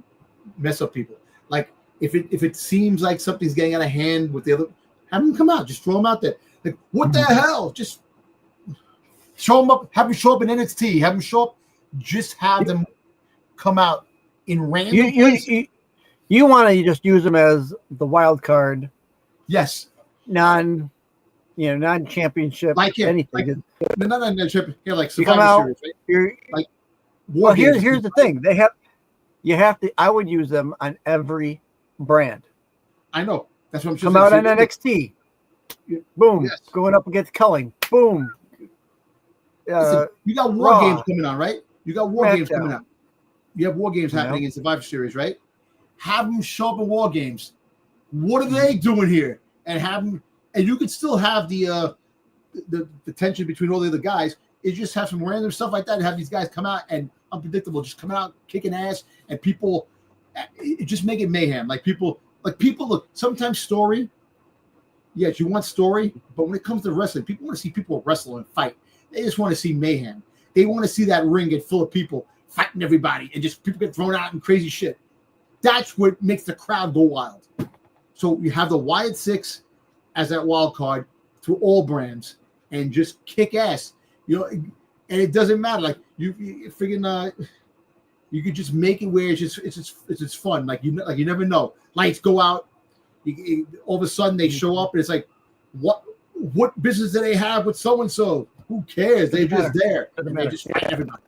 mess up people. Like if it seems like something's getting out of hand with the other, have them come out. Just throw them out there. Like what the hell? Just show them up. Have them show up in NXT. Have them show up. Just have them come out in random places.
You want to just use them as the wild card.
Yes.
Non-championship,
like him,
anything.
Not championship. Yeah, like
you come
Survivor
out.
Series, right? Like
well, here's the thing. You have to. I would use them on every brand.
I know. That's what I'm
saying. Come out on NXT. Boom.
Yes.
Going up against Culling. Boom.
Listen, you got War Games coming on, right? You got War Games coming out. You have War Games happening in Survivor Series, right? Have them show up in War Games. What are they doing here? And have them, and you could still have the tension between all the other guys. Is just have some random stuff like that, and have these guys come out and unpredictable, just come out kicking ass, and people just make it mayhem. Like people look. Sometimes story. Yes, you want story, but when it comes to wrestling, people want to see people wrestle and fight. They just want to see mayhem. They want to see that ring get full of people fighting everybody, and just people get thrown out and crazy shit. That's what makes the crowd go wild. So you have the Wyatt Six as that wild card through all brands and just kick ass, and it doesn't matter. Like you freaking you could just make it where it's just fun. Like you never know. Lights go out. All of a sudden they show up and it's like, what business do they have with so and so? Who cares? They're just there and they just fight everybody.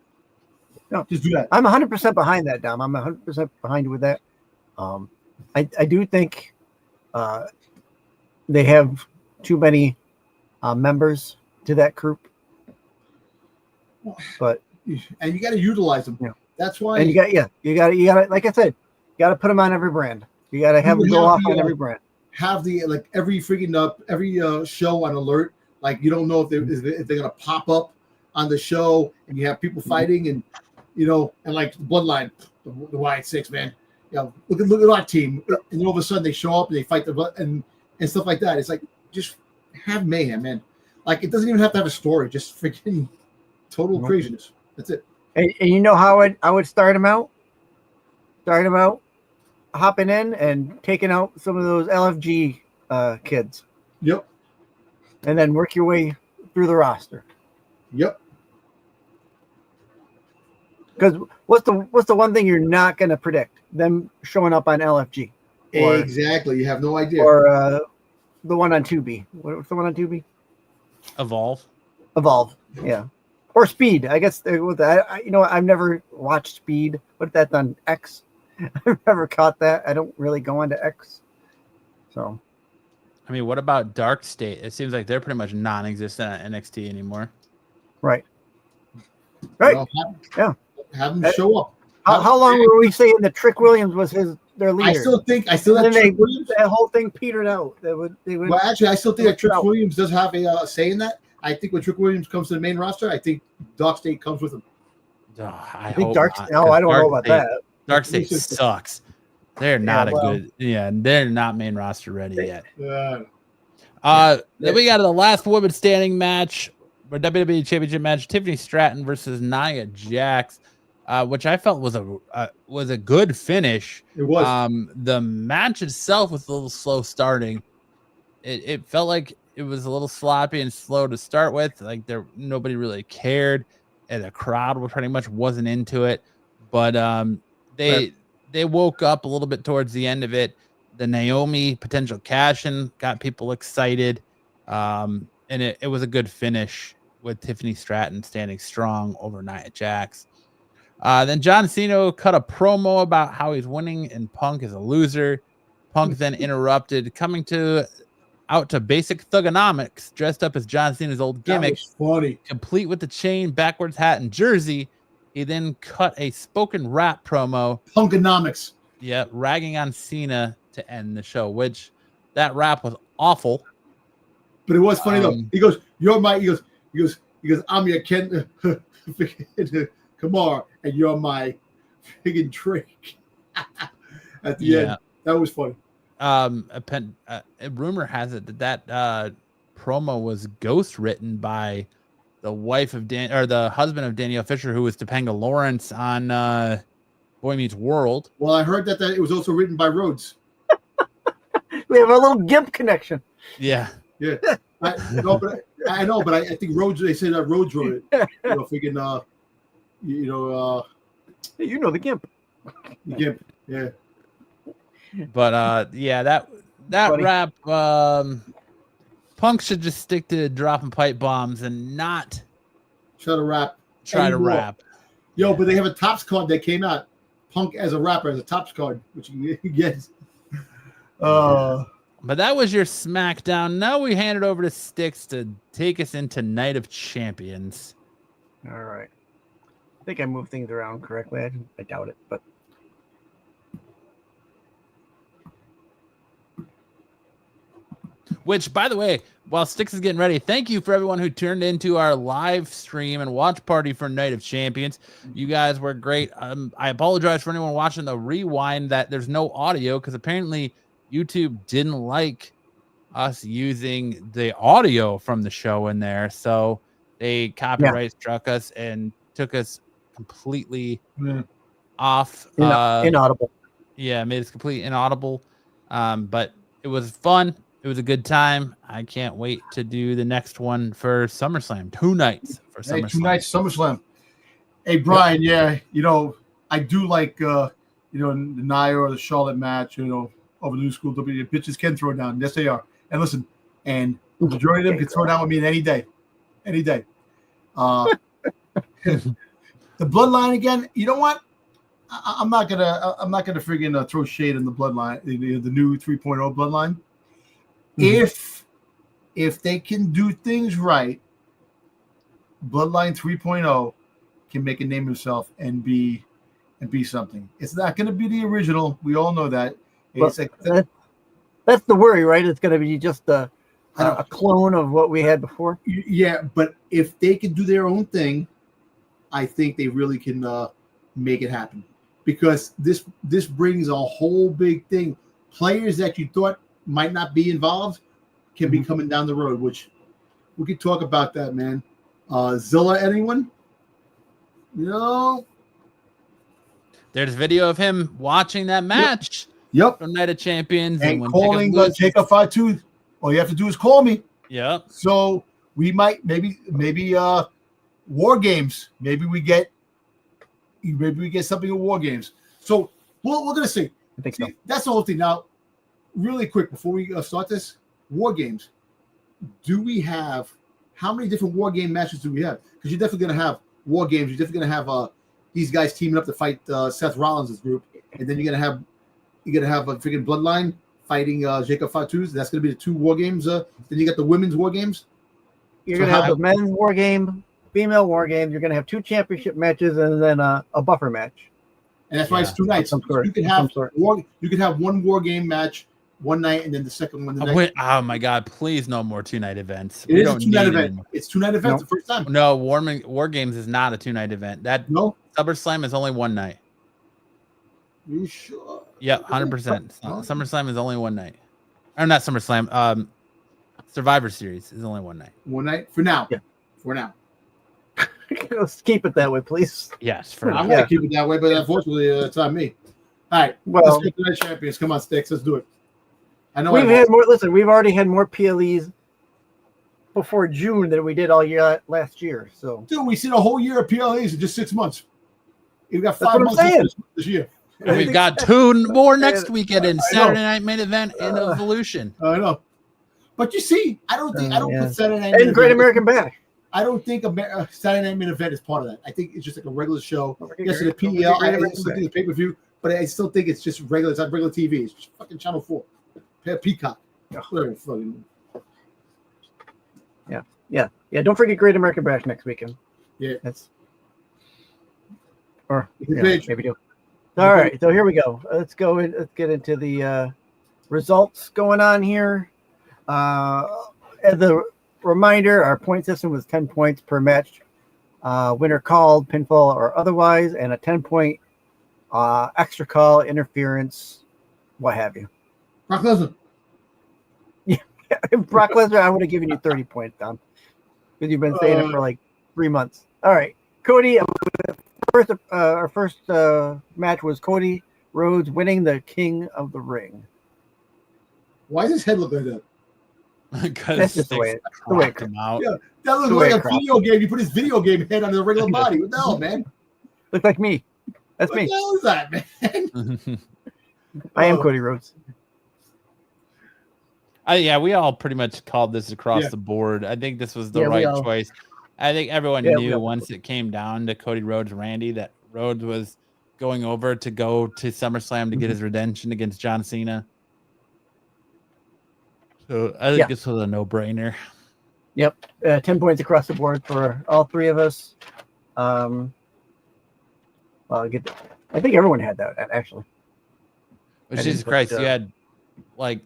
No,
just do that.
I'm 100% behind that, Dom. I'm 100% behind with that. I do think they have too many members to that group, but
and you got to utilize them.
Yeah.
That's why.
And you got like I said, you got to put them on every brand. You got to have them go off on every brand.
Have the every freaking every show on alert. Like you don't know if they're gonna pop up on the show, and you have people fighting, and and like the Bloodline, the Wyatt Six, man. Look at our team, and all of a sudden they show up and they fight and stuff like that. It's like just have mayhem, man. Like it doesn't even have to have a story. Just freaking total craziness. That's it.
And you know how I would start them out? Start them out, hopping in and taking out some of those LFG kids.
Yep.
And then work your way through the roster.
Yep.
Because what's the one thing you're not going to predict? Them showing up on LFG.
Exactly. You have no idea.
Or the one on 2B. What's the one on 2B?
Evolve.
Yeah. Or Speed. I guess I've never watched Speed. What that's on X? I've never caught that. I don't really go into X. So.
I mean, what about Dark State? It seems like they're pretty much non-existent at NXT anymore.
Right.
Yeah. Have them show up.
How long were we saying that Trick Williams was their leader?
I still think
that whole thing petered out.
Well, actually, I still think that Trick Williams does have a say in that. I think when Trick Williams comes to the main roster, I think Dark State comes with him.
I think Dark State. No, I don't know about that.
Dark State sucks. They're not they're not main roster ready yet. Then we got the last woman standing match, or WWE Championship match, Tiffany Stratton versus Nia Jax, which I felt was a good finish.
It was.
The match itself was a little slow starting. It felt like it was a little sloppy and slow to start with. Like nobody really cared, and the crowd pretty much wasn't into it. But they woke up a little bit towards the end of it. The Naomi potential cash-in got people excited. And it was a good finish with Tiffany Stratton standing strong over Nia Jax. Then John Cena cut a promo about how he's winning and Punk is a loser. Punk then interrupted, coming to out to basic thugonomics, dressed up as John Cena's old gimmick,
That was funny.
complete with the chain, backwards hat, and jersey. He then cut a spoken rap promo,
Punkonomics.
ragging on Cena to end the show, which that rap was awful.
But it was funny though. He goes, "You're my." He goes, "I'm your Ken Kamar, and you're my friggin' Drake." At the end, that was funny.
A rumor has it that promo was ghost written by the wife of the husband of Danielle Fisher, who was Topanga Lawrence on Boy Meets World.
Well, I heard that it was also written by Rhodes.
We have a little GIMP connection.
Yeah. I know, but I think Rhodes. They say that Rhodes wrote it. Freaking,
You know the GIMP.
The GIMP. Yeah.
But that
Funny.
rap, Punk should just stick to dropping pipe bombs and not
Try to rap.
Yo,
but they have a Topps card that came out. Punk as a rapper as a Topps card, which you get.
But that was your SmackDown. Now we hand it over to Styx to take us into Night of Champions.
All right. I think I moved things around correctly. I doubt it, but
Which, by the way, while Styx is getting ready, thank you for everyone who turned into our live stream and watch party for Night of Champions. You guys were great. I apologize for anyone watching the rewind that there's no audio because apparently YouTube didn't like us using the audio from the show in there. So they copyright struck us and took us completely off.
inaudible.
Yeah, made us completely inaudible. But it was fun. It was a good time. I can't wait to do the next one for SummerSlam. 2 nights for SummerSlam.
2 nights SummerSlam. Hey, Brian, I do like, the Nia or the Charlotte match, over the new school. Bitches can throw down. Yes, they are. And listen, and the majority of them can throw down with me any day. Any day. The Bloodline again, you know what? I'm not gonna friggin' throw shade in the Bloodline, the new 3.0 Bloodline. Mm-hmm. If they can do things right, Bloodline 3.0 can make a name of itself and be something. It's not going to be the original. We all know that. It's
That's the worry, right? It's going to be just a clone of what we had before.
Yeah, but if they can do their own thing, I think they really can make it happen. Because this brings a whole big thing. Players that you thought might not be involved can be coming down the road, which we could talk about that, man. Zilla, anyone? No.
There's video of him watching that match.
Yep.
From Night of Champions.
And calling Jacob Fatu. All you have to do is call me.
Yep.
So we might maybe War Games. Maybe we get something in War Games. So we're gonna see.
I think so.
That's the whole thing. Now, really quick before we start this, War Games. Do we have how many different War Game matches do we have? Because you're definitely gonna have War Games. You're definitely gonna have these guys teaming up to fight Seth Rollins' group, and then you're gonna have a freaking Bloodline fighting Jacob Fatu's. That's gonna be the 2 War Games. Then you got the women's War Games.
You're gonna have the men's War Game, female War Game. You're gonna have 2 championship matches and then a buffer match.
And that's why it's 2 nights. You can have one War Game match one night, and then the second one the next.
Oh my God! Please, no more 2-night events.
It is a 2-night event. It's 2-night events the first time.
No, War Games is not a 2-night event.
No.
SummerSlam is only 1 night.
You sure?
Yeah, 100%. SummerSlam is only 1 night. Or not SummerSlam. Survivor Series is only 1 night.
1 night for now.
Yeah.
For now.
Let's keep it that way, please.
Yes, for
I'm
now.
gonna keep it that way, but unfortunately, it's on me. All right,
well,
let's get to the champions. Come on, Styx, let's do it. I know
we've had more. Listen, we've already had more PLEs before June than we did all year last year. So,
dude, we seen a whole year of PLEs in just 6 months. We've got 5 months this year.
And we've got 2 more next weekend in Saturday Night Main Event and Evolution.
I know, but you see, I don't put Saturday Night
and Great American Bash.
I don't think a Saturday Night Main Event is part of that. I think it's just like a regular show. Yes, the PEL, I look at the pay-per-view, but I still think it's just regular. It's not regular TV. It's just fucking Channel 4, Peacock, whatever. Fucking
Yeah. Don't forget Great American Bash next weekend.
Yeah.
That's or
Big.
maybe do. All right, so here we go. Let's get into the results going on here. As a reminder, our point system was 10 points per match, winner called, pinfall, or otherwise, and a 10-point extra call, interference, what have you.
Brock Lesnar.
Brock Lesnar, I would have given you 30 points, Don, because you've been saying it for like 3 months. All right, Cody. Our first match was Cody Rhodes winning the King of the Ring.
Why does his head look like that?
Because
That's just the way it
come out.
Yeah, that looks like a video game. You put his video game head on the regular body. What the hell, man?
Look like me. That's
What
me.
the hell is that, man?
I am Cody Rhodes.
Yeah, we all pretty much called this across the board. I think this was the right choice. I think everyone knew once it came down to Cody Rhodes, Randy, that Rhodes was going over to go to SummerSlam to get his redemption against John Cena. So I think this was a no-brainer.
Yep, 10 points across the board for all three of us. Well, I think everyone had that actually.
But Jesus Christ, you had like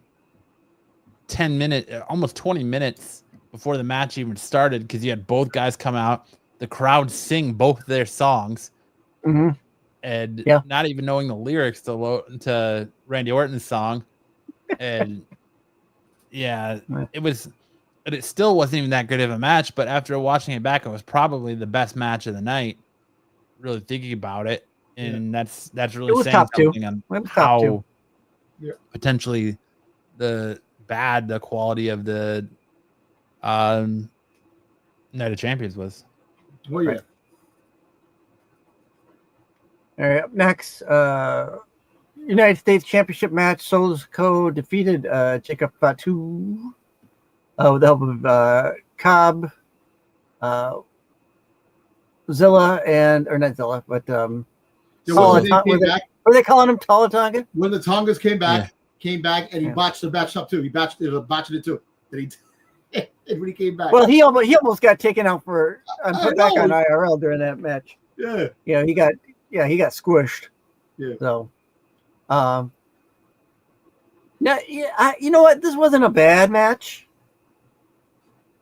10 minutes, almost 20 minutes before the match even started, because you had both guys come out, the crowd sing both their songs, and not even knowing the lyrics to Randy Orton's song, and it still wasn't even that good of a match. But after watching it back, it was probably the best match of the night. Really thinking about it, and that's really saying something on how potentially the quality of the Night of Champions was.
Oh yeah.
Right. All right, up next, United States Championship match. Solo Sikoa defeated Jacob Fatu with the help of Cobb, Zilla, or not Zilla, but
Were
they calling him Talatonga?
When the Tongas came back, and he botched the match up too. He botched it too. And when he came back,
well, he almost got taken out put back on IRL during that match.
Yeah,
he got squished.
Yeah.
So, now, you know what? This wasn't a bad match.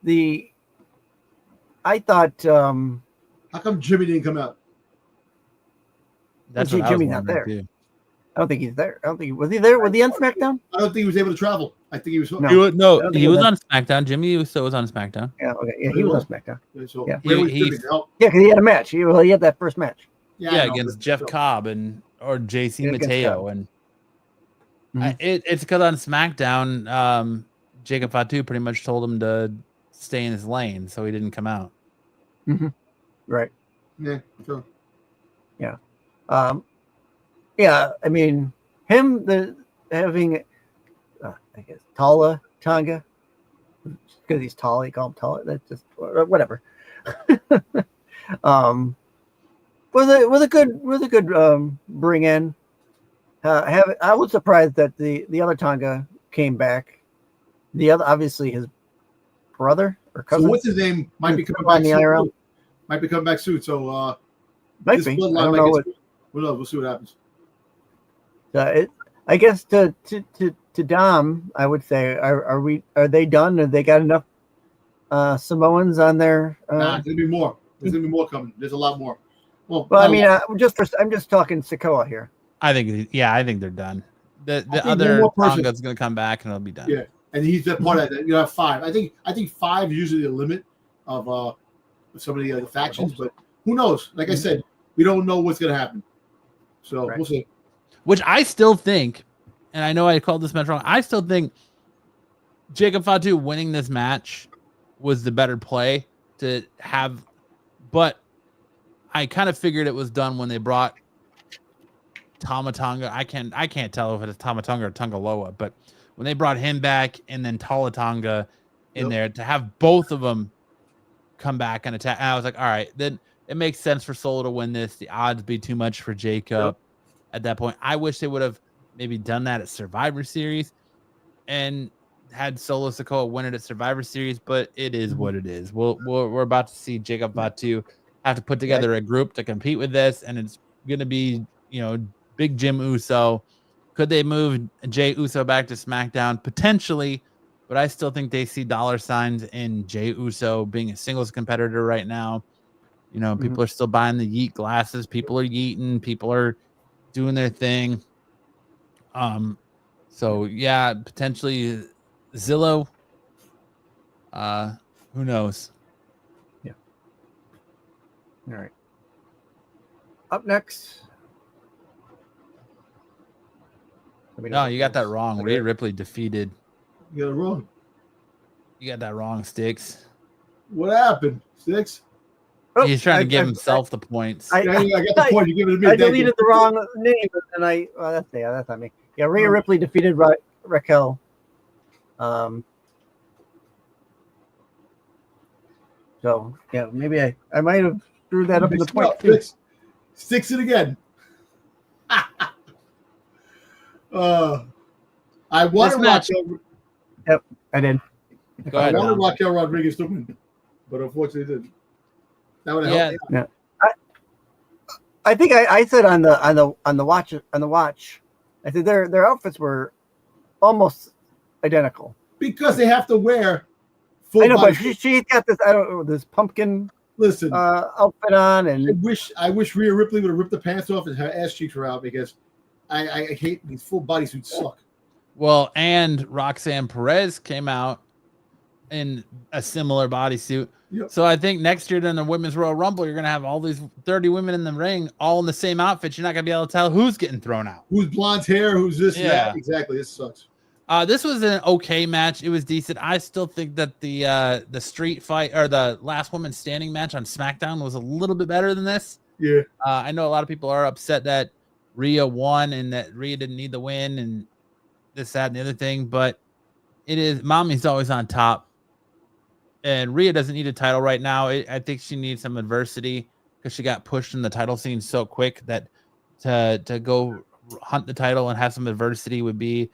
I thought.
How come Jimmy didn't come out?
That's
Jimmy's not there. Too. I don't think he's there. Was he there? Was he on SmackDown?
I don't think he was able to travel. I think he was.
He was on SmackDown. Jimmy Uso was on SmackDown.
Yeah, okay. Yeah, he was on SmackDown.
Yeah,
because he had a match. He had that first match.
Yeah, against Jeff Cobb or JC Mateo, and it's because on SmackDown, Jacob Fatu pretty much told him to stay in his lane, so he didn't come out.
Right.
Yeah. Sure.
Yeah. I mean, having, I guess, Tala Tonga, because he's tall, you call him Tala. That's just whatever. Was a good bring in. I was surprised that the other Tonga came back. The other, obviously, his brother or cousin.
So what's his name? Might be coming back soon. Might be coming back soon. So
might be. I don't know what.
We'll see what happens.
I guess to Dom, I would say, are they done? Have they got enough Samoans on there?
Nah, there's gonna be more. There's gonna be more coming. There's a lot more. Well,
I mean, I'm just talking Sikoa here.
I think they're done. The other Tonga's gonna come back and it'll be done.
Yeah, and he's the part of that. You have 5. I think 5 is usually the limit of some of the factions, but who knows? Like I said, we don't know what's gonna happen. So we'll see.
Which I still think, and I know I called this match wrong, I still think Jacob Fatu winning this match was the better play to have, but I kind of figured it was done when they brought Tama Tonga. I can't tell if it's Tama Tonga or Tongaloa, but when they brought him back and then Tala Tonga in there, to have both of them come back and attack, and I was like, all right, then it makes sense for Solo to win this. The odds be too much for Jacob at that point. I wish they would have maybe done that at Survivor Series, and had Solo Sikoa win it at Survivor Series, but it is what it is. We're about to see Jacob Fatu have to put together a group to compete with this, and it's going to be, Big Jim Uso. Could they move Jey Uso back to SmackDown? Potentially, but I still think they see dollar signs in Jey Uso being a singles competitor right now. People are still buying the yeet glasses. People are yeeting. People are doing their thing. So yeah, potentially Zillow. Who knows?
Yeah. All right. Up next.
No, you got that wrong. Rhea Ripley defeated.
You got it wrong.
You got that wrong, Styx.
What happened, Styx?
Oh,
He's trying to give himself the points.
I got the point. You give it to me.
I deleted the wrong name, and that's not me. Yeah, Rhea Ripley defeated Raquel. So yeah, maybe I might have threw that up in the point too.
Sticks it again. I want to watch.
Yep, I did.
Go ahead.
I want to Raquel Rodriguez to win, but unfortunately didn't. That would have helped.
Yeah. I think I said on the watch. I said their outfits were almost identical
because they have to wear.
I know, but she's got this. I don't know, this pumpkin.
Listen,
outfit on, and
I wish Rhea Ripley would have ripped the pants off and her ass cheeks were out because I hate these full bodysuits suck.
Well, and Roxanne Perez came out in a similar bodysuit.
Yep.
So I think next year during the Women's Royal Rumble, you're going to have all these 30 women in the ring, all in the same outfit. You're not going to be able to tell who's getting thrown out.
Who's blonde hair, who's this,
yeah.
that. Exactly, this sucks.
This was an okay match. It was decent. I still think that the street fight or the last woman standing match on SmackDown was a little bit better than this.
Yeah.
I know a lot of people are upset that Rhea won and that Rhea didn't need the win and this, that, and the other thing, but it is mommy's always on top. And Rhea doesn't need a title right now. I think she needs some adversity because she got pushed in the title scene so quick that to go hunt the title and have some adversity would be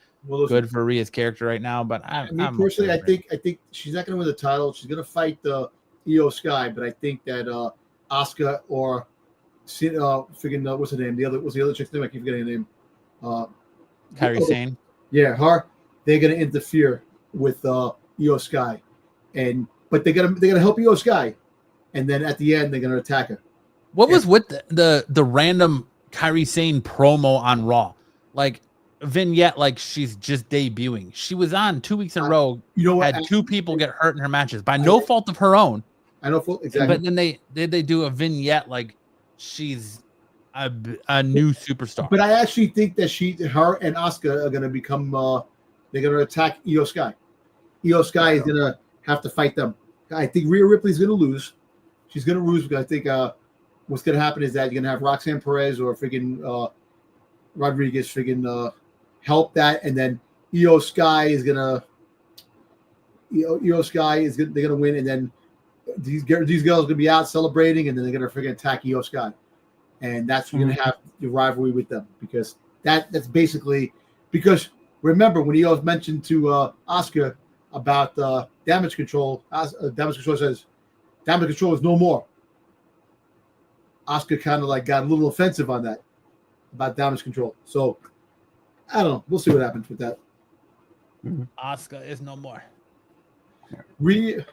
good for Rhea's character right now. But I'm
personally, I think she's not going to win the title. She's going to fight the Io Sky, but I think that Asuka or freaking what's her name? What's the other chick's name? I keep forgetting her name.
Kairi Sane.
Yeah, her. They're going to interfere with Io Sky, but they're gonna help Io Sky, and then at the end they're gonna attack her.
What was with the random Kairi Sane promo on Raw? Like vignette, like she's just debuting. She was on 2 weeks in a row. Had two people get hurt in her matches by no fault of her own.
I know, exactly.
But then they do a vignette like she's a new superstar.
But I actually think that her and Asuka are gonna become. They're gonna attack Io Sky. Io Sky is gonna have to fight them. I think Rhea Ripley's going to lose. She's going to lose because I think what's going to happen is that you're going to have Roxanne Perez or freaking Rodriguez help that, and then Io Sky is going to they're going to win, and then these girls are going to be out celebrating, and then they're going to freaking attack Io Sky, and that's going to have the rivalry with them because that's basically because remember when Io mentioned to Asuka about damage control. Damage control says damage control is no more. Asuka kind of like got a little offensive on that about damage control. So I don't know. We'll see what happens with that.
Asuka is no more.
Looks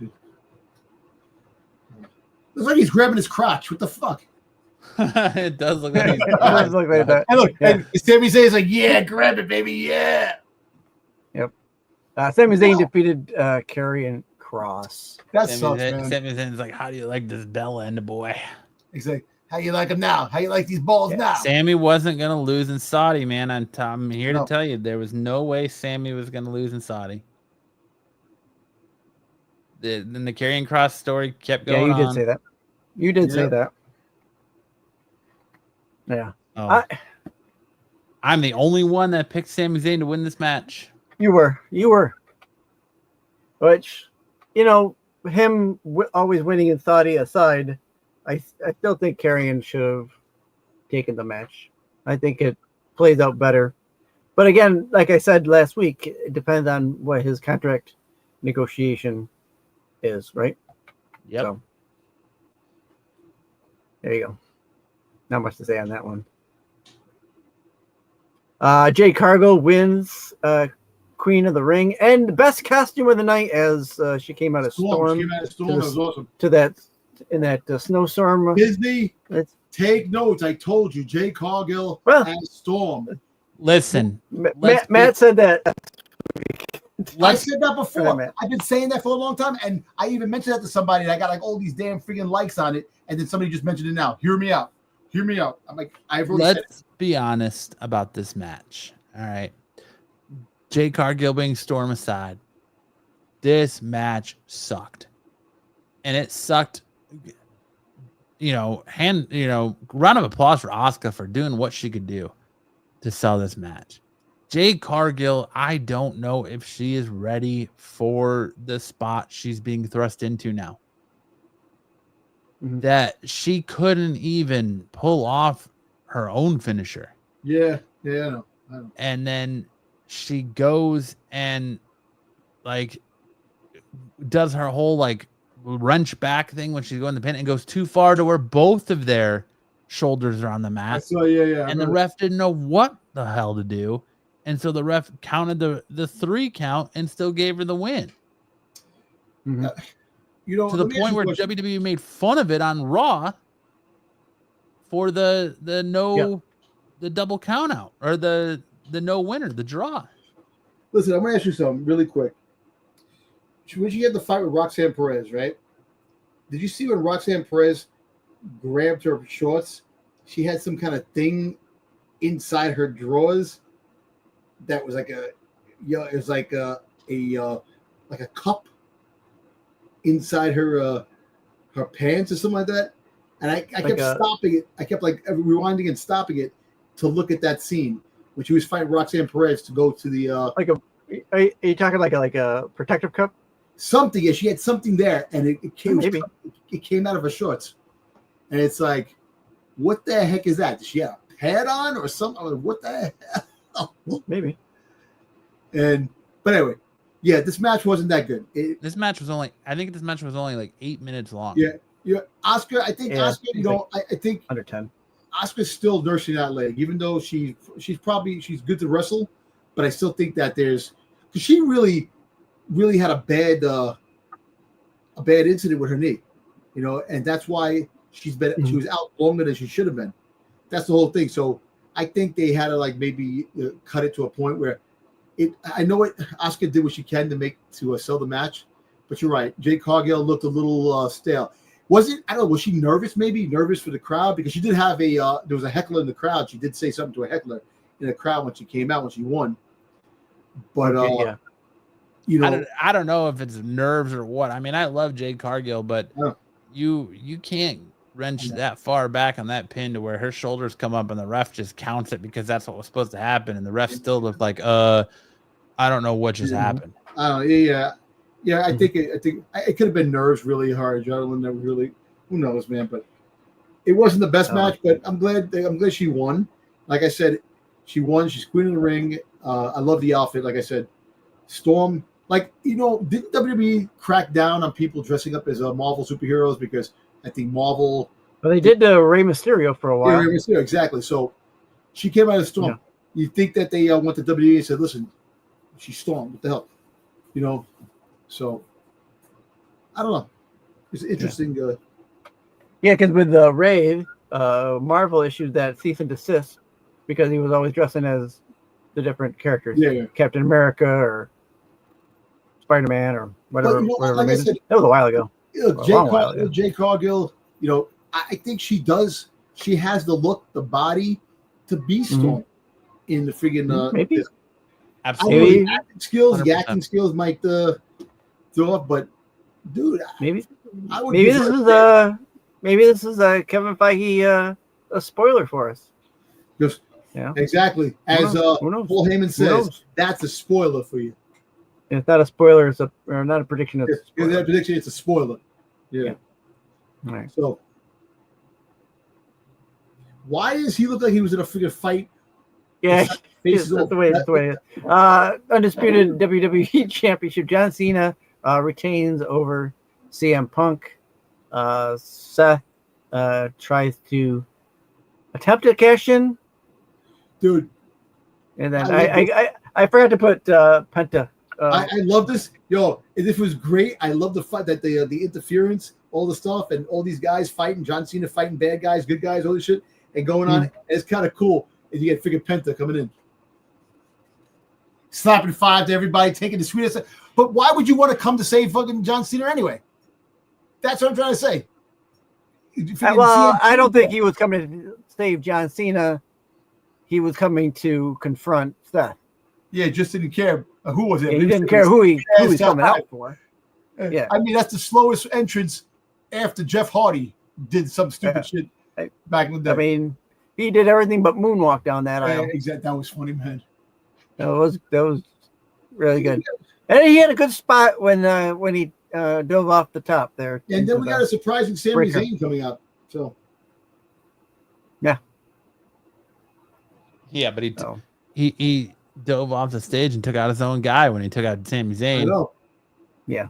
like he's grabbing his crotch. What the fuck?
It does look like
it does look like that.
And look, and Sami Zayn's like, yeah, grab it, baby, yeah.
Yep. Sami Zayn defeated Karrion Kross.
That sucks, man.
Sami Zayn's like, how do you like this bell end, boy?
He's like, how you like him now? How you like these balls now?
Sammy wasn't going to lose in Saudi, man. I'm here to tell you, there was no way Sammy was going to lose in Saudi. Then the Karrion Kross story kept going on.
Yeah, you did say that. You did say that. Yeah.
Oh. I'm the only one that picked Sami Zayn to win this match.
You were. Which, him always winning in Saudi aside, I still think Karrion should have taken the match. I think it plays out better. But again, like I said last week, it depends on what his contract negotiation is, right?
Yep.
So there you go. Not much to say on that one. Jay Cargill wins Queen of the Ring and the best costume of the night as she came out of Storm.
She came out of Storm. That was awesome.
To that in that snowstorm.
Disney, take notes. I told you, Jay Cargill as Storm.
Listen,
Matt said that.
I said that before. I've been saying that for a long time, and I even mentioned that to somebody, and I got like all these damn freaking likes on it, and then somebody just mentioned it now. Hear me out. Hear me out. I'm like, let's
be honest about this match. All right. Jay Cargill being Storm aside, this match sucked. And it sucked, round of applause for Asuka for doing what she could do to sell this match. Jay Cargill, I don't know if she is ready for the spot she's being thrust into now. That she couldn't even pull off her own finisher.
Yeah, I know.
And then she goes and like does her whole like wrench back thing when she's going to the pin and goes too far to where both of their shoulders are on the mat. And the ref didn't know what the hell to do. And so the ref counted the 3 count and still gave her the win.
To
the point where WWE made fun of it on Raw for the double count out or the no winner, the draw.
Listen, I'm gonna ask you something really quick. When you had the fight with Roxanne Perez, right? Did you see when Roxanne Perez grabbed her shorts? She had some kind of thing inside her drawers that was like it was like a cup inside her pants or something like that. And I kept stopping it. I kept like rewinding and stopping it to look at that scene when she was fighting Roxanne Perez to go to the
are you talking like a protective cup?
Something. Yeah, she had something there, and it came out of her shorts, and it's like, what the heck is that? Does she have a pad on or something? What the hell?
Maybe.
But anyway, yeah, this match wasn't that good.
This match was only like 8 minutes long.
Yeah. Asuka, I think Asuka, I think
under 10.
Asuka's still nursing that leg, even though she's good to wrestle, but I still think that because she really had a bad incident with her knee, and that's why she was out longer than she should have been. That's the whole thing. So I think they had to like maybe cut it to a point where I know Asuka did what she can to sell the match, but you're right. Jay Cargill looked a little stale. Was she nervous? Maybe nervous for the crowd because she did have there was a heckler in the crowd. She did say something to a heckler in the crowd when she came out when she won. But
I don't know if it's nerves or what. I mean, I love Jay Cargill, but you can't wrench that far back on that pin to where her shoulders come up and the ref just counts it because that's what was supposed to happen, and the ref still looked like I don't know what just happened.
Yeah, I think it could have been nerves, really hard adrenaline. That really, who knows, man. But it wasn't the best match. But I'm glad she won. Like I said, she won. She's Queen of the Ring. I love the outfit. Like I said, Storm. Like didn't WWE crack down on people dressing up as Marvel superheroes? Because I think Marvel.
Well, they did Rey Mysterio for a while.
Yeah, Rey Mysterio, exactly. So she came out of Storm. Yeah. You think that they went to WWE and said, "Listen, she's Storm. What the hell?" So, I don't know. It's interesting.
Yeah, because with Ray, Marvel issued that cease and desist because he was always dressing as the different characters.
Yeah.
Captain America or Spider-Man or whatever.
But, like I said,
that was a while ago.
Jay Cargill, I think she does. She has the look, the body to be Storm in the friggin'
maybe.
Absolutely.
Acting skills might throw up, but dude,
maybe this is Kevin Feige a spoiler for us.
Just exactly as Paul Heyman says, that's a spoiler for you.
And it's not a spoiler, it's not a prediction.
It's not a prediction, it's a spoiler. Yeah.
All right.
So why does he look like he was in a freaking fight?
Yeah.
Faces
That's
all-
the way. That's the way. It is. Undisputed WWE Championship. John Cena retains over CM Punk. Seth tries to attempt to cash in,
Dude,
and then
I
I forgot to put Penta.
I love this. Yo, this was great. I love the fight, that the interference, all the stuff, and all these guys fighting. John Cena fighting bad guys, good guys, all this shit, and going on. It's kind of cool. And you get freaking Penta coming in, slapping five to everybody, taking the sweetest. But why would you want to come to save fucking John Cena anyway? That's what I'm trying to say.
Well, I don't think he was coming to save John Cena. He was coming to confront Seth.
Yeah, just didn't care who was it.
Yeah, he didn't care who he's coming out for. Yeah,
I mean, that's the slowest entrance after Jeff Hardy did some stupid shit back in the day.
I mean, he did everything but moonwalk down that aisle.
Exactly. That was funny, man.
That was really good. And he had a good spot when he dove off the top there.
And then we got a surprising Sami Zayn coming out. So
yeah, but he dove off the stage and took out his own guy when he took out Sami Zayn.
I know.
Yeah.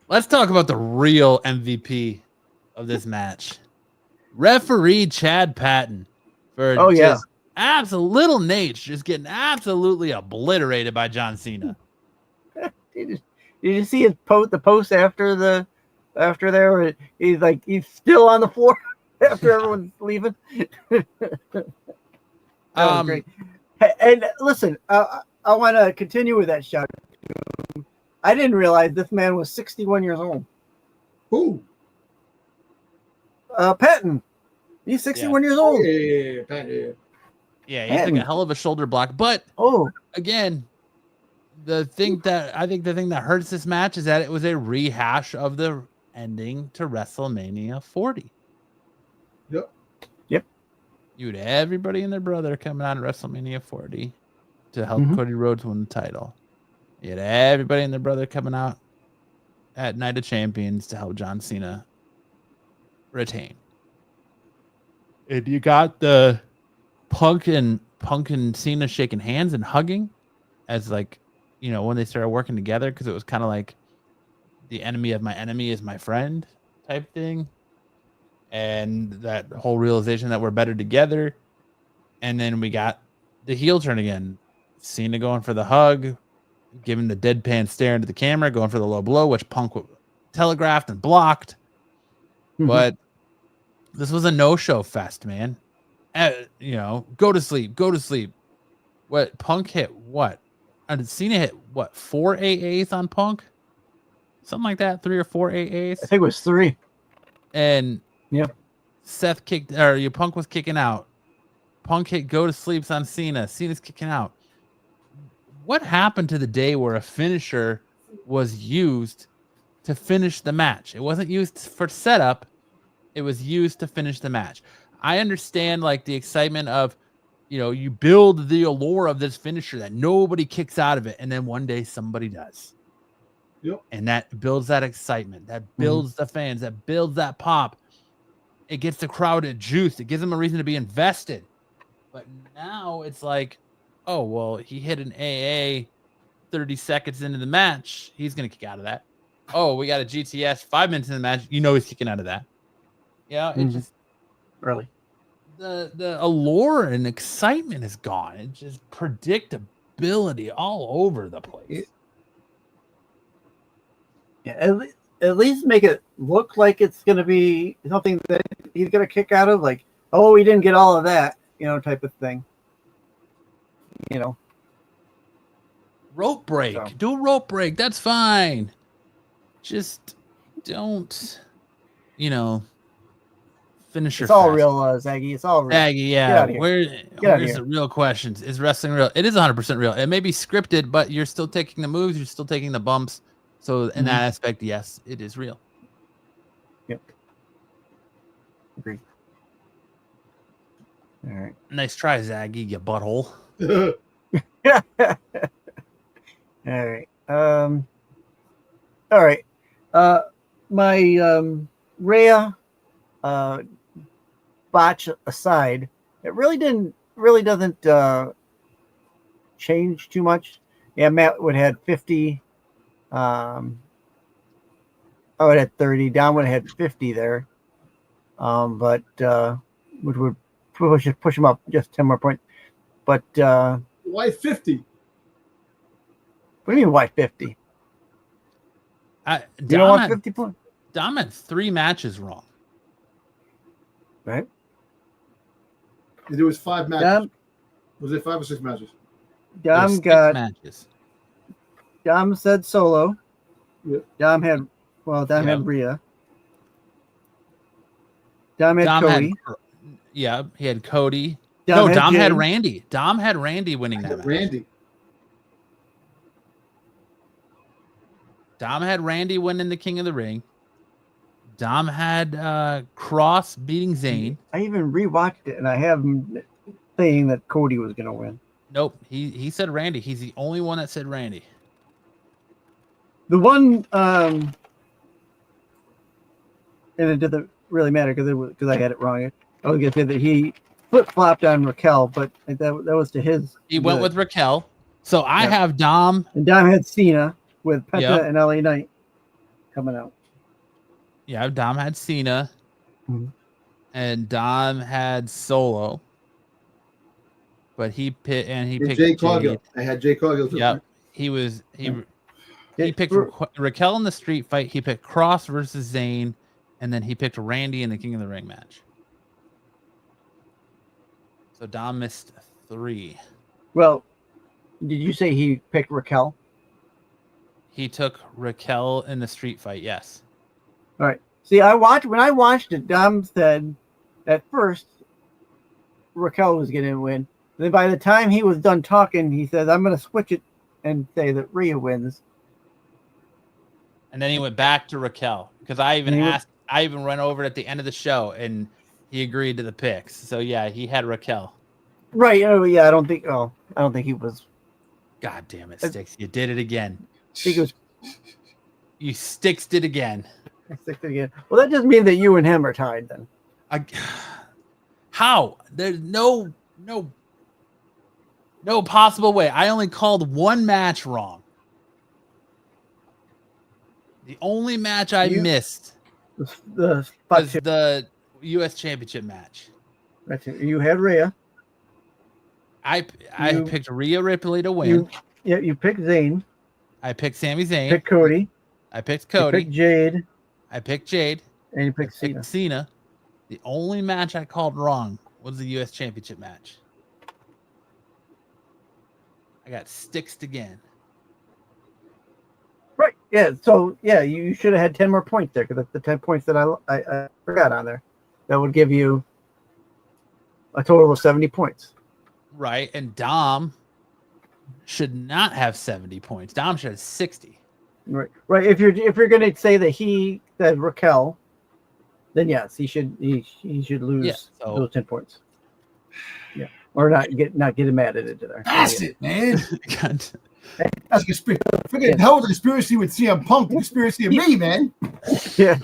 Let's talk about the real MVP of this match. Referee Chad Patton for little Nate's just getting absolutely obliterated by John Cena.
Did you see his post? The post after there, where he's still on the floor after everyone's leaving. That was great. And listen, I want to continue with that shout. I didn't realize this man was 61 years old.
Who?
Patton. He's 61 years old.
Yeah, he took a hell of a shoulder block. But again, the thing that hurts this match is that it was a rehash of the ending to WrestleMania 40.
Yep.
You had everybody and their brother coming out of WrestleMania 40 to help Cody Rhodes win the title. You had everybody and their brother coming out at Night of Champions to help John Cena retain. And you got the Punk and Cena shaking hands and hugging as when they started working together, because it was kind of like the enemy of my enemy is my friend type thing. And that whole realization that we're better together. And then we got the heel turn again. Cena going for the hug, giving the deadpan stare into the camera, going for the low blow, which Punk telegraphed and blocked. But this was a no-show fest, man. Go to sleep. What, Punk hit what? Cena hit what, 4 AAs on Punk? Something like that, 3 or 4 AAs?
I think it was 3.
And Seth Punk was kicking out. Punk hit go to sleeps on Cena. Cena's kicking out. What happened to the day where a finisher was used to finish the match? It wasn't used for setup. It was used to finish the match. I understand the excitement of, you build the allure of this finisher that nobody kicks out of it. And then one day somebody does.
Yep.
And that builds that excitement. That builds the fans. That builds that pop. It gets the crowd juiced. It gives them a reason to be invested. But now it's oh, well, he hit an AA 30 seconds into the match. He's going to kick out of that. Oh, we got a GTS 5 minutes in the match. He's kicking out of that. Yeah, it just
early.
The allure and excitement is gone. It's just predictability all over the place.
Yeah, at least make it look like it's going to be something that he's going to kick out of, he didn't get all of that, type of thing.
Rope break.
So.
Do a rope break. That's fine. Just don't, finish your
It's all
fest.
real, Zaggy. It's all real.
Zaggy, yeah. Where's
here.
the real questions? Is wrestling real? It is 100% real. It may be scripted, but you're still taking the moves. You're still taking the bumps. So in that aspect, yes, it is real.
Yep. Agreed. All right.
Nice try, Zaggy, you butthole.
All right. All right. My Rhea botch aside, it really doesn't changed too much. Yeah, Matt would have had 50. I would have had 30. Don would have had 50 there. But which would push him up just 10 more points. But
why 50?
What do you mean why 50? You don't want 50 points?
Dom had 3 matches wrong.
Right?
There was 5 matches. Was it 5 or 6 matches?
Dom got
matches.
Dom said Solo.
Yep.
Dom had had Rhea. Dom had Cody.
He had Cody.
Dom
had Randy. Dom had Randy winning that match.
Randy.
Dom had Randy winning the King of the Ring. Dom had Cross beating Zayn.
I even rewatched it, and I have him saying that Cody was going to win.
Nope, he said Randy. He's the only one that said Randy.
The one, and it didn't really matter because I had it wrong. I was going to say that he flip-flopped on Raquel, but that was to his.
He went with Raquel. So I have Dom.
And Dom had Cena with Penta and LA Knight coming out.
Yeah, Dom had Cena.
Mm-hmm.
And Dom had Solo. But he picked
Jay Cargill. I had Jay Cargill.
Yep. He picked Raquel in the street fight. He picked Cross versus Zayn. And then he picked Randy in the King of the Ring match. So Dom missed 3.
Well, did you say he picked Raquel?
He took Raquel in the street fight, yes.
All right. See, when I watched it, Dom said at first Raquel was going to win. Then by the time he was done talking, he says, I'm going to switch it and say that Rhea wins.
And then he went back to Raquel because I even went over it at the end of the show and he agreed to the picks. So yeah, he had Raquel.
Right. Oh yeah. I don't think he was.
God damn it, Styx! You did it again.
I think it was.
You Styxed it again.
I Styxed it again. Well, that just means that you and him are tied then.
How? There's no possible way. I only called one match wrong. The only match I missed was the U.S. Championship match.
That's it. You had Rhea.
I picked Rhea Ripley to win.
You picked Zayn.
I picked Sami Zayn.
Picked Cody.
I picked Cody.
You picked Jade.
I picked Jade.
And you picked Cena.
The only match I called wrong was the U.S. Championship match. I got Styxed again.
Right. Yeah. So yeah, you should have had 10 more points there because that's the 10 points that I forgot on there. That would give you a total of 70 points.
Right. And Dom should not have 70 points. Dom should have 60.
Right. Right. If you're gonna say that he said Raquel, then yes, he should lose those 10 points. Yeah. Or not get him added into there.
That's it, man. That's conspiracy. Forget the hell with the conspiracy with CM Punk. The conspiracy of me, man.
Yeah.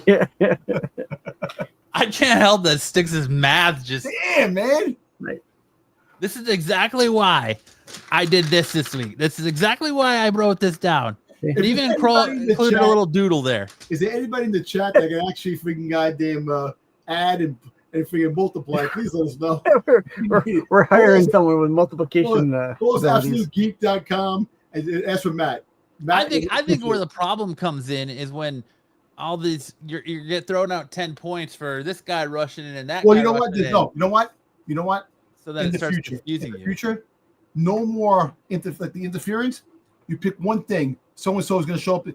I can't help that Styx's math just.
Damn, man.
Right.
This is exactly why I did this week. This is exactly why I wrote this down. It even included a little doodle there.
Is there anybody in the chat that can actually freaking goddamn add and freaking multiply? Please let us know.
we're hiring someone with multiplication.
Call us absolutegeek.com and ask for Matt.
I think where the problem comes in is when all these you get thrown out 10 points for this guy rushing in and that.
Well, you know what? No, you know what?
So then it starts confusing you.
Future, no more the interference. You pick one thing. So and so is going to show up.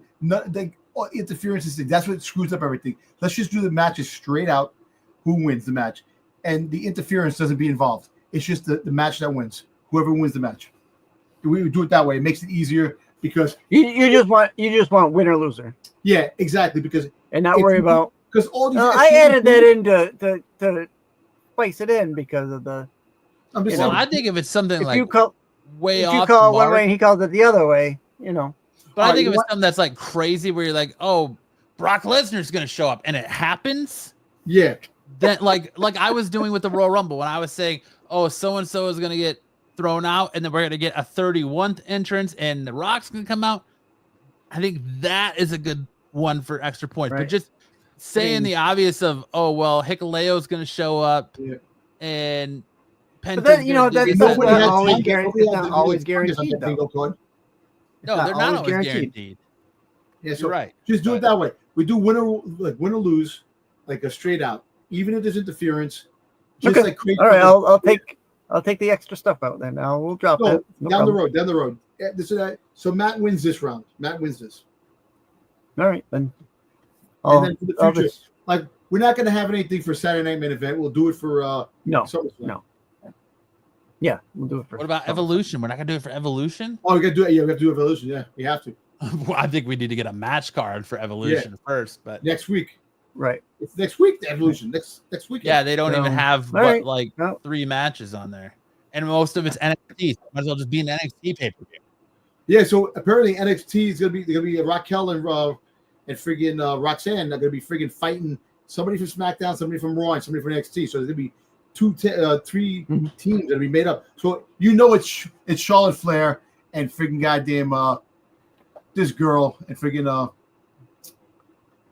Interference is that's what screws up everything. Let's just do the matches straight out. Who wins the match, and the interference doesn't be involved. It's just the match that wins. Whoever wins the match. We do it that way. It makes it easier because
you just want winner loser.
Yeah, exactly. Because
and not worry about
because all these.
I added that in to spice it in because of the.
I think if it's something like way off,
if you call it one way and he calls it the other way,
But I think if it's something that's like crazy, where you're like, oh, Brock Lesnar's going to show up, and it happens.
Yeah.
Then like I was doing with the Royal Rumble when I was saying, oh, so and so is going to get thrown out, and then we're gonna get a 31st entrance, and The Rock's gonna come out. I think that is a good one for extra points. But
Right.
just saying the obvious of, oh well, Hikuleo's gonna show up, and
But then, you know,
gonna give
that's
you
not
that-
always
time.
guaranteed. It's not
Nobody
always
had
guaranteed,
that
though.
bingo card.
No,
not
they're not
always
always
guaranteed.
guaranteed.
Yeah, so
You're right.
just do it
But-
that way. We do win or lose, like a straight out, even if there's interference. Just
Okay.
like crazy.
All right, I'll take the extra stuff out then. We'll drop
No,
that. No
down the
problem.
road, down the road. Yeah, this is that. So Matt wins this round. Matt wins this.
All right, then.
And then for the
I'll
future,
just-
like we're not going to have anything for Saturday Night Main Event. We'll do it for
no,
SummerSlam.
no. Yeah, we'll do it for.
What about Evolution? We're not gonna do it for Evolution.
Oh, we got to do it. Yeah, we have to do Evolution. Yeah, we have to
Well, I think we need to get a match card for Evolution first. But
next week.
Right.
It's next week. The Evolution next week.
yeah, they don't
No.
even have
All right.
like
No.
3 matches on there, and most of it's NXT. So might as well just be an NXT pay per view.
Yeah. So apparently NXT is gonna be Raquel and friggin' Roxanne. They're gonna be friggin' fighting somebody from SmackDown, somebody from Raw, and somebody from NXT. So there's gonna be 3 teams that'll be made up. So you know it's Charlotte Flair and friggin' goddamn this girl and friggin'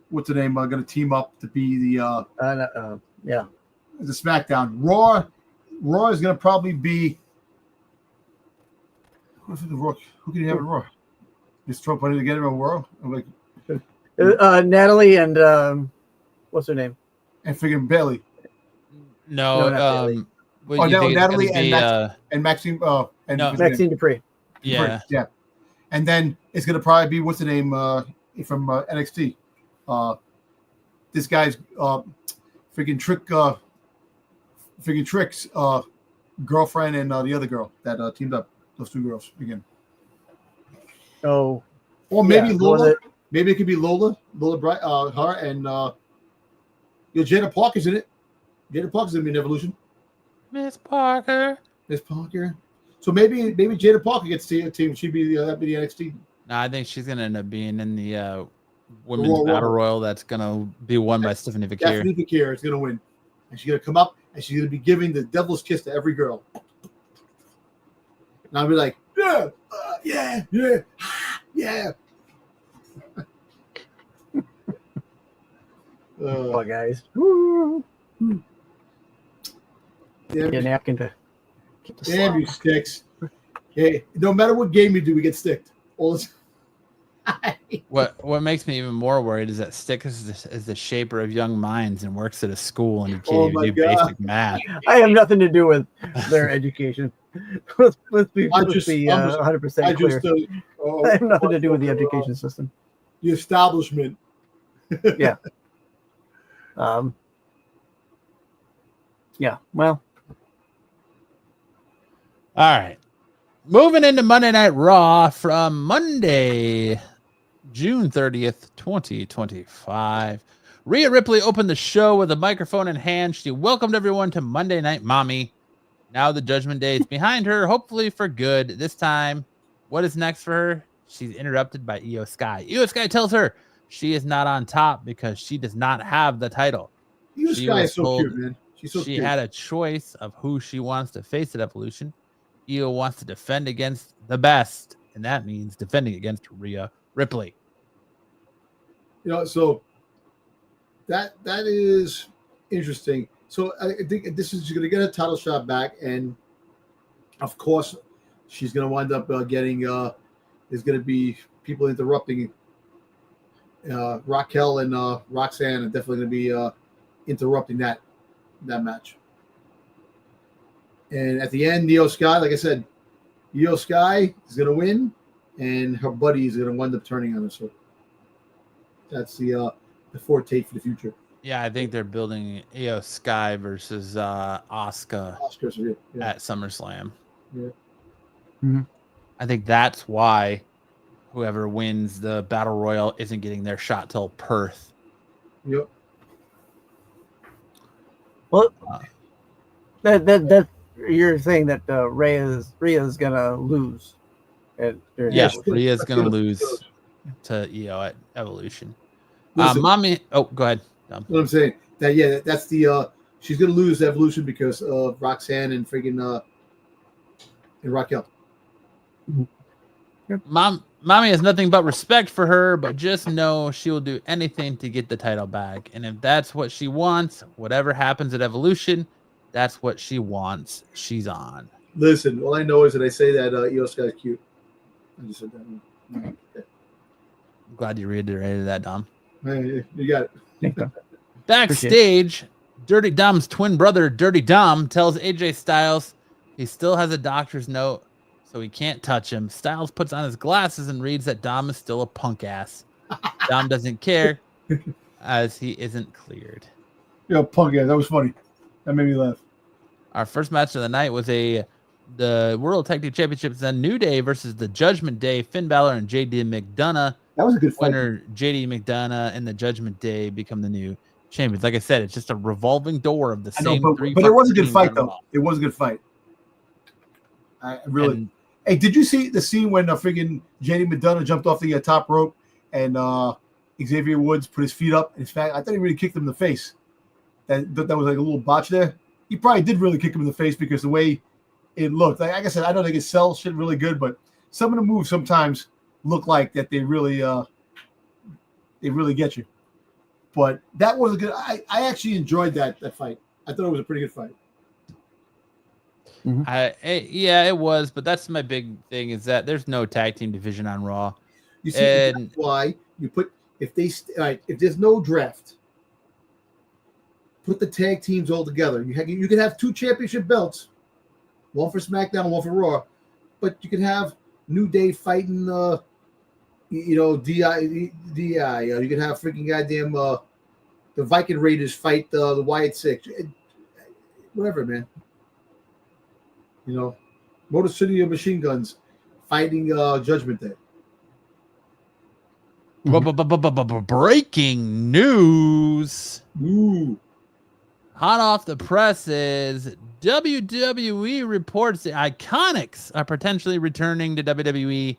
what's the name? Gonna team up to be the
Yeah.
the SmackDown. Raw is gonna probably be who's the Raw? Who can you have in Raw? Just throw putting together in Raw. I'm like,
Natalie and what's her name?
and friggin' Bailey
No,
No, not Bailey.
what
Oh,
you think it's
Natalie
gonna
and
be,
Max- and Maxine. And
No.
what's her name?
Maxine Dupree.
yeah,
Yeah. And then it's gonna probably be what's the name from NXT. This guy's freaking Trick's girlfriend and the other girl that teamed up. Those 2 girls again.
Oh,
Or maybe
yeah,
Lola.
was it?
Maybe it could be Lola Bright, her and Jada Parker's in it. Jada Parker's gonna be in Evolution.
Miss Parker.
Miss Parker. So maybe Jada Parker gets to team. She'd be that'd be the NXT.
No, I think she's gonna end up being in the women's
Royal
battle
Rumble.
royal. That's gonna be won by Stephanie Vakir.
Stephanie Vakir is gonna win, and she's gonna come up and she's gonna be giving the devil's kiss to every girl. And I'll be like, yeah, yeah.
Oh, guys. Woo.
Damn,
Get a napkin to keep the
damn
slop.
you, Sticks. Hey, no matter what game you do, we get sticked all the time.
What makes me even more worried is that Styx is the shaper of young minds and works at a school and he can't
Oh
even
my
do
God.
basic math.
I have nothing to do with their education. let's be
I'm just
100%
I
clear.
just
I have nothing to do with the education system.
the establishment.
Yeah. Yeah. Well,
All right. Moving into Monday Night Raw from Monday, June 30th, 2025. Rhea Ripley opened the show with a microphone in hand. She welcomed everyone to Monday Night Mommy. Now the Judgment Day is behind her, hopefully for good. This time, what is next for her? She's interrupted by Io Sky. Io Sky tells her she is not on top because she does not have the title.
You
She
guy
was
is so
told
cute, man. She's so
she
cute.
had a choice of who she wants to face at Evolution. Io wants to defend against the best, and that means defending against Rhea Ripley.
So that is interesting. So I think this is going to get a title shot back, and of course, she's going to wind up getting. There's going to be people interrupting. Raquel and Roxanne are definitely going to be interrupting that match. And at the end, Io Sky, like I said, Io Sky is going to win, and her buddy is going to wind up turning on her. So that's the forte for the future.
Yeah, I think they're building Io Sky versus Asuka
Oscars, yeah.
at SummerSlam.
Yeah.
Mhm.
I think that's why whoever wins the Battle Royal isn't getting their shot till Perth.
Yep.
well, that you're saying that Rhea's gonna lose.
Yes,
Yeah.
Rhea's going to lose to Io at Evolution.
Listen.
Mommy, oh, go ahead. Dom.
What I'm saying that's the she's gonna lose Evolution because of Roxanne and freaking and Raquel.
Mommy has nothing but respect for her, but just know she will do anything to get the title back. And if that's what she wants, whatever happens at Evolution, that's what she wants. She's on.
Listen, all I know is that I say that Io Sky's cute. I just said that. Okay.
I'm glad you reiterated that, Dom.
Hey, you got it.
Backstage, Dirty Dom's twin brother, Dirty Dom, tells AJ Styles he still has a doctor's note, so he can't touch him. Styles puts on his glasses and reads that Dom is still a punk ass. Dom doesn't care as he isn't cleared.
Yo, punk ass. That was funny. That made me laugh.
Our first match of the night was the World Tag Team Championships, then New Day versus the Judgment Day, Finn Balor and JD McDonough.
That was a good fight.
Winner JD McDonough and the Judgment Day become the new champions. Like I said, it's just a revolving door of the same three.
But it was a good fight, though. It was a good fight. I really. Hey, did you see the scene when freaking JD McDonough jumped off the top rope and Xavier Woods put his feet up? In fact, I thought he really kicked him in the face. That was like a little botch there. He probably did really kick him in the face because the way it looked. Like I said, I know they can sell shit really good, but some of the moves sometimes look like that they really get you. But that was a good. I actually enjoyed that fight. I thought it was a pretty good fight.
Yeah, it was. But that's my big thing is that there's no tag team division on Raw.
You see, that's why you put if there's no draft. Put the tag teams all together. You can have 2 championship belts, one for SmackDown and one for Raw, but you can have New Day fighting, DI. You can have freaking goddamn the Viking Raiders fight the Wyatt Six. Whatever, man. Motor City of Machine Guns fighting Judgment Day.
Breaking news.
Ooh.
Hot off the presses, WWE reports the Iconics are potentially returning to WWE.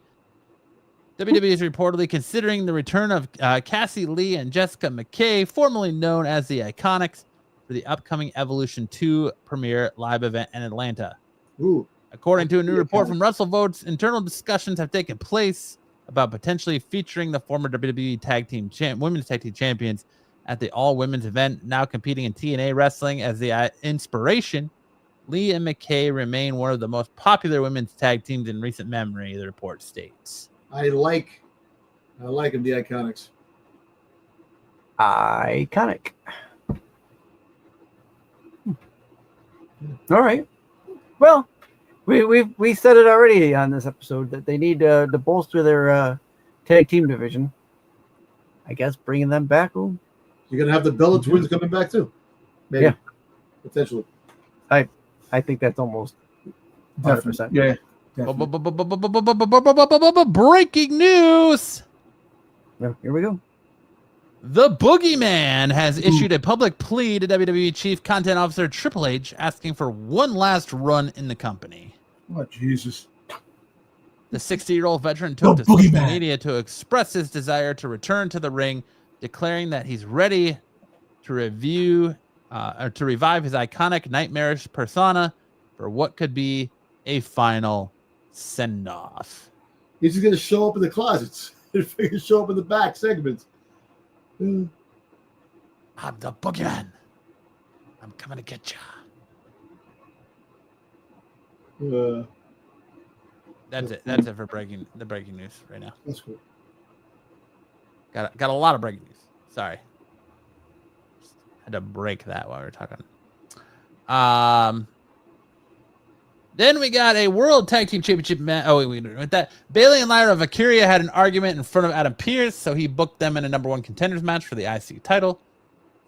WWE is reportedly considering the return of Cassie Lee and Jessica McKay, formerly known as the Iconics, for the upcoming Evolution 2 premiere live event in Atlanta.
Ooh.
According to a new report from WrestleVotes, internal discussions have taken place about potentially featuring the former WWE Women's Tag Team Champions at the all-women's event, now competing in TNA wrestling as the inspiration. Lee and McKay remain one of the most popular women's tag teams in recent memory, the report states.
I like them, the Iconics.
Iconic. All right. Well, we said it already on this episode that they need to bolster their tag team division. I guess bringing them back. Ooh.
You're gonna have the Bella Twins coming back too. Maybe. Yeah. Potentially.
I think that's almost 100%.
Yeah.
Breaking news.
Here we go.
The Boogeyman has issued a public plea to WWE Chief Content Officer Triple H, asking for one last run in the company.
Oh, Jesus.
The 60-year-old veteran took to social media to express his desire to return to the ring, declaring that he's ready to revive his iconic nightmarish persona for what could be a final send-off.
He's just going to show up in the closets. He's going to show up in the back segments.
I'm the Boogeyman. I'm coming to get you. That's it. That's it for breaking news right now.
That's cool.
Got a lot of breaking news. Sorry. Had to break that while we were talking. Then we got a World Tag Team Championship match. Oh, wait, with that, Bayley and Lyra Valkyria had an argument in front of Adam Pearce, so he booked them in a #1 contenders match for the IC title.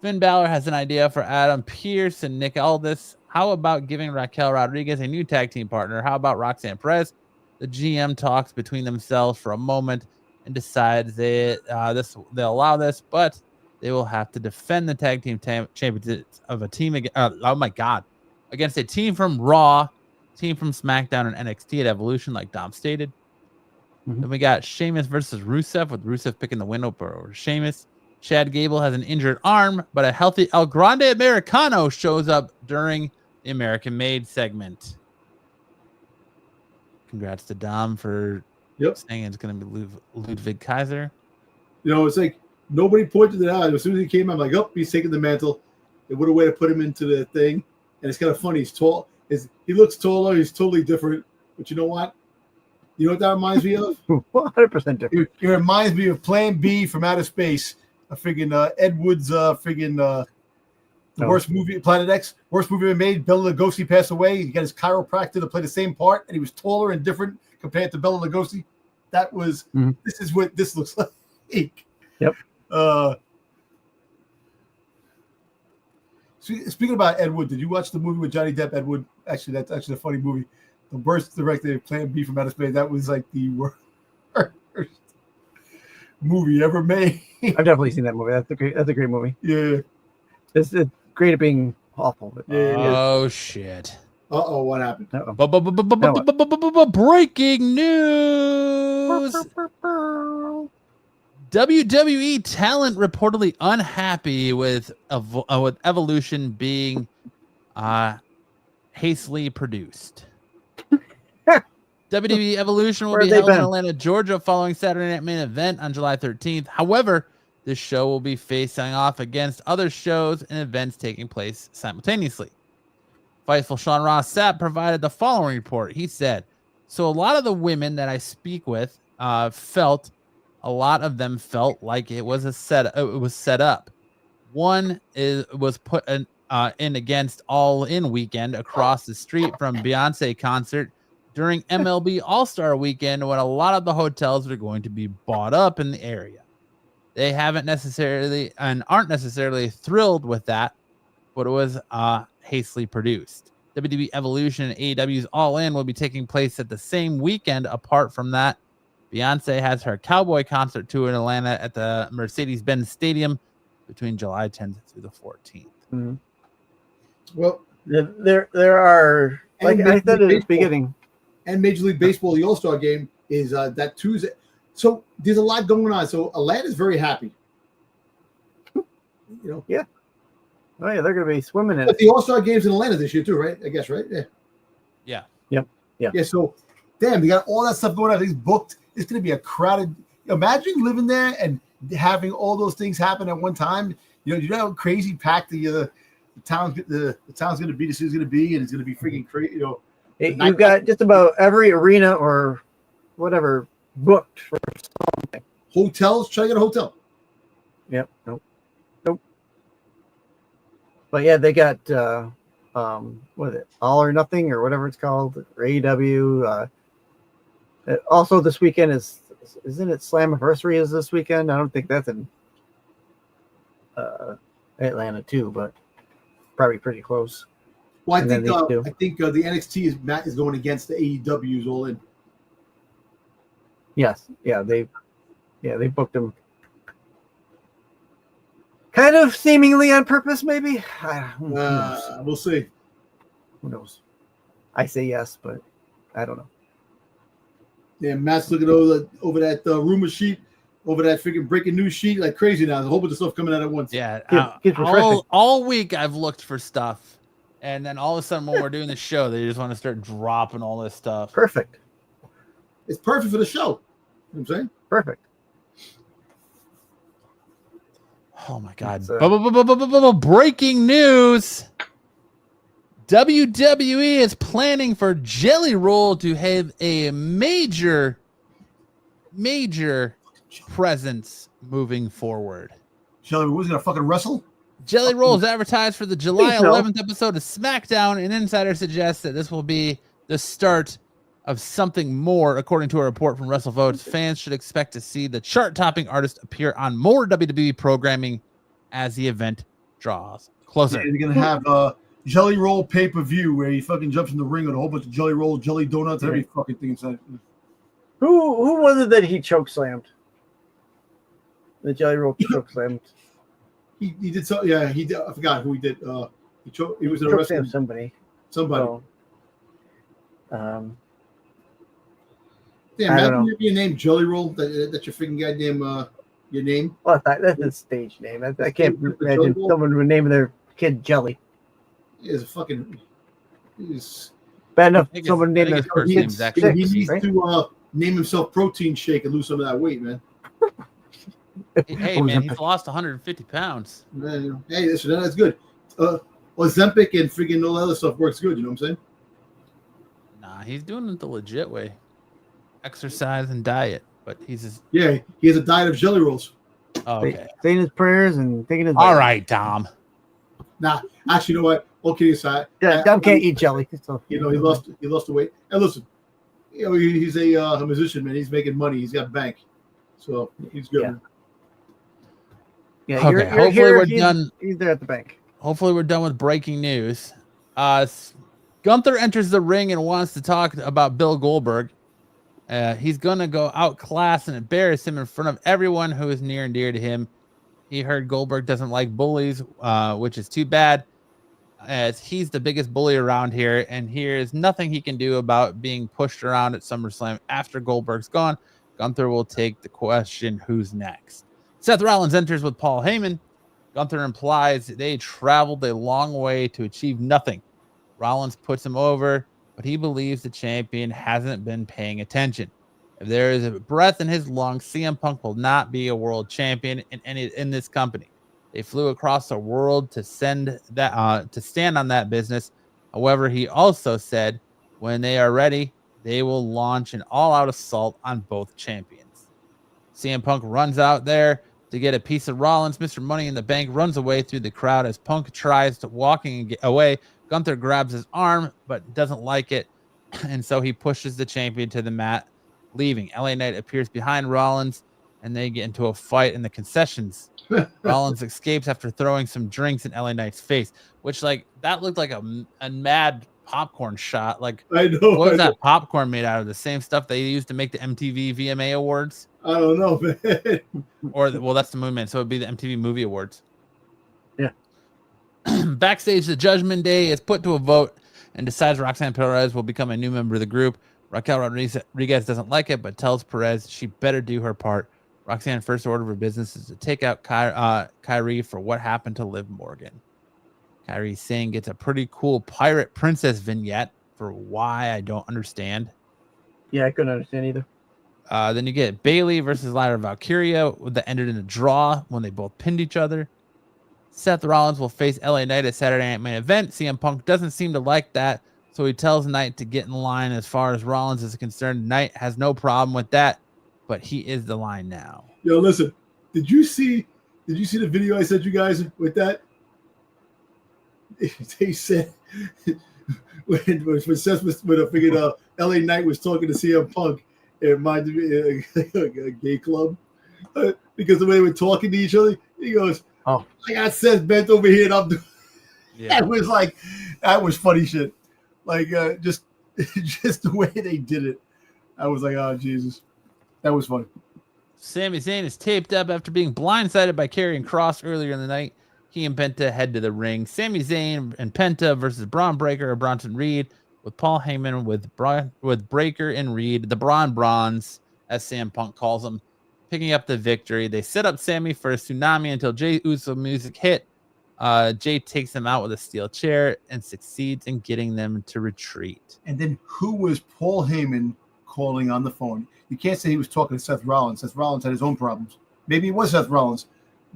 Finn Balor has an idea for Adam Pearce and Nick Aldis. How about giving Raquel Rodriguez a new tag team partner? How about Roxanne Perez? The GM talks between themselves for a moment and decides they'll allow this, but they will have to defend the tag team championships of a team against a team from Raw, team from SmackDown, and NXT at Evolution, like Dom stated. Then we got Sheamus versus Rusev, with Rusev picking the win over Sheamus. Chad Gable has an injured arm, but a healthy El Grande Americano shows up during the American Made segment. Congrats to Dom for saying it's going to be Ludwig Kaiser.
You know, it's like nobody pointed it out. As soon as he came, I'm like, oh, he's taking the mantle. It would have way to put him into the thing. And it's kind of funny. He's tall. He looks taller. He's totally different. But you know what? You know what that reminds me of?
100% different.
It reminds me of Plan B from Outer Space. I friggin' Ed Wood's the worst movie, Planet X, worst movie ever made. Bela Lugosi passed away. He got his chiropractor to play the same part, and he was taller and different compared to Bela Lugosi. That was This is what this looks like.
Yep.
Speaking about Ed Wood, did you watch the movie with Johnny Depp? Ed Wood, actually, that's actually a funny movie. The worst directed Plan B from Outer Space. That was like the worst movie ever made.
I've definitely seen that movie. That's a great movie.
Yeah.
It's great at being awful. But
Oh shit.
Uh-oh, what happened?
Breaking news. WWE talent reportedly unhappy with Evolution being hastily produced. WWE Evolution will be held in Atlanta, Georgia, following Saturday Night Main Event on July 13th. However, this show will be facing off against other shows and events taking place simultaneously. Fightful Sean Ross Sapp provided the following report. He said, so a lot of the women that I speak with felt like it was set up. One was put in against All In weekend across the street from Beyonce concert during MLB All-Star weekend, when a lot of the hotels are going to be bought up in the area. They aren't necessarily thrilled with that, but it was hastily produced. WWE Evolution and AEW's All In will be taking place at the same weekend. Apart from that, Beyonce has her Cowboy concert tour in Atlanta at the Mercedes-Benz Stadium between July 10th through the 14th.
Mm-hmm.
Well,
there are, like I said at the beginning,
and Major League Baseball, the All-Star game is that Tuesday. So there's a lot going on. So Atlanta's very happy. You know?
Yeah. Oh yeah, they're going to be swimming in
but
it.
the All-Star game's in Atlanta this year too, right? I guess, right? Yeah.
Yeah.
Yep. Yeah.
Yeah. So, damn, they got all that stuff going on. It's booked. It's going to be a crowded. Imagine living there and having all those things happen at one time. You know how crazy packed the town's going to be. The city's going to be, and it's going to be freaking crazy. You know,
you've got just about every arena or whatever booked for something.
Hotels. Try to get a hotel.
Yep. Nope. But yeah, they got what is it? All or Nothing or whatever it's called, or AEW. Also, this weekend isn't it Slammiversary is this weekend? I don't think that's in Atlanta too, but probably pretty close.
Well, I think the NXT is going against the AEW's All In.
Yes, they booked them kind of seemingly on purpose, maybe.
We'll see.
Who knows? I say yes, but I don't know.
Yeah, Matt's looking over that rumor sheet, over that freaking breaking news sheet like crazy now. There's a whole bunch of stuff coming out at once.
Yeah, all week I've looked for stuff, and then all of a sudden when we're doing the show, they just want to start dropping all this stuff.
Perfect.
It's perfect for the show. You know what I'm saying?
Perfect.
Oh my God. Breaking news. WWE is planning for Jelly Roll to have a major presence moving forward.
Jelly Roll's going to fucking wrestle?
Jelly Roll is advertised for the July 11th episode of SmackDown. An insider suggests that this will be the start of something more. According to a report from WrestleVotes, fans should expect to see the chart-topping artist appear on more WWE programming as the event draws closer.
Yeah, they're going to have a Jelly Roll pay-per-view where he fucking jumps in the ring with a whole bunch of Jelly Roll, jelly donuts, every fucking thing inside.
Who was it that he chokeslammed? The Jelly Roll chokeslammed.
He did so. Yeah, he did. I forgot who he did. He was in a wrestling.
Somebody.
So, damn, imagine you your name Jelly Roll. That's your freaking goddamn your name.
Well, that's a stage name. I can't imagine someone would name their kid Jelly.
It's a fucking.
Bad enough
I think
someone
his- I
named
think
their
his first name's
kids
actually
Six,
He needs
right?
to name himself Protein Shake and lose some of that weight, man.
Hey man, he's lost 150 pounds.
Man, hey, listen, that's good. Ozempic and freaking all that other stuff works good. You know what I'm saying?
Nah, he's doing it the legit way. Exercise and diet. But he's just
Yeah, he has a diet of jelly rolls.
okay.
Saying his prayers and taking his.
All right, Tom.
Nah, actually, you know what? All kidding aside,
Yeah, Dom can't eat jelly. So.
You know, he lost the weight. And listen, you know, he's a musician, man. He's making money. He's got bank, so he's good.
Yeah.
Man.
Yeah,
Okay,
you're
hopefully
here,
we're
he's,
done.
He's there at the bank.
Hopefully we're done with breaking news. Gunther enters the ring and wants to talk about Bill Goldberg. He's gonna go outclass and embarrass him in front of everyone who is near and dear to him. He heard Goldberg doesn't like bullies, which is too bad, as he's the biggest bully around here, and here's nothing he can do about being pushed around at SummerSlam after Goldberg's gone. Gunther will take the question, who's next? Seth Rollins enters with Paul Heyman. Gunther implies they traveled a long way to achieve nothing. Rollins puts him over, but he believes the champion hasn't been paying attention. If there is a breath in his lungs, CM Punk will not be a world champion in this company. They flew across the world to stand on that business. However, he also said when they are ready, they will launch an all-out assault on both champions. CM Punk runs out there to get a piece of Rollins. Mr. Money in the Bank runs away through the crowd as Punk tries to walking away. Gunther grabs his arm, but doesn't like it, and so he pushes the champion to the mat, leaving. LA Knight appears behind Rollins, and they get into a fight in the concessions. Rollins escapes after throwing some drinks in LA Knight's face, which, like, that looked like a mad popcorn shot. Like,
I know.
what was that popcorn made out of? The same stuff they used to make the MTV VMA Awards?
I don't know, man.
Or, well, that's the Moon Man, so it'd be the MTV Movie Awards.
Yeah.
Backstage, the Judgment Day is put to a vote and decides Roxanne Perez will become a new member of the group. Raquel Rodriguez doesn't like it, but tells Perez she better do her part. Roxanne's first order of her business is to take out Kyrie for what happened to Liv Morgan. Kyrie Sane gets a pretty cool pirate princess vignette for why I don't understand.
Yeah, I couldn't understand either.
Then you get Bailey versus Lyra Valkyria that ended in a draw when they both pinned each other. Seth Rollins will face LA Knight at Saturday Night Main Event. CM Punk doesn't seem to like that, so he tells Knight to get in line. As far as Rollins is concerned, Knight has no problem with that, but he is the line now.
Yo, listen. Did you see the video I sent you guys with that? They said when Seth was when I figured LA Knight was talking to CM Punk, it reminded me of a gay club because the way they were talking to each other. He goes,
"Oh,
I got Seth bent over here, and I'm doing."
Yeah.
That was funny shit. Like just the way they did it. I was like, oh Jesus, that was funny.
Sami Zayn is taped up after being blindsided by Karrion Kross earlier in the night. He and Penta head to the ring. Sami Zayn and Penta versus Braun Breaker or Bronson Reed, with Paul Heyman with Breaker and Reed, the Braun Bronze, as Sam Punk calls them, picking up the victory. They set up Sammy for a tsunami until Jey Uso music hit. Jay takes them out with a steel chair and succeeds in getting them to retreat.
And then who was Paul Heyman calling on the phone? You can't say he was talking to Seth Rollins. Seth Rollins had his own problems. Maybe it was Seth Rollins,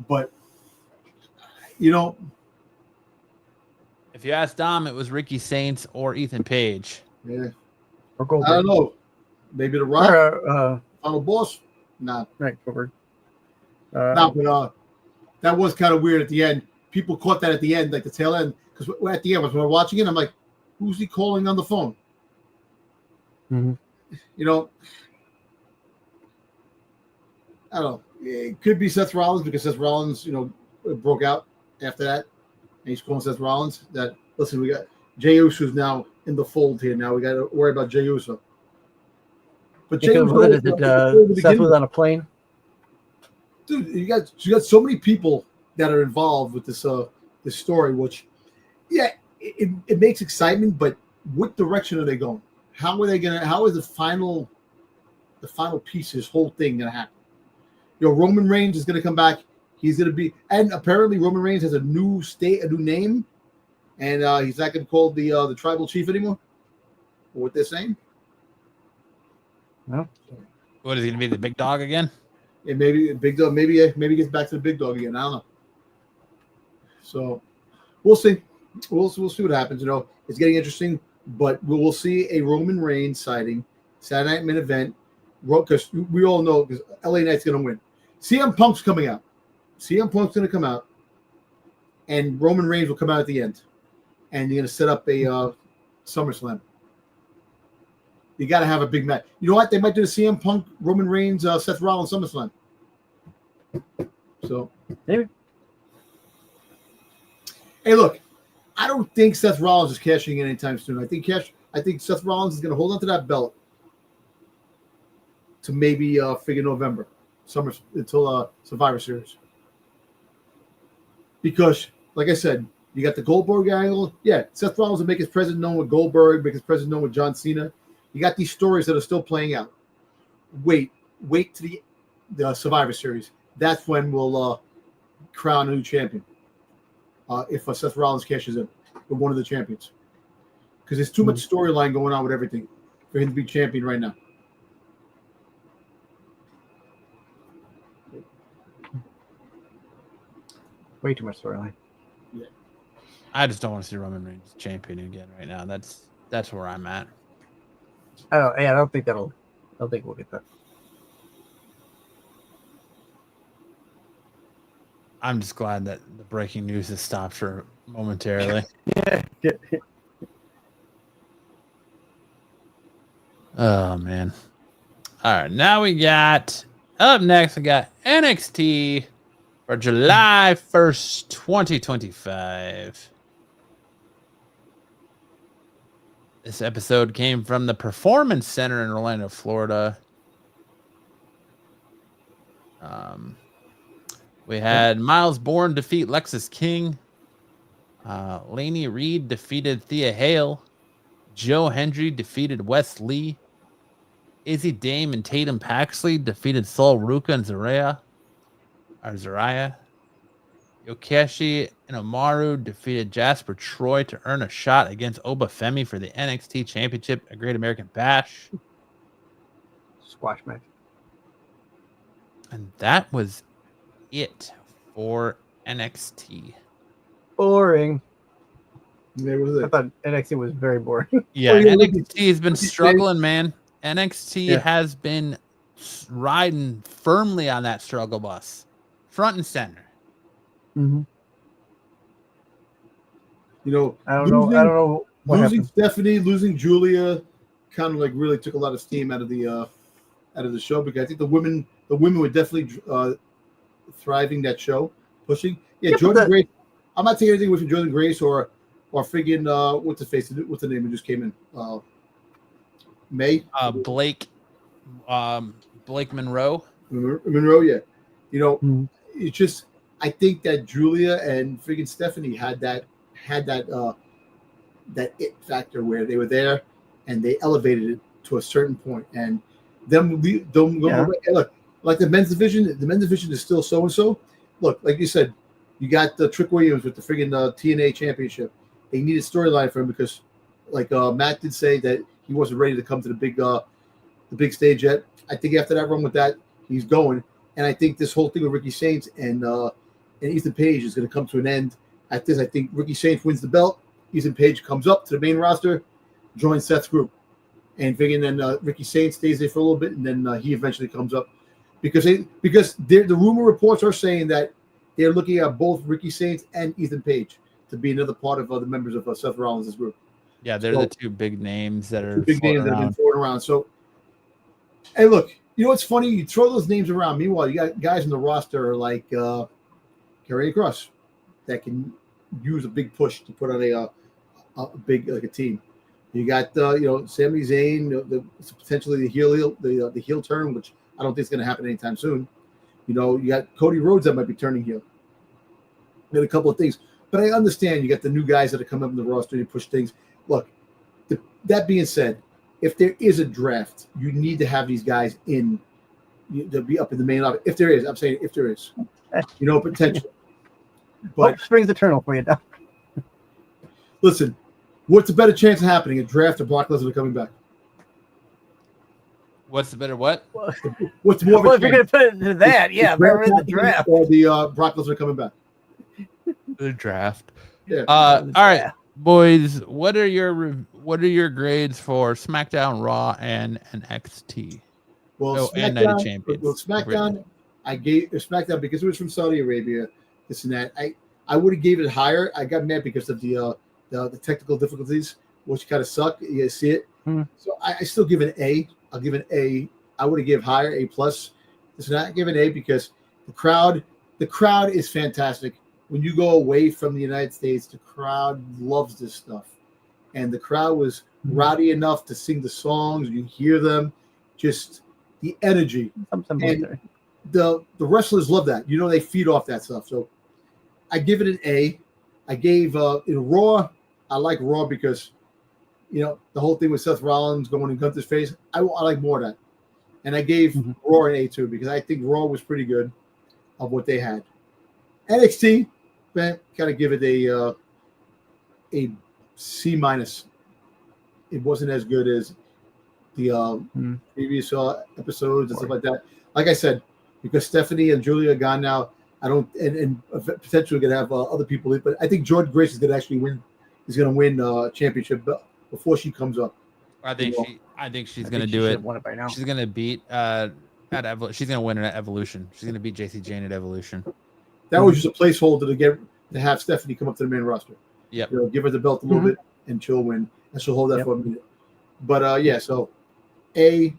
but you know,
If you ask Dom, it was Ricky Saints or Ethan Page.
yeah,
or Goldberg.
I don't know. Maybe the Rock,
Or,
Final Boss. Nah,
right, Goldberg.
but that was kind of weird at the end. People caught that at the end, like the tail end, because at the end, when we're watching it, I'm like, who's he calling on the phone?
Mm-hmm.
You know, I don't know. It could be Seth Rollins because Seth Rollins, you know, broke out after that, and he's calling Seth Rollins that, listen, we got Jey Uso's now in the fold here. Now we got to worry about Jey Uso. But Jey Uso,
Seth was on a plane.
dude, you got so many people that are involved with this this story, which, yeah, it makes excitement, but what direction are they going? How is the final piece of this whole thing gonna happen? You know, Roman Reigns is gonna come back. He's gonna be, and apparently Roman Reigns has a new name, and he's not gonna call the tribal chief anymore. what they're saying.
No.
What is he gonna be, the big dog again?
And maybe big dog, maybe gets back to the big dog again. I don't know. So we'll see. We'll see what happens. You know, it's getting interesting, but we'll see a Roman Reigns sighting Saturday Night Main Event, because we all know because LA Knight's going to win. CM Punk's coming out. CM Punk's going to come out, and Roman Reigns will come out at the end, and you're going to set up a SummerSlam. You got to have a big match. You know what? They might do the CM Punk, Roman Reigns, Seth Rollins SummerSlam. So
Maybe.
Hey, look, I don't think Seth Rollins is cashing in anytime soon. I think Seth Rollins is going to hold on to that belt to maybe figure November, until Survivor Series. Because, like I said, you got the Goldberg angle. Yeah, Seth Rollins will make his presence known with Goldberg, make his presence known with John Cena. You got these stories that are still playing out. Wait to the Survivor Series. That's when we'll crown a new champion. If Seth Rollins cashes in with one of the champions. Because there's too much storyline going on with everything for him to be champion right now.
Way too much storyline.
Yeah.
I just don't want to see Roman Reigns champion again right now. That's where I'm at.
I don't think we'll get that.
I'm just glad that the breaking news has stopped for momentarily.
Yeah.
Oh man. All right, now we got up next. We got NXT for July 1st, 2025. This episode came from the Performance Center in Orlando, Florida. We had Miles Bourne defeat Lexus King. Laney Reed defeated Thea Hale. Joe Hendry defeated Wes Lee. Izzy Dame and Tatum Paxley defeated Sol Ruka and Zariah. Yokeshi and Omaru defeated Jasper Troy to earn a shot against Oba Femi for the NXT Championship at Great American Bash.
Squash match.
And that was it for NXT.
Boring.
There was
I
it.
thought NXT was very boring.
Yeah,
Well, yeah,
NXT has been struggling, man. NXT has been riding firmly on that struggle bus, front and center.
Mm-hmm.
You know,
I don't know. What
losing
happened.
Stephanie, losing Julia, kind of like really took a lot of steam out of the show, because I think the women were definitely thriving that show, pushing. Yeah, Jordan Grace. I'm not taking anything away from Jordan Grace or friggin' what's the name that just came in? May.
Blake Monroe.
Monroe, yeah. You know, it's just, I think that Julia and friggin' Stephanie had that it factor where they were there and they elevated it to a certain point. And look, like the men's division is still so and so. Look, like you said, you got Trick Williams with the friggin' TNA championship. They needed storyline for him because, like Matt did say, that he wasn't ready to come to the big stage yet. I think after that run with that, he's going. And I think this whole thing with Ricky Saints and Ethan Page is going to come to an end. At this, I think Ricky Saints wins the belt. Ethan Page comes up to the main roster, joins Seth's group, and then Ricky Saints stays there for a little bit, and then he eventually comes up because the rumor reports are saying that they're looking at both Ricky Saints and Ethan Page to be another part of the members of Seth Rollins' group.
Yeah, they're the two big names that are
that have been floating around. So, hey, look, you know what's funny? You throw those names around. Meanwhile, you got guys in the roster like Karrion Kross that can use a big push to put on a big like a team. You got Sami Zayn, potentially the heel turn, which I don't think is going to happen anytime soon. You know, you got Cody Rhodes that might be turning heel. Did a couple of things, but I understand you got the new guys that are coming up in the roster and you push things. Look, that being said, if there is a draft, you need to have these guys in. They'll be up in the main office. If there is, I'm saying if there is, potential. But
Hope springs eternal for you, Doc.
listen, What's a better chance of happening? A draft or Brock Lesnar coming back?
What's the better what?
What's more
Well,
of
if
a
you're
chance?
going to put it into that, yeah, better in the draft.
Or the Brock Lesnar coming back?
The draft.
Yeah.
All right, boys. What are your grades for SmackDown, Raw, and NXT?
Well,
and Night of
SmackDown.
Champions.
Well, SmackDown. I gave SmackDown because it was from Saudi Arabia. This and that. I would have gave it higher. I got mad because of the technical difficulties, which kind of suck. You see it. So I still give it an A. I'll give it an A. I would have give higher, A plus. It's not give an A because the crowd is fantastic. When you go away from the United States, the crowd loves this stuff, and the crowd was rowdy enough to sing the songs. You hear them, just the energy. And the wrestlers love that. You know, they feed off that stuff. So I give it an A. I gave in Raw. I like Raw because, you know, the whole thing with Seth Rollins going in Gunther's face. I like more of that. And I gave Raw an A too because I think Raw was pretty good of what they had. NXT, man, kind of give it a C minus. It wasn't as good as the previous episodes and stuff like that. Like I said, because Stephanie and Julia are gone now, I don't, and potentially going to have other people in, but I think Jordan Grace is going to actually win. Is going to win championship before she comes up.
I think she's going to do it.
Won it by now.
She's going to beat she's going to win at Evolution. She's going to beat JC Jane at Evolution.
That was just a placeholder to have Stephanie come up to the main roster.
Yeah,
you know, give her the belt a little bit, and she'll win, and she'll hold that for a minute. But yeah, so A,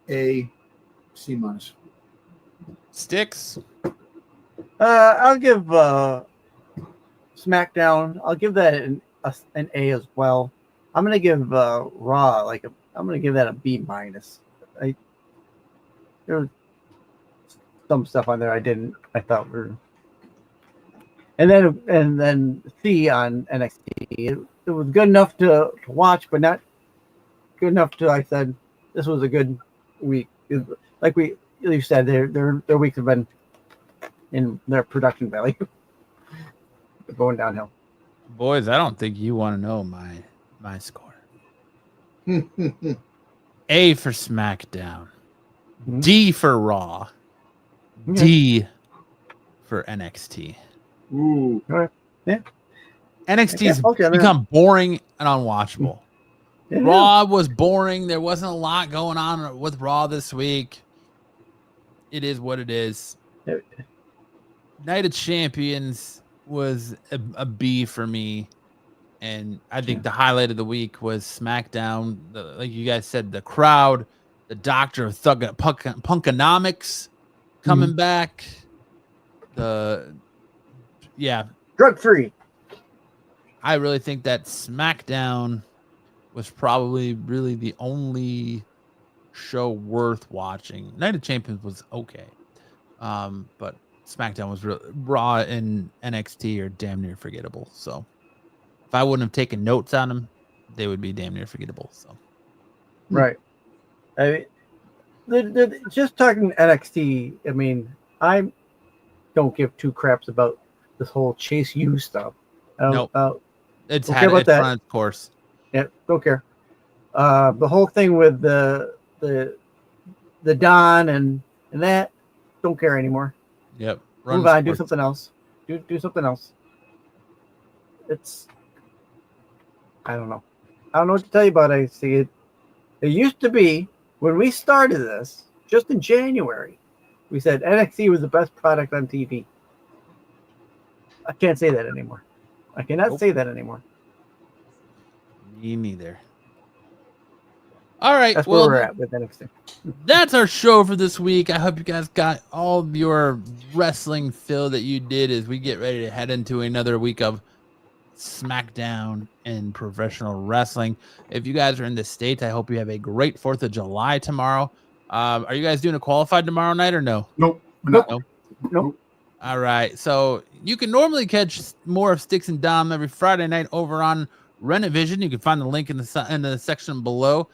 C minus.
Styx.
I'll give SmackDown. I'll give that an A as well. I'm gonna give Raw I'm gonna give that a B minus. There was some stuff on there I thought were, and then C on NXT. It was good enough to watch, but not good enough to. I said this was a good week. Like you said, their weeks have been in their production value going downhill.
Boys, I don't think you want to know my score. A for SmackDown, D for Raw, D for NXT.
Ooh.
All right. Yeah.
NXT's become boring and unwatchable.
Yeah.
Raw was boring. There wasn't a lot going on with Raw this week. It is what it is.
Yeah.
Night of Champions was a B for me. And I think the highlight of the week was SmackDown. Like you guys said, the crowd, the doctor of punkonomics coming back. Drug
free.
I really think that SmackDown was probably really the only show worth watching. Night of Champions was okay. But SmackDown was real. Raw and NXT are damn near forgettable. So if I wouldn't have taken notes on them, they would be damn near forgettable. So
right. I mean, just talking NXT. I mean, I don't give two craps about this whole Chase U stuff.
It's
don't
had
care about
its
that.
run its course.
Yeah, don't care. The whole thing with the Don and that, don't care anymore.
Yep.
Move on. Do something else. Do something else. It's. I don't know. I don't know what to tell you about NXT. It used to be when we started this, just in January, we said NXT was the best product on TV. I can't say that anymore. I cannot say that anymore.
Me neither. All right.
That's where we're at with NXT.
That's our show for this week. I hope you guys got all of your wrestling fill that you did as we get ready to head into another week of SmackDown and professional wrestling. If you guys are in the States, I hope you have a great 4th of July tomorrow. Are you guys doing a qualified tomorrow night or no?
Nope.
Nope.
All right. So you can normally catch more of Styx and Dom every Friday night over on Renovision. You can find the link in the section below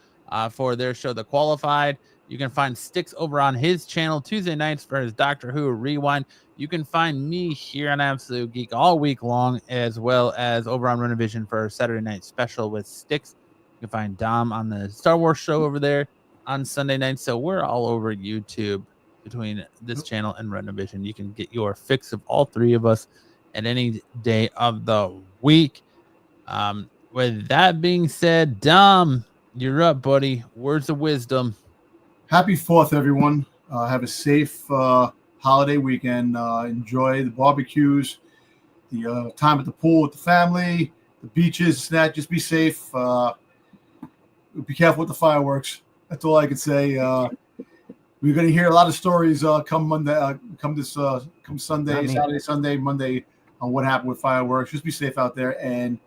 for their show, The Qualified. You can find Styx over on his channel Tuesday nights for his Doctor Who Rewind. You can find me here on Absolute Geek all week long, as well as over on Renovision for our Saturday night special with Styx. You can find Dom on the Star Wars show over there on Sunday night. So we're all over YouTube between this channel and Renovision. You can get your fix of all three of us at any day of the week. With that being said, Dom, you're up, buddy. Words of wisdom.
Happy 4th, everyone. Have a safe holiday weekend. Enjoy the barbecues, the time at the pool with the family, the beaches. Just be safe. Be careful with the fireworks. That's all I can say. We're going to hear a lot of stories come Monday, come Sunday, Saturday, Sunday, Monday on what happened with fireworks. Just be safe out there and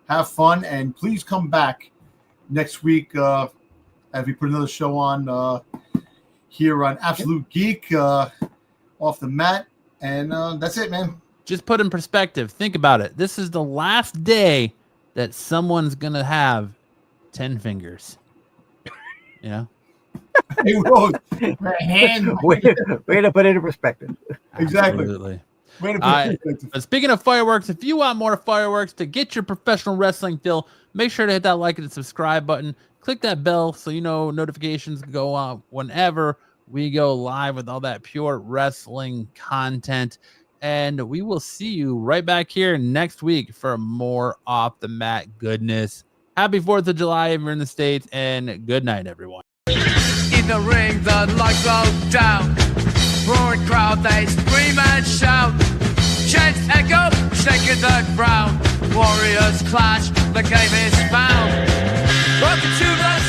have fun. And please come back next week as we put another show on here on Absolute Geek off the mat. And that's it, man.
Just put in perspective. Think about it. This is the last day that someone's going to have 10 fingers. You know?
Hey, Rose, my hand.
Way to put it in perspective.
Exactly.
Absolutely.
Way to put it in perspective.
But speaking of fireworks, if you want more fireworks to get your professional wrestling feel, make sure to hit that like and subscribe button. Click that bell so you know notifications go out whenever we go live with all that pure wrestling content. And we will see you right back here next week for more off the mat goodness. Happy 4th of July if you're in the States, and good night, everyone.
In the ring, the lights go down. Roaring crowd, they scream and shout. Chants echo, shaking the ground. Warriors clash, the game is found. Welcome to the